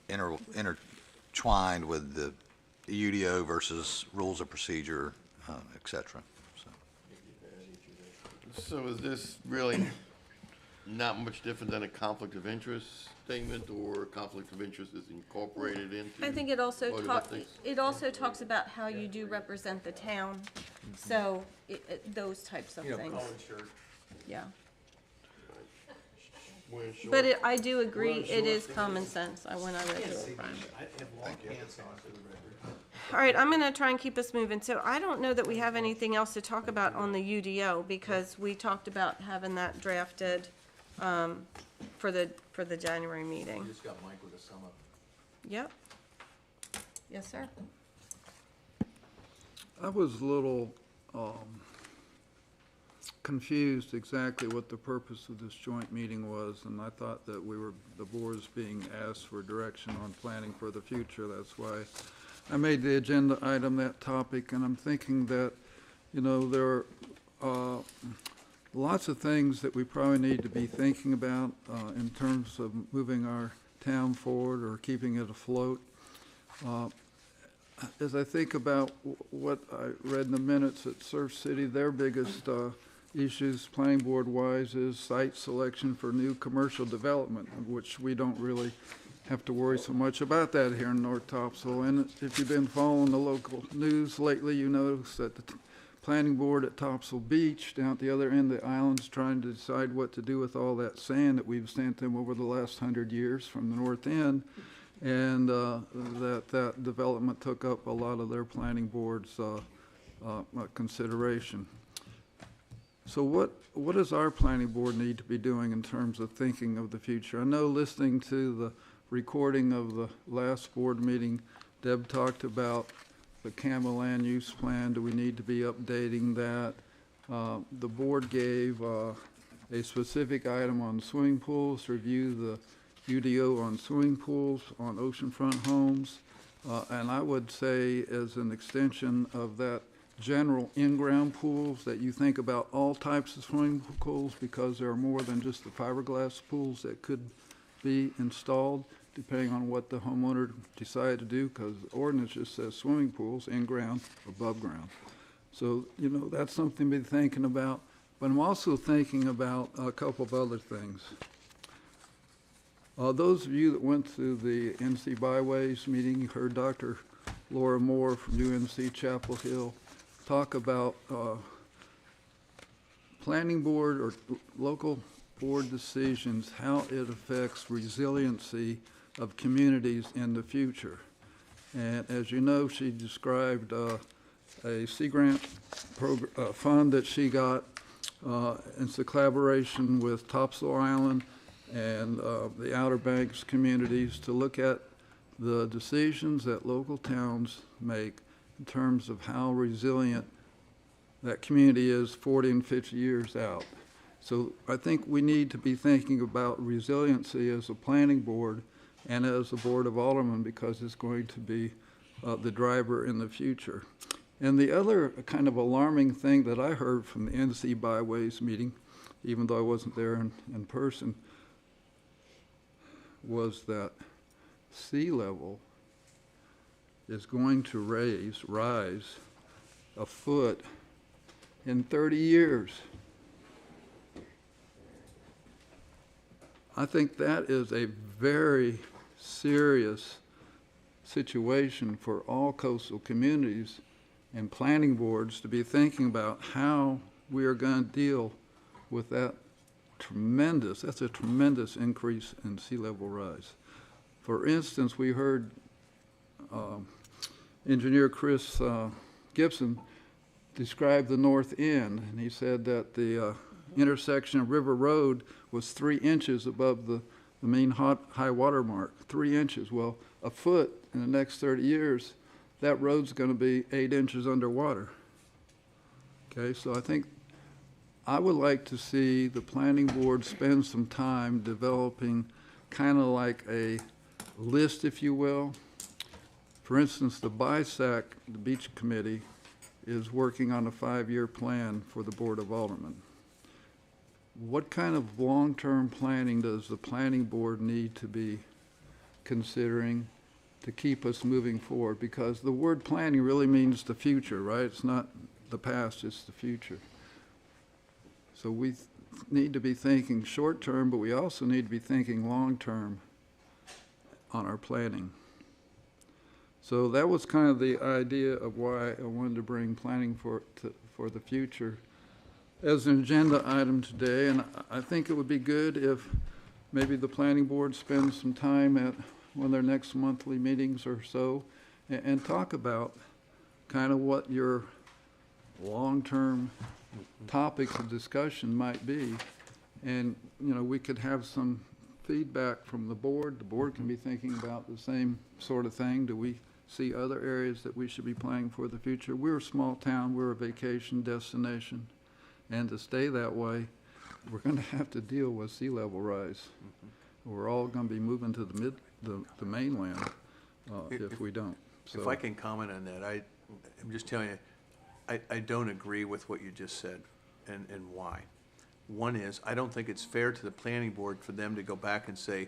intertwined with the UDO versus rules of procedure, et cetera. So, So is this really not much different than a conflict of interest statement, or conflict of interest is incorporated into? I think it also motivating? talks about how you do represent the town. So those types of You know, things. collar shirt. Yeah. Wearing shorts? But I do agree, it is common sense, when I read through it, Brian. I have long pants on for the record. All right, I'm gonna try and keep us moving. So I don't know that we have anything else to talk about on the UDO, because we talked about having that drafted, for the January You meeting. just got Mike with a sum up. Yep. Yes, sir. I was a little confused exactly what the purpose of this joint meeting was, and I thought that the board was being asked for direction on planning for the future. That's why I made the agenda item that topic, and I'm thinking that, there are lots of things that we probably need to be thinking about in terms of moving our town forward or keeping it afloat. As I think about what I read in the minutes at Surf City, their biggest issues, planning board wise, is site selection for new commercial development, which we don't really have to worry so much about that here in North Topsail. And if you've been following the local news lately, you notice that the planning board at Topsail Beach, down at the other end of the island, is trying to decide what to do with all that sand that we've sent them over the last 100 years from the north end. And that development took up a lot of their planning board's consideration. So what does our planning board need to be doing in terms of thinking of the future? I know, listening to the recording of the last board meeting, Deb talked about the Campbell land use plan. Do we need to be updating that? The board gave a specific item on swimming pools, review the UDO on swimming pools, on oceanfront homes. And I would say, as an extension of that, general in-ground pools, that you think about all types of swimming pools, because there are more than just the fiberglass pools that could be installed, depending on what the homeowner decided to do, because the ordinance just says swimming pools, in-ground, above ground. So, that's something to be thinking about. But I'm also thinking about a couple of other things. Those of you that went to the NC Byways meeting, you heard Dr. Laura Moore from UNC Chapel Hill talk about planning board or local board decisions, how it affects resiliency of communities in the future. And as you know, she described a Sea Grant fund that she got. It's a collaboration with Topsail Island and the Outer Banks communities to look at the decisions that local towns make in terms of how resilient that community is 40 and 50 years out. So I think we need to be thinking about resiliency as a planning board and as a board of aldermen, because it's going to be the driver in the future. And the other kind of alarming thing that I heard from the NC Byways meeting, even though I wasn't there in person, was that sea level is going to rise a foot in 30 years. I think that is a very serious situation for all coastal communities and planning boards to be thinking about how we are going to deal with that that's a tremendous increase in sea level rise. For instance, we heard Engineer Chris Gibson describe the north end, and he said that the intersection of River Road was 3 inches above the mean high water mark, 3 inches. Well, a foot in the next 30 years, that road's going to be 8 inches underwater. Okay, so I think I would like to see the planning board spend some time developing kind of like a list, if you will. For instance, the BISAC, the Beach Committee, is working on a 5-year plan for the Board of Aldermen. What kind of long-term planning does the planning board need to be considering to keep us moving forward? Because the word planning really means the future, right? It's not the past, it's the future. So we need to be thinking short-term, but we also need to be thinking long-term on our planning. So that was kind of the idea of why I wanted to bring planning for the future as an agenda item today. And I think it would be good if maybe the planning board spends some time at one of their next monthly meetings or so and talk about kind of what your long-term topics of discussion might be. And, you know, we could have some feedback from the board. The board can be thinking about the same sort of thing. Do we see other areas that we should be planning for the future? We're a small town. We're a vacation destination. And to stay that way, we're going to have to deal with sea level rise. We're all going to be moving to the mainland if we don't. So, if I can comment on that, I'm just telling you, I don't agree with what you just said, and why. One is, I don't think it's fair to the planning board for them to go back and say,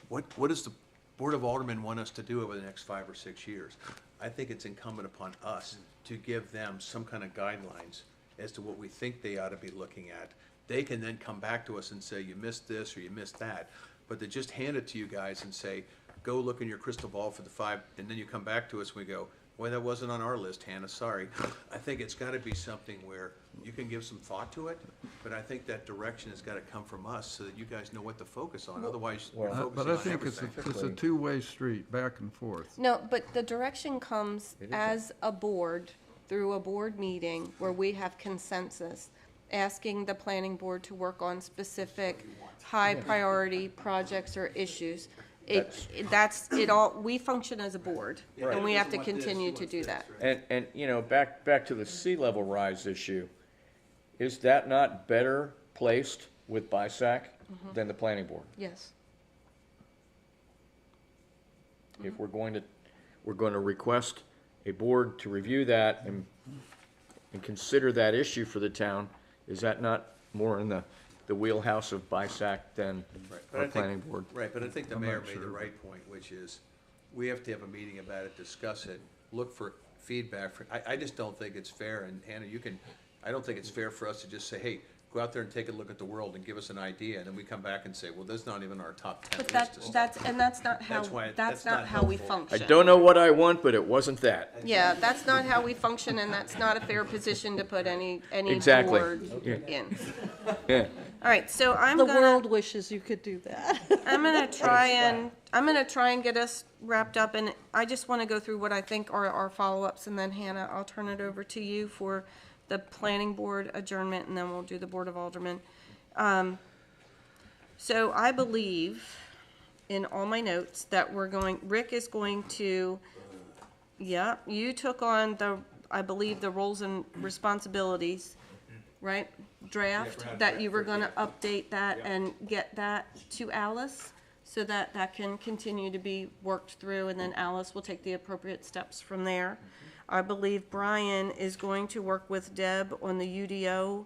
what does the Board of Aldermen want us to do over the next 5 or 6 years? I think it's incumbent upon us to give them some kind of guidelines as to what we think they ought to be looking at. They can then come back to us and say, you missed this or you missed that. But to just hand it to you guys and say, go look in your crystal ball for the 5, and then you come back to us and we go, well, that wasn't on our list, Hannah, sorry. I think it's got to be something where you can give some thought to it, but I think that direction has got to come from us so that you guys know what to focus on. Otherwise, you're focusing but I on think everything. it's a two-way street, back and forth. No, but the direction comes as a board, through a board meeting where we have consensus, asking the planning board to work on specific high-priority projects or issues. That's it all, we function as a board, and we have to continue to do that. And, you know, back to the sea level rise issue, is that not better placed with BISAC than the planning board? Yes. If we're going to request a board to review that and consider that issue for the town, is that not more in the wheelhouse of BISAC than our planning board? Right, but I think the I'm mayor not made the sure. right point, which is, we have to have a meeting about it, discuss it, look for feedback. I just don't think it's fair, and Hannah, I don't think it's fair for us to just say, hey, go out there and take a look at the world and give us an idea, and then we come back and say, well, that's not even our top 10 But list of stuff. that's not how, That's why that's that's not not how we helpful. I function. don't know what I want, but it wasn't that. Yeah, that's not how we function, and that's not a fair position to put any Exactly. board Yeah. in. Yeah. All right, so The world wishes you could do that. I'm gonna try and get us wrapped up, and I just want to go through what I think are our follow-ups, and then Hannah, I'll turn it over to you for the planning board adjournment, and then we'll do the Board of Aldermen. So I believe in all my notes that Rick is going to, yeah, you took on I believe, the roles and responsibilities, right? Draft, that you were gonna update that and get that to Alice, so that that can continue to be worked through, and then Alice will take the appropriate steps from there. I believe Brian is going to work with Deb on the UDO,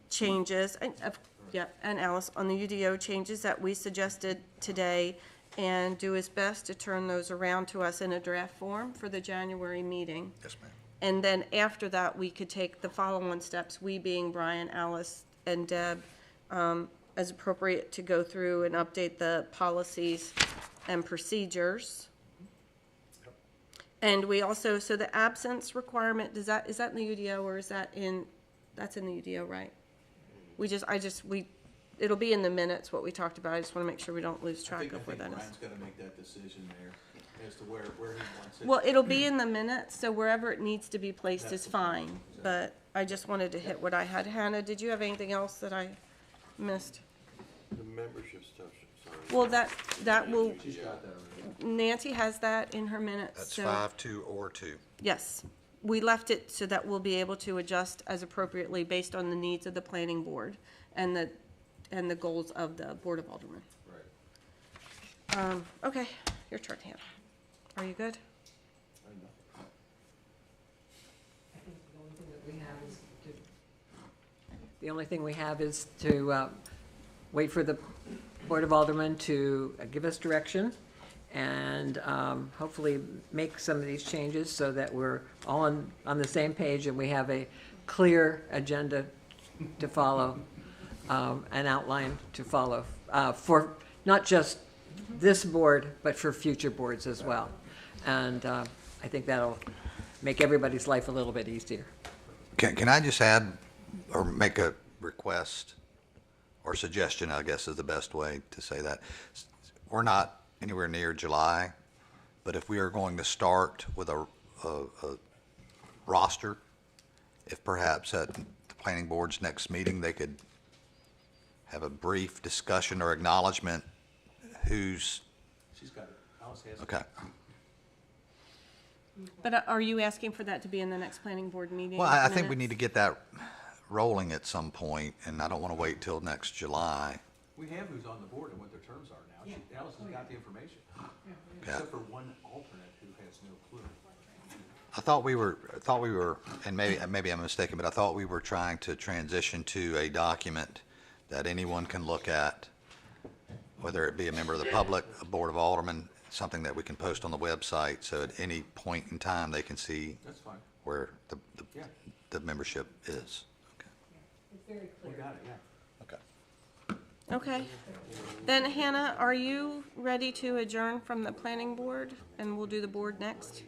changes, and Alice on the UDO changes that we suggested today, and do his best to turn those around to us in a draft form for the January meeting. Yes, ma'am. And then after that, we could take the following steps, we being Brian, Alice, and Deb, as appropriate, to go through and update the policies and procedures. And we also, so the absence requirement, is that in the UDO, or is that that's in the UDO, right? It'll be in the minutes, what we talked about. I just want to make sure we don't lose track of where that is. Brian's gotta make that decision there as to where he wants it. Well, it'll be in the minutes, so wherever it needs to be placed is fine, but I just wanted to hit what I had. Hannah, did you have anything else that I missed? The membership stuff, sorry. Well, that will, Nancy has that in her minutes, That's so. 5-2 or 2. Yes, we left it so that we'll be able to adjust as appropriately based on the needs of the planning board and the goals of the Board of Aldermen. Right. Okay, your turn, Hannah. Are you good? The only thing we have is to wait for the Board of Aldermen to give us direction and hopefully make some of these changes so that we're all on the same page and we have a clear agenda to follow, an outline to follow, for not just this board, but for future boards as well. And I think that'll make everybody's life a little bit easier. Can I just add or make a request or suggestion, I guess is the best way to say that. We're not anywhere near July, but if we are going to start with a roster, if perhaps at the planning board's next meeting, they could have a brief discussion or acknowledgement who's, She's got it. Alice has it. okay. But are you asking for that to be in the next planning board meeting? Well, I think we need to get that rolling at some point, and I don't want to wait till next July. We have who's on the board and what their terms are now. Alice has got the information. Except for one alternate who has no clue. I thought we were, and maybe I'm mistaken, but I thought we were trying to transition to a document that anyone can look at, whether it be a member of the public, a board of aldermen, something that we can post on the website, so at any point in time, they can see That's fine. where Yeah. the membership is. Okay. It's very We got it, yeah. Okay. Okay. Then Hannah, are you ready to adjourn from the planning board, and we'll do the board next?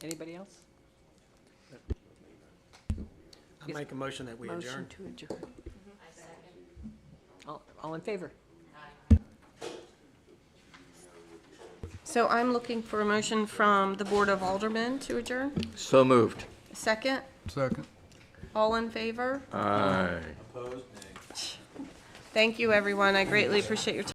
Anybody else? I make a motion that we adjourn. Motion to adjourn. All in favor? So I'm looking for a motion from the Board of Aldermen to adjourn. So moved. Second, Second. all in favor? Aye. Opposed? Nay. Thank you, everyone. I greatly appreciate your time.